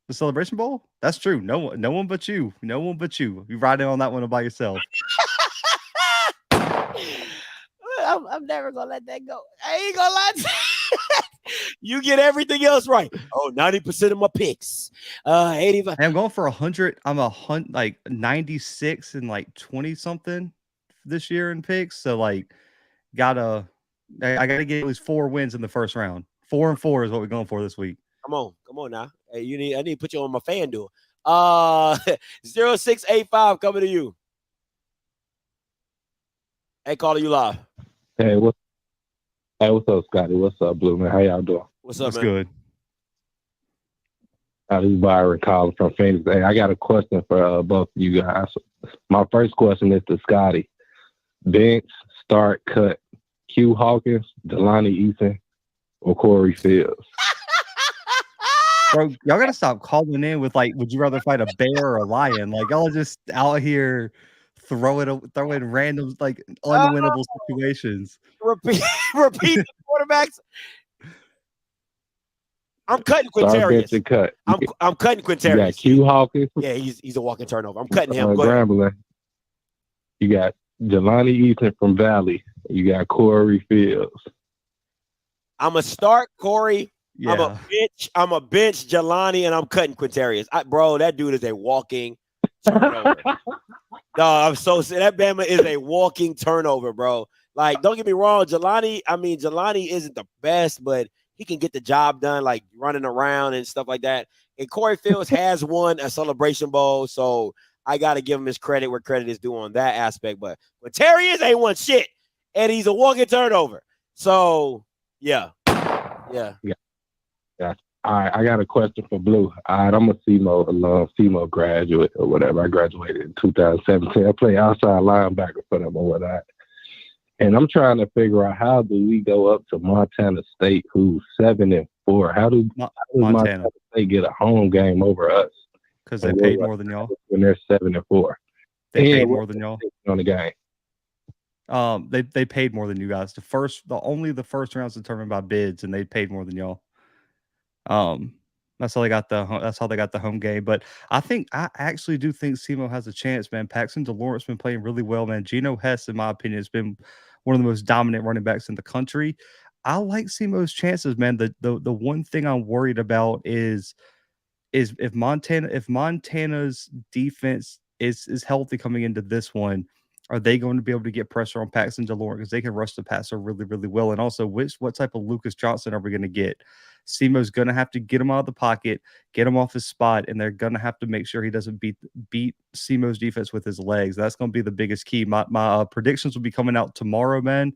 The Celebration Bowl? That's true. No one but you. No one but you. You ride in on that one by yourself. I'm never gonna let that go. I ain't gonna lie to you. You get everything else right. Oh, 90% of my picks. 85. I'm going for 100. I'm like 96 and like 20 something this year in picks. So like, I gotta get at least 4 wins in the first round. 4-4 is what we're going for this week. Come on now. Hey, I need to put you on my FanDuel. 0685 coming to you. Hey, calling you live. Hey, what's up, Scotty? What's up, Blue Man? How y'all doing? What's up, That's man? good. This is Byron calling from Phoenix. Hey, I got a question for both of you guys. My first question is to Scotty. Bench, start, cut. Q Hawkins, Jelani Eason, or Corey Fields? Bro, y'all gotta stop calling in with like, would you rather fight a bear or a lion? Like, y'all are just out here throwing random, like, unwinnable situations. Repeat the quarterbacks. I'm cutting Quintarius. Cut. I'm cutting Quintarius. You got Q Hawkins. Yeah, he's a walking turnover. I'm cutting him. Go Grambling. You got Jelani Eason from Valley. You got Corey Fields. I'm a start Corey. Yeah. I'm a bench Jelani, and I'm cutting Quintarius. Bro, that dude is a walking turnover. No, I'm so that Bama is a walking turnover, bro. Like, don't get me wrong, Jelani isn't the best, but he can get the job done, like running around and stuff like that. And Corey Fields has won a Celebration Bowl, so I got to give him his credit where credit is due on that aspect. But Quintarius ain't won shit, and he's a walking turnover. So, yeah. All right, I got a question for Blue. All right, I'm a SEMO graduate or whatever. I graduated in 2017. I play outside linebacker for them or whatnot. And I'm trying to figure out, how do we go up to Montana State, who's 7-4? How does Montana State get a home game over us? Because they paid more than y'all. When they're 7-4. They paid more than y'all on the game. They paid more than you guys. Only the first round's determined by bids, and they paid more than y'all. That's how they got the home game. But I actually do think SEMO has a chance, man. Paxton DeLawrence been playing really well, man. Geno Hess, in my opinion, has been one of the most dominant running backs in the country. I like SEMO's chances, man. The one thing I'm worried about is if Montana's defense is healthy coming into this one, are they going to be able to get pressure on Paxton DeLawrence? Because they can rush the passer really, really well. And also, what type of Lucas Johnson are we going to get? SEMO's going to have to get him out of the pocket, get him off his spot, and they're going to have to make sure he doesn't beat SEMO's defense with his legs. That's going to be the biggest key. My predictions will be coming out tomorrow, man.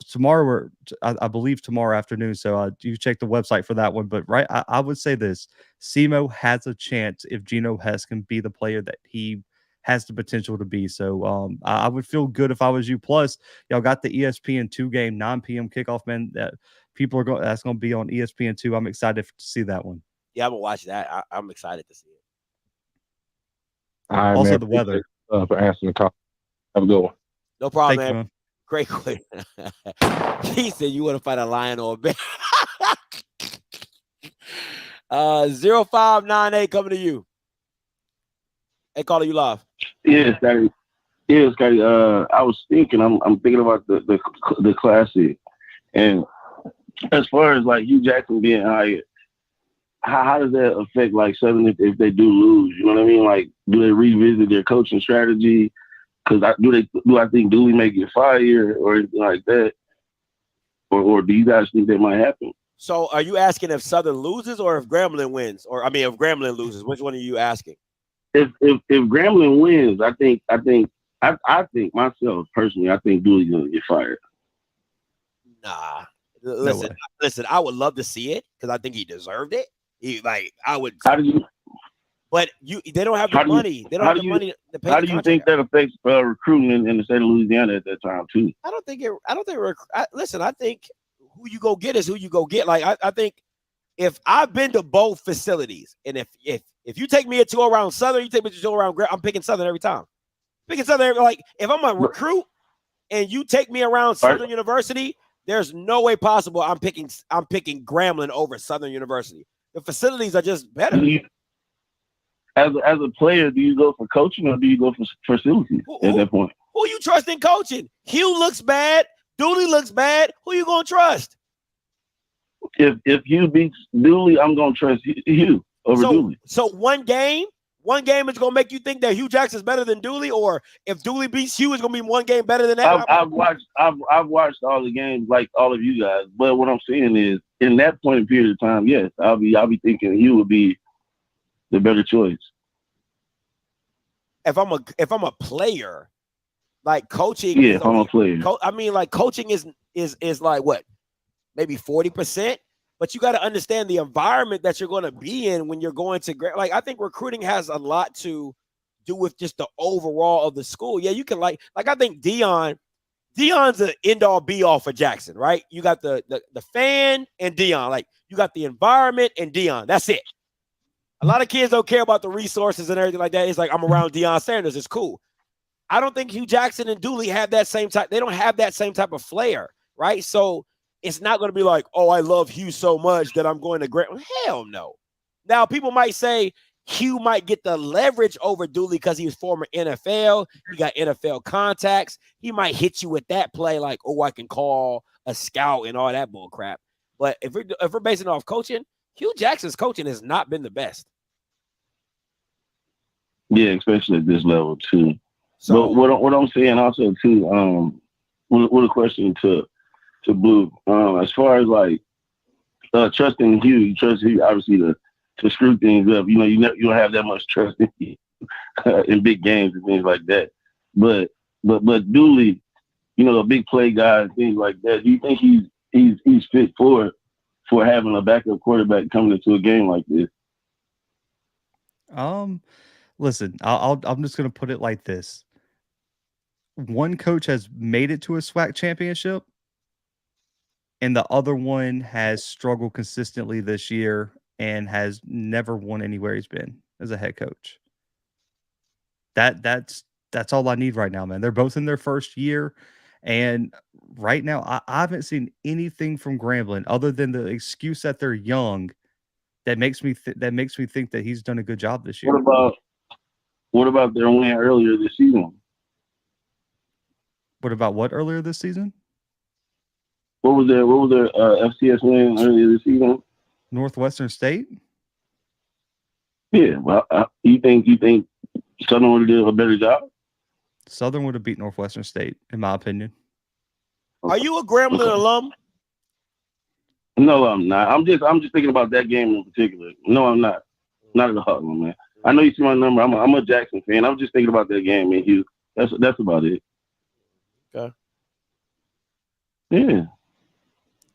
Tomorrow, I believe tomorrow afternoon. So you check the website for that one. But I would say this: SEMO has a chance if Geno Hess can be the player that he has the potential to be. So I would feel good if I was you. Plus, y'all got the ESPN2 game, 9 p.m. kickoff, man. That's going to be on ESPN2. I'm excited to see that one. Yeah, I'm going to watch that. I'm excited to see it. All right, Also, man, the weather. For answering the call. Have a good one. No problem, Thank you, man. Great question. He said you want to fight a lion or a bear. 0598 coming to you. Hey, caller, you live. Yes, Scotty. Yes, Scotty. I was thinking. I'm thinking about the classic, and as far as like Hugh Jackson being hired, how does that affect like Southern if they do lose? You know what I mean? Like, do they revisit their coaching strategy? Because do I think Dooley may get fired or anything like that, or do you guys think that might happen? So, are you asking if Southern loses or if Grambling wins, or if Grambling loses? Which one are you asking? If Grambling wins, I think myself personally, I think Dooley's gonna get fired. Nah, listen. I would love to see it because I think he deserved it. I would. How do you? But they don't have the money. They don't have the money to pay. How do you think that affects recruiting in the state of Louisiana at that time too? I don't think. Listen, I think who you go get is who you go get. Like I think if I've been to both facilities, and if you take me a tour around Southern, you take me a tour around, I'm picking Southern every time. Picking Southern, like if I'm a recruit and you take me around Southern University, there's no way possible I'm picking Grambling over Southern University. The facilities are just better. As a player, do you go for coaching or do you go for facilities at that point? Who you trust in coaching? Hugh looks bad. Dooley looks bad. Who you gonna trust? If Hugh beats Dooley, I'm gonna trust Hugh over Dooley. So one game is gonna make you think that Hugh Jackson's better than Dooley, or if Dooley beats Hugh, it's gonna be one game better than that. I've watched all the games like all of you guys, but what I'm saying is, in that point in period of time, yes, I'll be thinking Hugh would be the better choice. If I'm a player, like coaching. Yeah, if I'm a player. Like coaching is like what, maybe 40%. But you got to understand the environment that you're going to be in when you're going to like. I think recruiting has a lot to do with just the overall of the school. Yeah, you can like I think Dion's an end all be all for Jackson, right? You got the fan and Dion. Like you got the environment and Dion. That's it. A lot of kids don't care about the resources and everything like that. It's like, I'm around Deion Sanders. It's cool. I don't think Hugh Jackson and Dooley have that same type. They don't have that same type of flair, right? So it's not going to be like, oh, I love Hugh so much that I'm going to Grant. Hell no. Now, people might say Hugh might get the leverage over Dooley because he was former NFL. He got NFL contacts. He might hit you with that play like, oh, I can call a scout and all that bull crap. But if we're basing it off coaching, Hugh Jackson's coaching has not been the best. Yeah, especially at this level too. So but what I'm saying also too, with a question to Blue, as far as like trusting Hugh, you trust Hugh obviously to screw things up. You know, you don't have that much trust in Hugh in big games and things like that. But Dooley, you know, a big play guy and things like that. Do you think he's fit for having a backup quarterback coming into a game like this? Listen, I'm just gonna put it like this. One coach has made it to a SWAC championship, and the other one has struggled consistently this year and has never won anywhere he's been as a head coach. That's all I need right now, man. They're both in their first year, And right now, I haven't seen anything from Grambling other than the excuse that they're young that makes me think that he's done a good job this year. What about their win earlier this season? What about what earlier this season? What was their FCS win earlier this season? Northwestern State. Yeah, well, you think Southern would have did a better job? Southern would have beat Northwestern State, in my opinion. Are you a Grambling alum? No, I'm not. I'm just thinking about that game in particular. No, I'm not. Not at all, man. I know you see my number. I'm a Jackson fan. I'm just thinking about that game in Houston. That's about it. Okay. Yeah.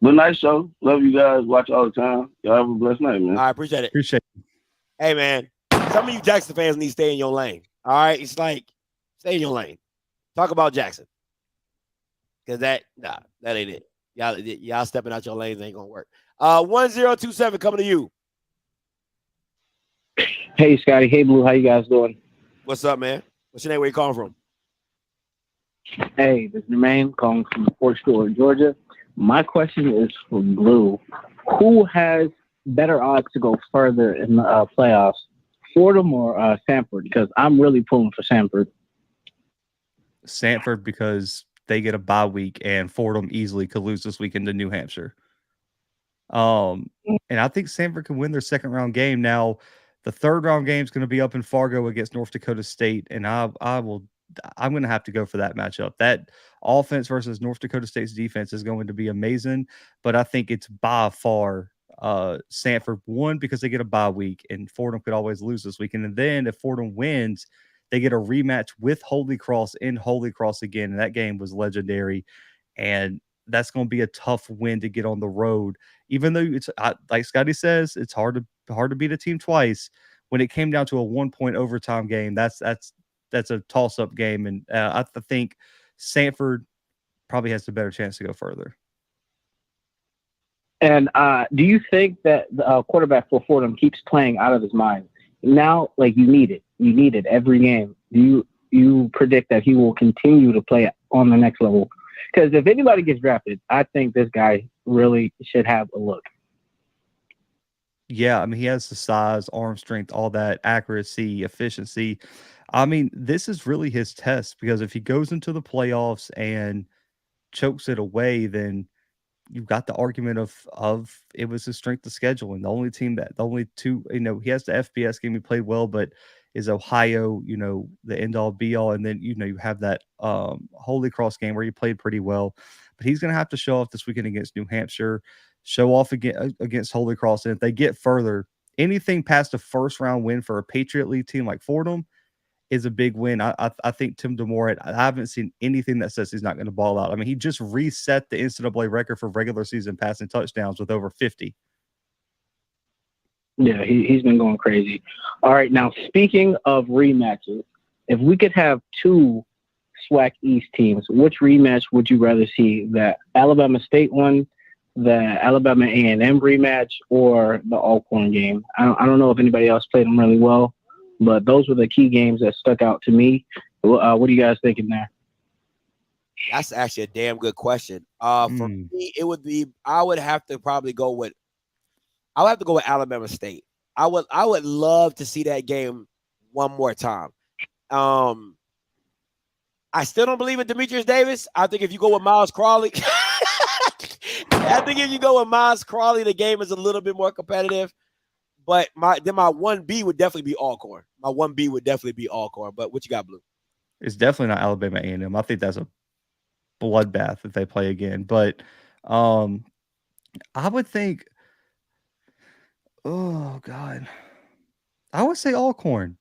But nice show. Love you guys. Watch all the time. Y'all have a blessed night, man. I appreciate it. Appreciate it. Hey, man, some of you Jackson fans need to stay in your lane. All right? It's like, stay in your lane. Talk about Jackson. Because that ain't it. Y'all stepping out your lanes ain't going to work. 1027 coming to you. Hey, Scotty. Hey, Blue. How you guys doing? What's up, man? What's your name? Where you calling from? Hey, this is Jermaine calling from Fort Stewart, Georgia. My question is for Blue. Who has better odds to go further in the playoffs, Fordham or Sanford? Because I'm really pulling for Sanford. Sanford, because they get a bye week, and Fordham easily could lose this weekend to New Hampshire. And I think Sanford can win their second round game. Now, the third round game is going to be up in Fargo against North Dakota State, and I'm going to have to go for that matchup. That offense versus North Dakota State's defense is going to be amazing, but I think it's by far Sanford, one, because they get a bye week, and Fordham could always lose this weekend. And then if Fordham wins, they get a rematch with Holy Cross in Holy Cross again, and that game was legendary. And that's going to be a tough win to get on the road, even though it's like Scotty says, it's hard to beat a team twice. When it came down to a 1-point overtime game, that's a toss-up game, and I think Sanford probably has the better chance to go further. And do you think that the quarterback for Fordham keeps playing out of his mind? Now, like, you need it every game. Do you predict that he will continue to play on the next level? Because if anybody gets drafted, I think this guy really should have a look. Yeah, I mean, he has the size, arm strength, all that, accuracy, efficiency. I mean, this is really his test, because if he goes into the playoffs and chokes it away, then you've got the argument of it was his strength of schedule. And the only two, he has the FBS game he played well, but is Ohio, the end all be all. And then, you have that Holy Cross game where he played pretty well, but he's going to have to show off this weekend against New Hampshire, show off against Holy Cross. And if they get further, anything past a first round win for a Patriot League team like Fordham is a big win. I think Tim DeMore, I haven't seen anything that says he's not going to ball out. I mean, he just reset the NCAA record for regular season passing touchdowns with over 50. Yeah, he's been going crazy. All right, now speaking of rematches, if we could have two SWAC East teams, which rematch would you rather see? The Alabama State one, the Alabama A&M rematch, or the Alcorn game? I don't know if anybody else played them really well, but those were the key games that stuck out to me. What are you guys thinking there? That's actually a damn good question. For me, it would be, I would have to go with Alabama State. I would love to see that game one more time. I still don't believe in Demetrius Davis. I think if you go with Miles Crawley, the game is a little bit more competitive. But my 1B would definitely be Alcorn. My 1B would definitely be Alcorn. But what you got, Blue? It's definitely not Alabama A&M. I think that's a bloodbath if they play again. But I would think, oh, God. I would say Alcorn.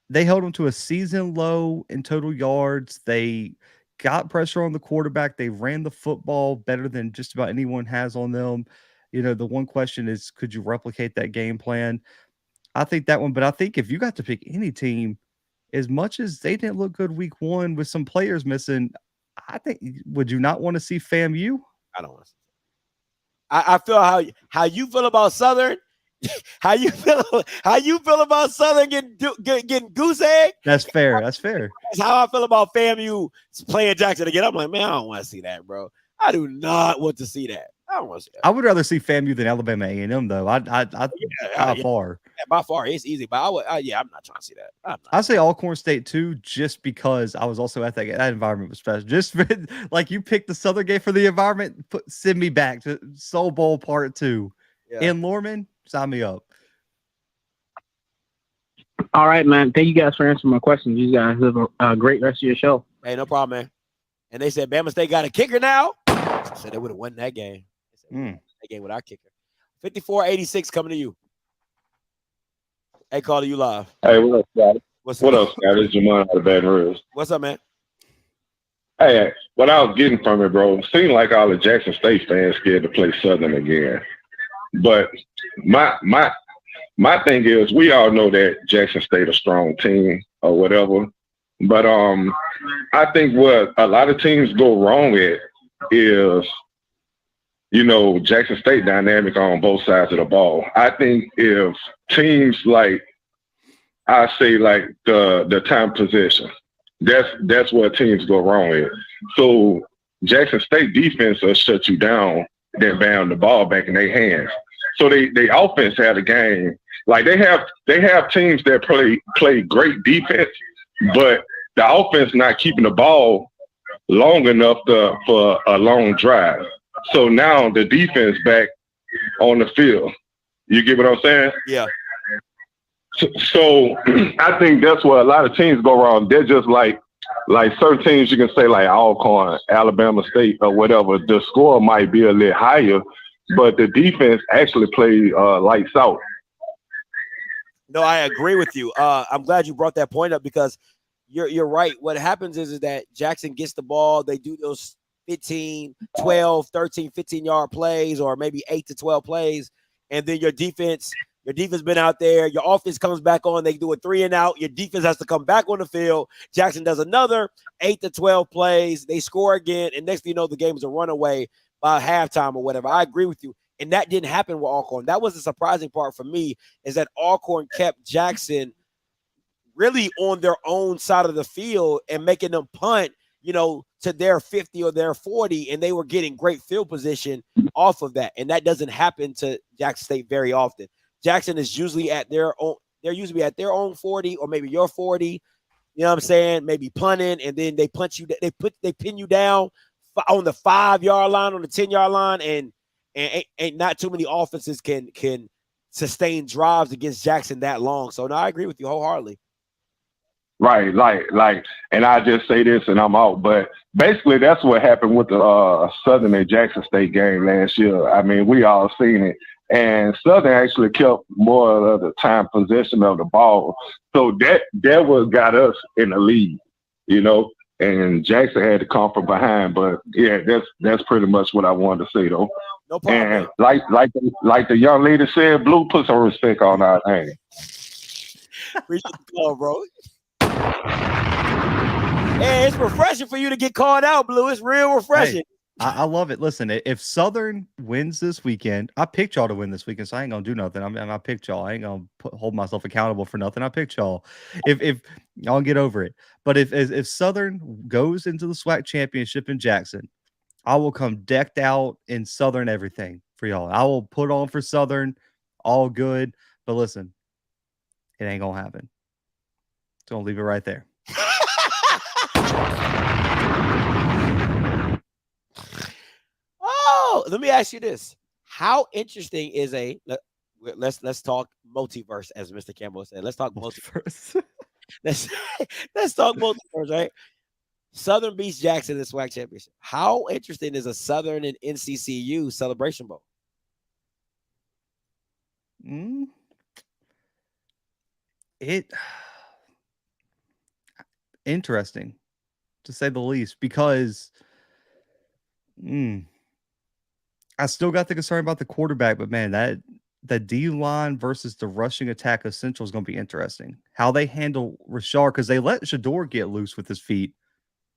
They held them to a season low in total yards. They got pressure on the quarterback. They ran the football better than just about anyone has on them. The one question is, could you replicate that game plan? I think that one, but I think if you got to pick any team, as much as they didn't look good week one with some players missing, I think, would you not want to see FAMU? I don't want to see. I feel how you feel about Southern. How you feel about Southern getting goose egg? That's fair. That's fair. That's how I feel about FAMU playing Jackson again. I'm like, man, I don't want to see that, bro. I do not want to see that. I don't want to see that. I would rather see FAMU than Alabama A&M though. By far. Yeah, by far, it's easy. But I'm not trying to see that. I say Alcorn State too, just because I was also at that environment was special. Just like you picked the Southern game for the environment, send me back to Soul Bowl Part 2 in Lorman. Sign me up. All right, man. Thank you guys for answering my questions. You guys have a great rest of your show. Hey, no problem, man. And they said Bama State got a kicker now. I said they would have won that game. That game without kicker. 54-86 coming to you. Hey, Carter, you live. Hey, what up, Scotty? What's up, Scotty? This is Jamon out of Baton Rouge. What's up, man? Hey, what I was getting from it, bro, it seemed like all the Jackson State fans scared to play Southern again. But my thing is, we all know that Jackson State a strong team or whatever. But I think what a lot of teams go wrong at is, Jackson State dynamic on both sides of the ball. I think if teams like, I say like the time possession, that's where teams go wrong at. So Jackson State defense will shut you down, then bound the ball back in their hands. So they offense had a game. Like they have teams that play great defense, but the offense not keeping the ball long enough for a long drive. So now the defense back on the field. You get what I'm saying? Yeah. So I think that's where a lot of teams go wrong. They're just like certain teams you can say like Alcorn, Alabama State or whatever. The score might be a little higher, but the defense actually played lights out. No, I agree with you. I'm glad you brought that point up because you're right. What happens is that Jackson gets the ball. They do those 15, 12, 13, 15-yard plays or maybe 8 to 12 plays. And then your defense been out there. Your offense comes back on. They do a 3 and out. Your defense has to come back on the field. Jackson does another 8 to 12 plays. They score again. And next thing you know, the game is a runaway by halftime or whatever. I agree with you. And that didn't happen with Alcorn. That was the surprising part for me is that Alcorn kept Jackson really on their own side of the field and making them punt, to their 50 or their 40, and they were getting great field position off of that. And that doesn't happen to Jackson State very often. Jackson is usually at their own, they're usually at their own 40 or maybe your 40, you know what I'm saying? Maybe punting, and then they punch you, they pin you down on the 5-yard line, on the 10-yard line, and ain't not too many offenses can sustain drives against Jackson that long. So no, I agree with you wholeheartedly. Right, like, and I just say this and I'm out. But basically, that's what happened with the Southern and Jackson State game last year. I mean, we all seen it, and Southern actually kept more of the time possession of the ball. So that what got us in the lead, And Jackson had to come from behind. But yeah, that's pretty much what I wanted to say though. No problem. And like the young lady said, Blue, put some respect on our name. Appreciate the call, bro. Hey, it's refreshing for you to get called out, Blue. It's real refreshing. Hey, I love it. Listen, if Southern wins this weekend, I picked y'all to win this weekend, so I ain't gonna do nothing. I picked y'all. I ain't gonna hold myself accountable for nothing. I picked y'all. If y'all get over it, but if Southern goes into the SWAC championship in Jackson, I will come decked out in Southern everything for y'all. I will put on for Southern, all good. But listen, it ain't gonna happen. So I'll leave it right there. Oh, let me ask you this: how interesting is let's talk multiverse, as Mr. Campbell said. Let's talk multiverse. let's talk multiverse, right? Southern beats Jackson in the SWAC championship. How interesting is a Southern and NCCU Celebration Bowl? Interesting, to say the least, because I still got the concern about the quarterback, but man, the D line versus the rushing attack of Central is going to be interesting. How they handle Rashard, because they let Shador get loose with his feet.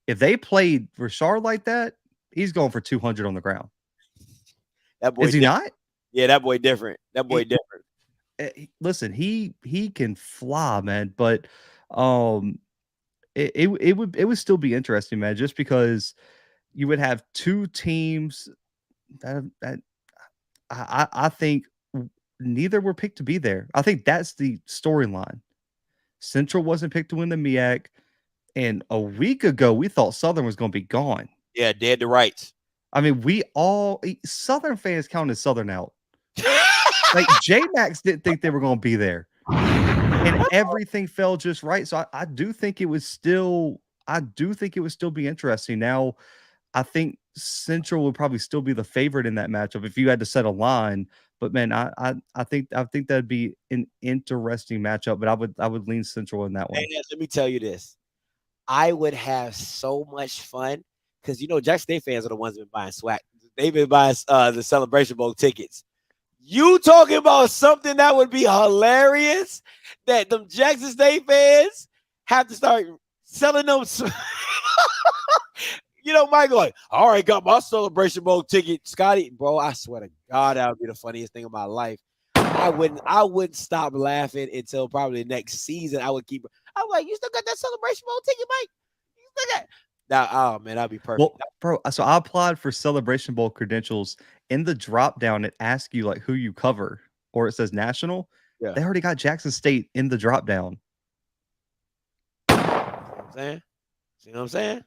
If they played Rashard like that, he's going for 200 on the ground. That boy is he different. not? Yeah, that boy different. That boy different. listen, he can fly, man. But it would still be interesting, man, just because you would have two teams that I think neither were picked to be there. I think that's the storyline. Central wasn't picked to win the MEAC, and a week ago we thought Southern was going to be gone. Yeah, dead to rights. I mean, Southern fans counted Southern out. Like J-Max didn't think they were going to be there, and everything fell just right. So I do think it would still be interesting. Now, I think Central would probably still be the favorite in that matchup if you had to set a line. But man, I think that'd be an interesting matchup. But I would lean Central in that one. And let me tell you this, I would have so much fun because Jackson State fans are the ones that have been buying SWAC. They've been buying the Celebration Bowl tickets. You talking about something that would be hilarious that them Jackson State fans have to start selling them. Mike like, all right, got my Celebration Bowl ticket. Scotty, bro, I swear to God, that would be the funniest thing of my life. I wouldn't stop laughing until probably the next season. I'm like, you still got that Celebration Bowl ticket, Mike? You still got oh man, that'd be perfect. Well, bro, so I applied for Celebration Bowl credentials. In the drop down, it asks you like who you cover, or it says national. Yeah. They already got Jackson State in the drop down. See what I'm saying?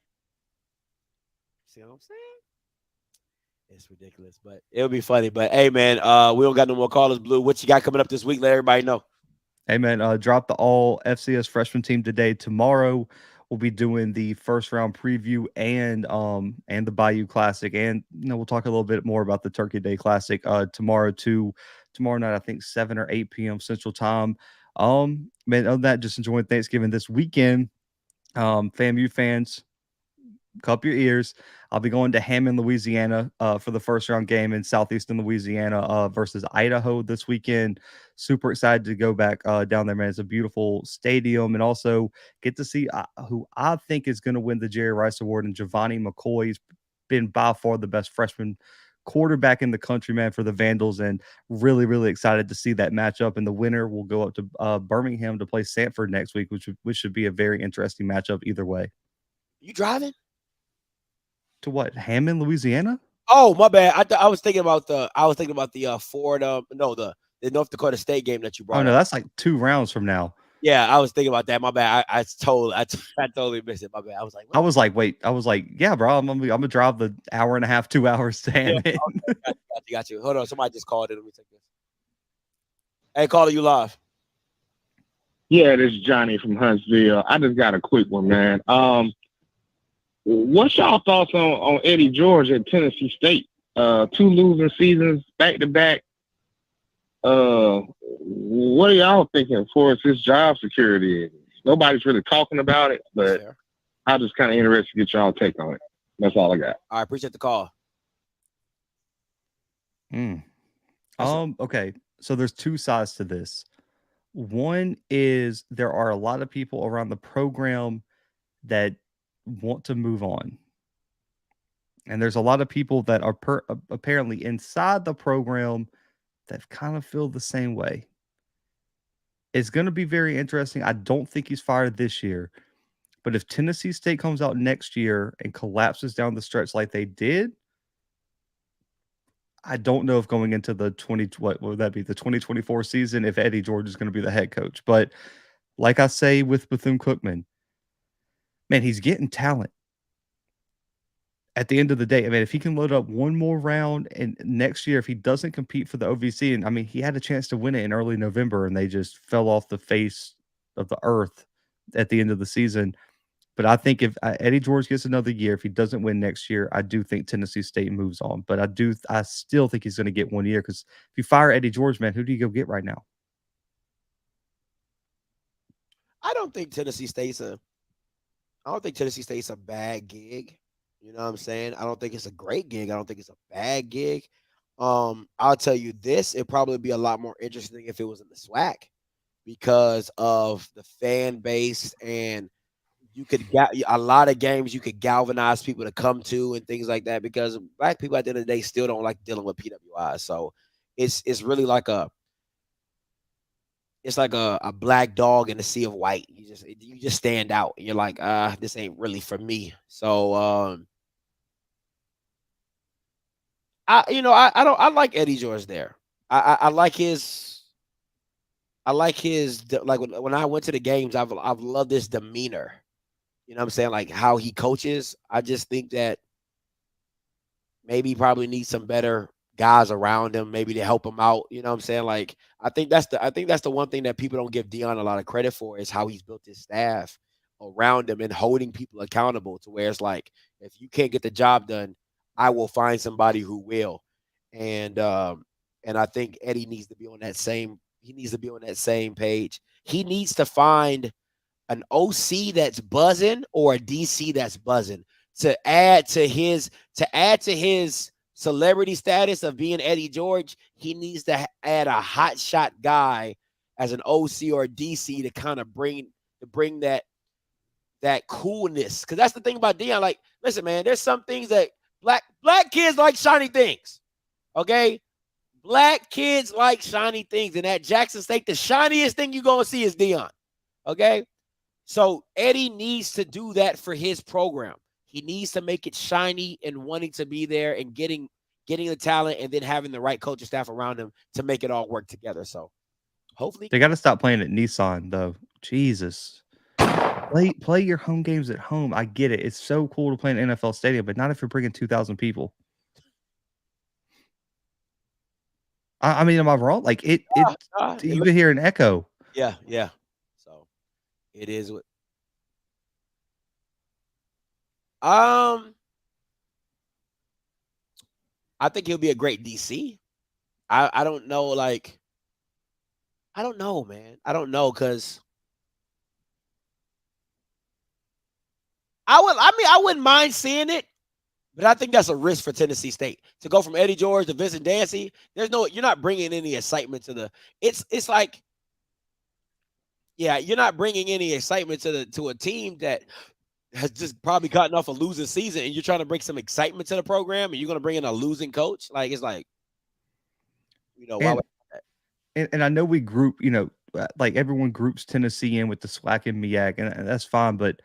See what I'm saying? It's ridiculous, but it'll be funny. But hey, man, we don't got no more callers. Blue, what you got coming up this week? Let everybody know. Hey, man, drop the all FCS freshman team today. Tomorrow, we'll be doing the first round preview and the Bayou Classic, and we'll talk a little bit more about the Turkey Day Classic tomorrow night. I think 7 or 8 p.m. Central Time. Man, other than that, just enjoying Thanksgiving this weekend. FAMU fans, cup your ears. I'll be going to Hammond, Louisiana for the first round game in southeastern Louisiana versus Idaho this weekend. Super excited to go back down there, man. It's a beautiful stadium, and also get to see who I think is going to win the Jerry Rice Award, and Giovanni McCoy. He's been by far the best freshman quarterback in the country, man, for the Vandals, and really, really excited to see that matchup. And the winner will go up to Birmingham to play Sanford next week, which should be a very interesting matchup either way. You driving? To what? Hammond, Louisiana? Oh, my bad. I was thinking about the Florida, the North Dakota State game that you brought. Oh no, up. that's like 2 rounds from now. Yeah, I was thinking about that. My bad. I totally missed it. My bad. I was like, yeah, bro. I'm gonna drive the hour and a half, 2 hours to Hammond. Yeah, okay, got you. Hold on, somebody just called in. Let me take this. Hey, caller, you live? Yeah, this is Johnny from Huntsville. I just got a quick one, man. What's y'all thoughts on Eddie George at Tennessee State? 2 losing seasons back to back. What are y'all thinking for his job security? Nobody's really talking about it, but I'm just kind of interested to get y'all take on it. That's all I got. I appreciate the call. Okay, so there's 2 sides to this. One is there are a lot of people around the program that want to move on, and there's a lot of people that are apparently inside the program that kind of feel the same way. It's going to be very interesting. I don't think he's fired this year, but if Tennessee State comes out next year and collapses down the stretch like they did, I don't know if going into the 2024 season, if Eddie George is going to be the head coach. But like I say with Bethune-Cookman, man, he's getting talent. At the end of the day, I mean, if he can load up one more round, and next year, if he doesn't compete for the OVC, and I mean, he had a chance to win it in early November, and they just fell off the face of the earth at the end of the season. But I think if Eddie George gets another year, if he doesn't win next year, I do think Tennessee State moves on. But I still think he's going to get 1 year, because if you fire Eddie George, man, who do you go get right now? I don't think Tennessee State's a bad gig. You know what I'm saying? I don't think it's a great gig. I don't think it's a bad gig. I'll tell you this, it'd probably be a lot more interesting if it was in the SWAC, because of the fan base, and you could get a lot of games you could galvanize people to come to and things like that, because black people at the end of the day still don't like dealing with PWIs. So it's really like it's like a black dog in a sea of white. You just stand out. You're like, this ain't really for me. So I like Eddie George there. I like his like when I went to the games, I've loved his demeanor. You know what I'm saying? Like how he coaches. I just think that maybe he probably needs some better guys around him, maybe to help him out. You know what I'm saying? Like I think that's the one thing that people don't give Dion a lot of credit for is how he's built his staff around him and holding people accountable to where it's like, if you can't get the job done, I will find somebody who will. And I think Eddie needs to be on that same page. He needs to find an OC that's buzzing or a DC that's buzzing to add to his celebrity status of being Eddie George. He needs to add a hot shot guy as an OC or a DC to kind of bring that coolness. Because that's the thing about Dion. Like, listen, man, there's some things that black kids like shiny things. Okay? Black kids like shiny things. And at Jackson State, the shiniest thing you're going to see is Dion. Okay? So Eddie needs to do that for his program. He needs to make it shiny and wanting to be there and getting the talent and then having the right coaching staff around him to make it all work together. So hopefully they got to stop playing at Nissan though. Jesus. Play your home games at home. I get it. It's so cool to play in an NFL stadium, but not if you're bringing 2,000 people. I mean, am I wrong? Like you can hear an echo. Yeah. So it is what. I think he'll be a great DC. I don't know, like, I don't know, man. I don't know, because I wouldn't mind seeing it, but I think that's a risk for Tennessee State to go from Eddie George to Vincent Dancy. You're not bringing any excitement to the. It's like, yeah, you're not bringing any excitement to a team that has just probably gotten off a losing season, and you're trying to bring some excitement to the program, and you're going to bring in a losing coach. Like, it's like, why would and I know we group, like everyone groups Tennessee in with the SWAC and MEAC, and that's fine, but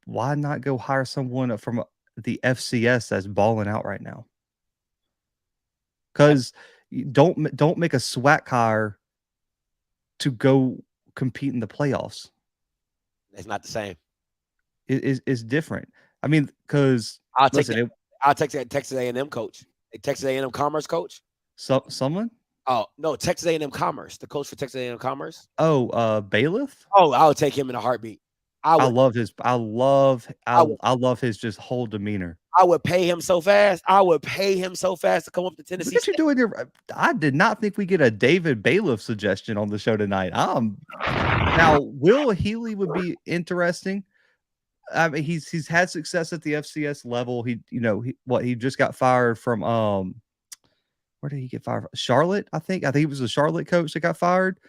why not go hire someone from the FCS that's balling out right now? Because don't make a SWAC hire to go compete in the playoffs. It's not the same. It's different. I mean, because I'll take that Texas A&M coach, a Texas A&M Commerce coach. Someone? Oh no, Texas A&M Commerce, the coach for Texas A&M Commerce. Oh, Bailiff. Oh, I would take him in a heartbeat. I love his just whole demeanor. I would pay him so fast. To come up to Tennessee. Look at you doing your. I did not think we get a David Bailiff suggestion on the show tonight. Now Will Healy would be interesting. I mean, he's had success at the FCS level. He just got fired from where did he get fired from? Charlotte, I think he was a Charlotte coach that got fired.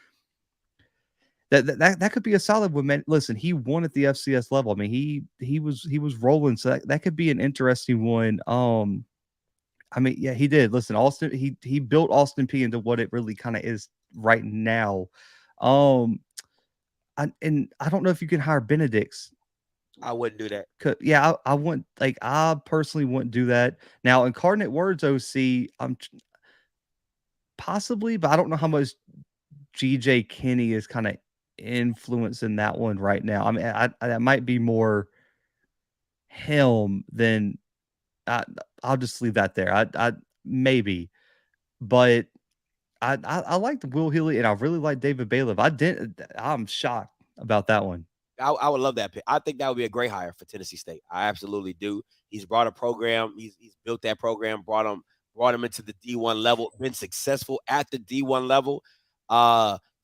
That could be a solid one, man. Listen, he won at the FCS level. I mean, he was rolling, so that could be an interesting one. I mean, yeah, he did. Listen, Austin, he built Austin P into what it really kind of is right now. And I don't know if you can hire Benedicts. I wouldn't do that. Yeah, I personally wouldn't do that. Now, Incarnate Words OC, I'm possibly, but I don't know how much GJ Kinney is kind of influencing that one right now. I mean, that might be more him than I'll just leave that there. I maybe, but I liked Will Healy and I really like David Bailiff. I'm shocked about that one. I would love that pick. I think that would be a great hire for Tennessee State. I absolutely do. He's brought a program. He's built that program. Brought him into the D1 level. Been successful at the D1 level.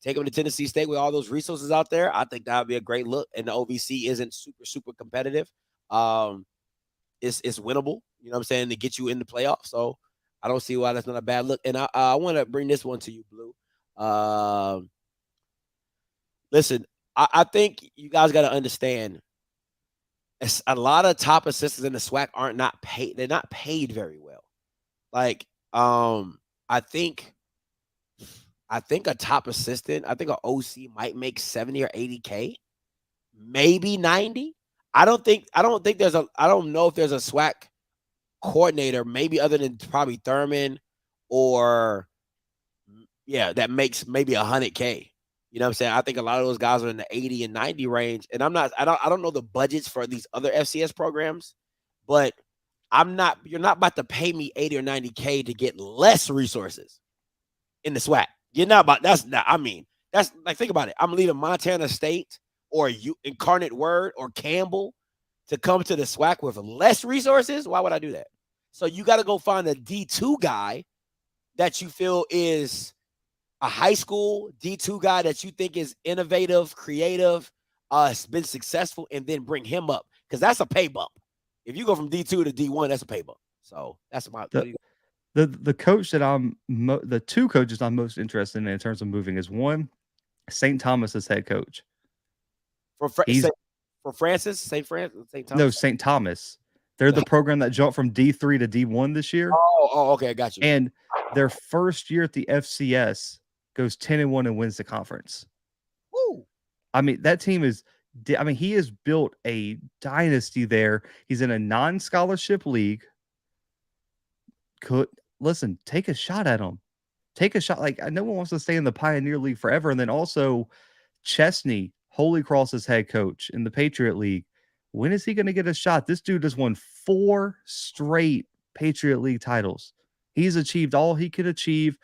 Take him to Tennessee State with all those resources out there. I think that would be a great look. And the OVC isn't super competitive. It's winnable. You know what I'm saying, to get you in the playoffs. So I don't see why that's not a bad look. And I want to bring this one to you, Blue. Listen, I think you guys got to understand. A lot of top assistants in the SWAC are not paid. They're not paid very well. Like, I think I think a top assistant, I think an OC might make 70 or 80K, maybe 90. I don't know if there's a SWAC coordinator, maybe other than probably Thurman or that makes maybe 100K. You know what I'm saying? I think a lot of those guys are in the 80 and 90 range. And I don't know the budgets for these other FCS programs, but you're not about to pay me 80 or 90K to get less resources in the SWAC. You're not about that's like, think about it. I'm leaving Montana State or Incarnate Word or Campbell to come to the SWAC with less resources. Why would I do that? So you got to go find a D2 guy that you feel is a high school D2 guy that you think is innovative, creative, has been successful, and then bring him up, because that's a pay bump. If you go from D2 to D1, that's a pay bump. So that's my the coach that the two coaches I'm most interested in terms of moving is one, St. Thomas as head coach. For Francis, St. Thomas? No, St. Thomas. They're the program that jumped from D3 to D1 this year. Oh, okay, I got you. And their first year at the FCS goes 10-1 and wins the conference. Woo. I mean, that team is. I mean, he has built a dynasty there. He's in a non-scholarship league. Take a shot at him. Take a shot. Like, no one wants to stay in the Pioneer League forever. And then also Chesney, Holy Cross's head coach in the Patriot League. When is he going to get a shot? This dude has won 4 straight Patriot League titles. He's achieved all he could achieve.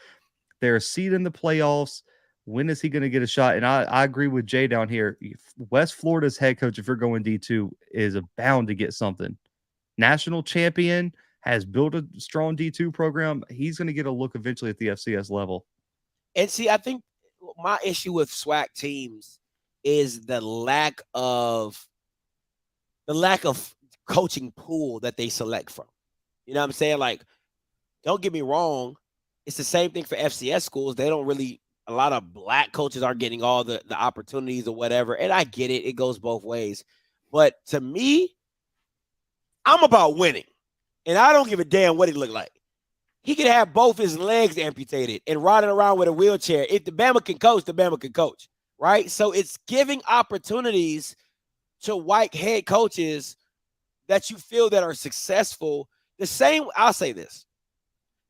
They're a seed in the playoffs. When is he going to get a shot? And I agree with Jay down here. West Florida's head coach, if you're going D2, is bound to get something. National champion, has built a strong D2 program. He's going to get a look eventually at the FCS level. And see, I think my issue with SWAC teams is the lack of coaching pool that they select from. You know what I'm saying? Like, don't get me wrong. It's the same thing for FCS schools. They don't really, a lot of black coaches aren't getting all the opportunities or whatever. And I get it. It goes both ways. But to me, I'm about winning. And I don't give a damn what he look like. He could have both his legs amputated and riding around with a wheelchair. If the Bama can coach, the Bama can coach. Right? So it's giving opportunities to white head coaches that you feel that are successful. I'll say this.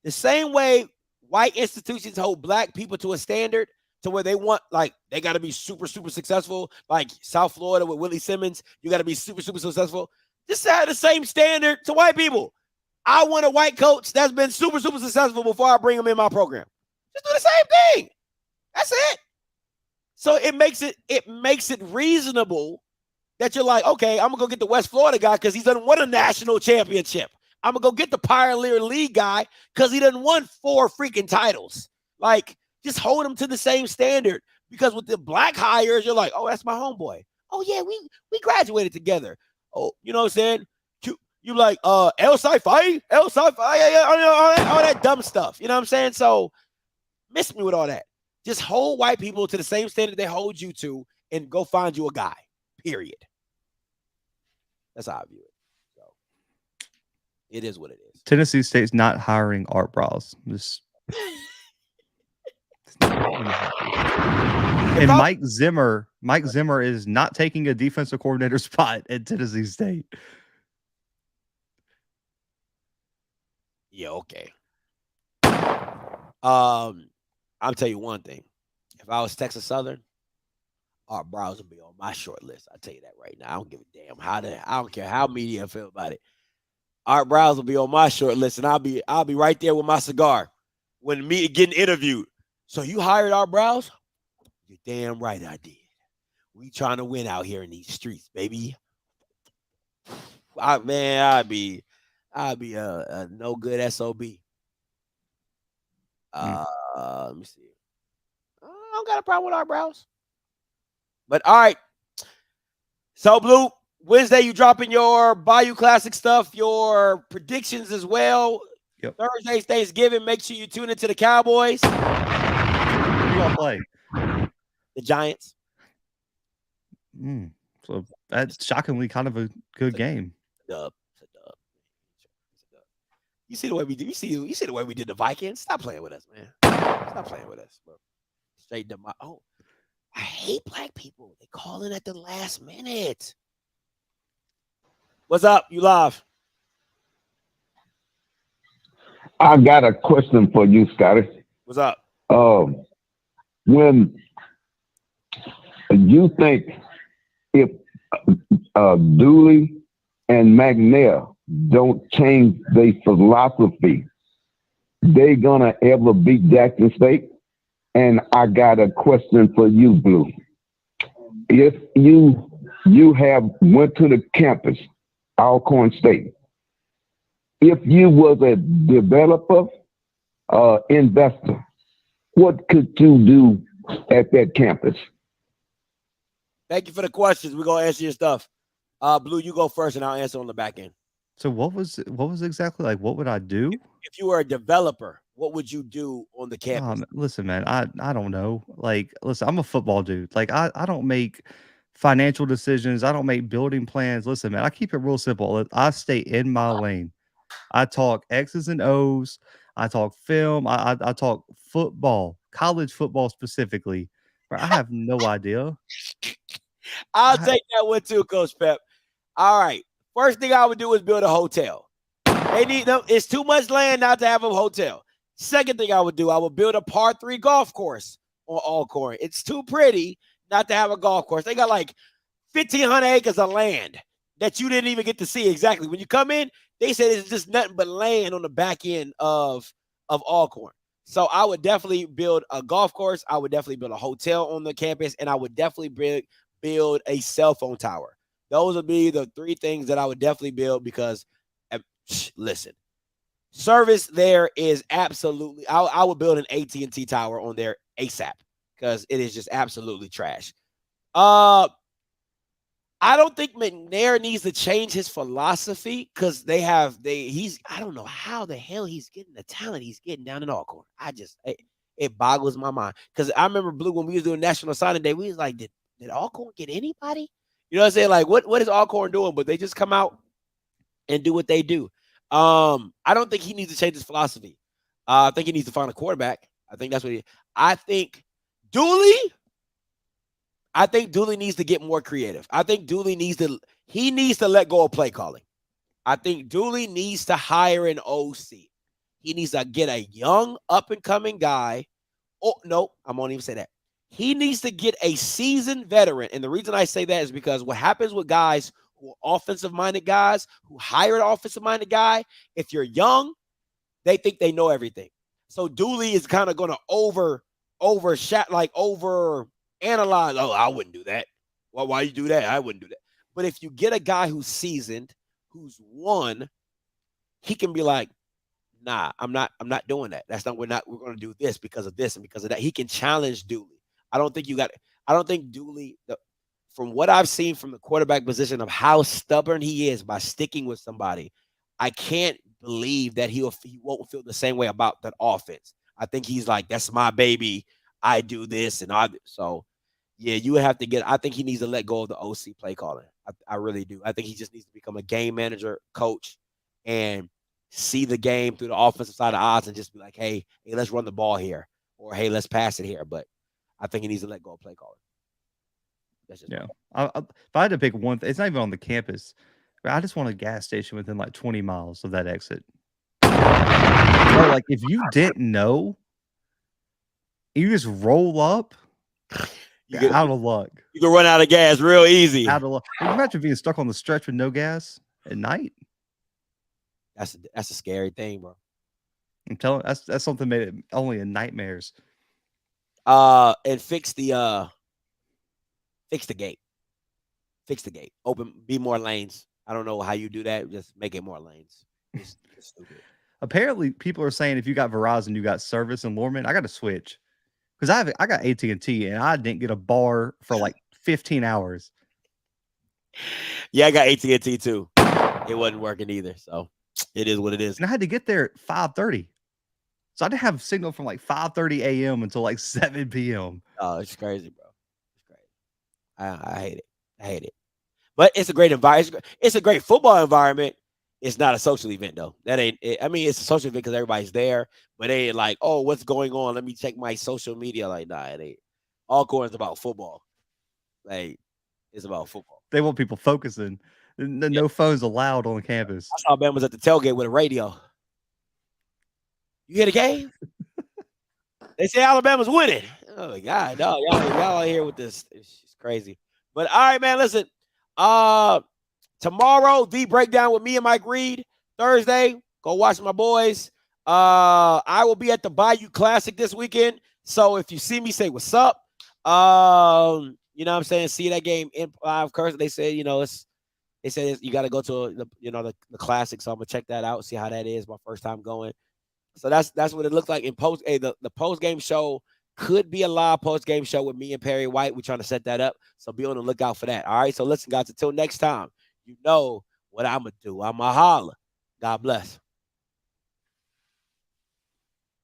The same way white institutions hold black people to a standard to where they want, like, they got to be super, super successful. Like South Florida with Willie Simmons, you got to be super, super successful. Just have the same standard to white people. I want a white coach that's been super, super successful before I bring him in my program. Just do the same thing. That's it. So it makes it reasonable that you're like, okay, I'm going to go get the West Florida guy because he's done won a national championship. I'm going to go get the Pioneer League guy because he done won 4 freaking titles. Like, just hold him to the same standard, because with the black hires, you're like, oh, that's my homeboy. Oh, yeah, we graduated together. Oh, you know what I'm saying? You like, El Sci-Fi, all that dumb stuff. You know what I'm saying? So miss me with all that. Just hold white people to the same standard they hold you to and go find you a guy, period. That's how I view it. So it is what it is. Tennessee State's not hiring Art Browse. And Mike Zimmer is not taking a defensive coordinator spot at Tennessee State. Yeah, okay. I'll tell you one thing. If I was Texas Southern, Art Browse would be on my short list. I'll tell you that right now. I don't give a damn I don't care how media feel about it. Art Browse will be on my short list, and I'll be right there with my cigar when me getting interviewed. So you hired Art Browse? You're damn right I did. We trying to win out here in these streets, baby. I'd be a no good SOB. Let me see. I don't got a problem with Art Browse. But all right. So, Blue, Wednesday you dropping your Bayou Classic stuff, your predictions as well. Yep. Thursday's Thanksgiving. Make sure you tune into the Cowboys. Who you gonna play? The Giants. So that's shockingly kind of a good game. Dub. You see the way we did. You see the way we did the Vikings. Stop playing with us, man. Stop playing with us, bro. Straight to my I hate black people. They call in at the last minute. What's up? You live? I got a question for you, Scotty. What's up? When you think if Dooley and McNair don't change their philosophy, they gonna ever beat Jackson State? And I got a question for you, Blue. If you have went to the campus, Alcorn State, if you was a developer, investor, what could you do at that campus? Thank you for the questions. We're gonna answer your stuff. Blue, you go first, and I'll answer on the back end. So what was exactly like? What would I do if you were a developer? What would you do on the campus? Listen, man, I don't know. Like, listen, I'm a football dude. Like, I don't make financial decisions. I don't make building plans. Listen, man, I keep it real simple. I stay in my lane. I talk X's and O's. I talk film. I talk football, college football specifically. But I have no idea. I'll take that one too, Coach Pep. All right. First thing I would do is build a hotel. They need them. It's too much land not to have a hotel. Second thing I would do, I would build a par 3 golf course on Alcorn. It's too pretty not to have a golf course. They got like 1,500 acres of land that you didn't even get to see exactly. When you come in, they said it's just nothing but land on the back end of Alcorn. So I would definitely build a golf course. I would definitely build a hotel on the campus, and I would definitely build a cell phone tower. Those would be the 3 things that I would definitely build because, listen, service there is absolutely. I would build an AT&T tower on there ASAP because it is just absolutely trash. I don't think McNair needs to change his philosophy because I don't know how the hell he's getting the talent he's getting down in Alcorn. It boggles my mind because I remember Blue when we was doing National Signing Day, we was like, did Alcorn get anybody? You know what I'm saying? Like, what is Alcorn doing? But they just come out and do what they do. I don't think he needs to change his philosophy. I think he needs to find a quarterback. I think that's what I think Dooley needs to get more creative. I think Dooley needs to let go of play calling. I think Dooley needs to hire an OC. He needs to get a young up-and-coming guy. Oh, no, I won't even say that. He needs to get a seasoned veteran. And the reason I say that is because what happens with guys who are offensive-minded guys, who hire an offensive-minded guy, if you're young, they think they know everything. So Dooley is kind of going to overanalyze. Oh, I wouldn't do that. Well, why you do that? I wouldn't do that. But if you get a guy who's seasoned, who's won, he can be like, nah, I'm not doing that. We're going to do this because of this and because of that. He can challenge Dooley. I don't think Dooley, from what I've seen from the quarterback position of how stubborn he is by sticking with somebody, I can't believe that he won't feel the same way about that offense. I think he's like, that's my baby. I do this and so yeah, you would have to I think he needs to let go of the OC play calling. I really do. I think he just needs to become a game manager, coach, and see the game through the offensive side of the odds and just be like, hey, let's run the ball here, or hey, let's pass it here. But I think he needs to let go of play calling. That's just if I had to pick one, it's not even on the campus. But I just want a gas station within like 20 miles of that exit. Or like if you didn't know, you just roll up. You're out of luck. You can run out of gas real easy. Out of luck. Can you imagine being stuck on the stretch with no gas at night? That's a scary thing, bro. I'm telling you, that's something made it only in nightmares. And fix the gate. Fix the gate. Be more lanes. I don't know how you do that. Just make it more lanes. It's stupid. Apparently, people are saying if you got Verizon, you got service in Lorman. I got to switch because I got AT&T and I didn't get a bar for like 15 hours. Yeah, I got AT&T too. It wasn't working either, so it is what it is. And I had to get there at 5:30, so I didn't have signal from like 5:30 a.m. until like 7 p.m. Oh, it's crazy, bro. It's crazy. I hate it. I hate it. But it's a great environment. It's a great football environment. It's not a social event though. That ain't it. I mean, it's a social event because everybody's there, but they ain't like, oh, what's going on? Let me check my social media. Like, nah, it ain't. All core is about football. Like, it's about football. They want people focusing. No phones allowed on campus. I saw Ben was at the tailgate with a radio. You hear the game? They say Alabama's winning. Oh my God, dog. Y'all out here with this. It's crazy. But all right, man, listen. Tomorrow, the breakdown with me and Mike Reed. Thursday, go watch my boys. I will be at the Bayou Classic this weekend. So if you see me, say what's up. You know what I'm saying? See that game in live. They say, you know, they said you got to go to the classic. So I'm gonna check that out, see how that is. My first time going. So that's what it looks like in post. Hey, the post game show could be a live post game show with me and Perry White. We're trying to set that up. So be on the lookout for that. All right. So listen, guys, until next time, you know what I'm gonna do. I'm gonna holler. God bless.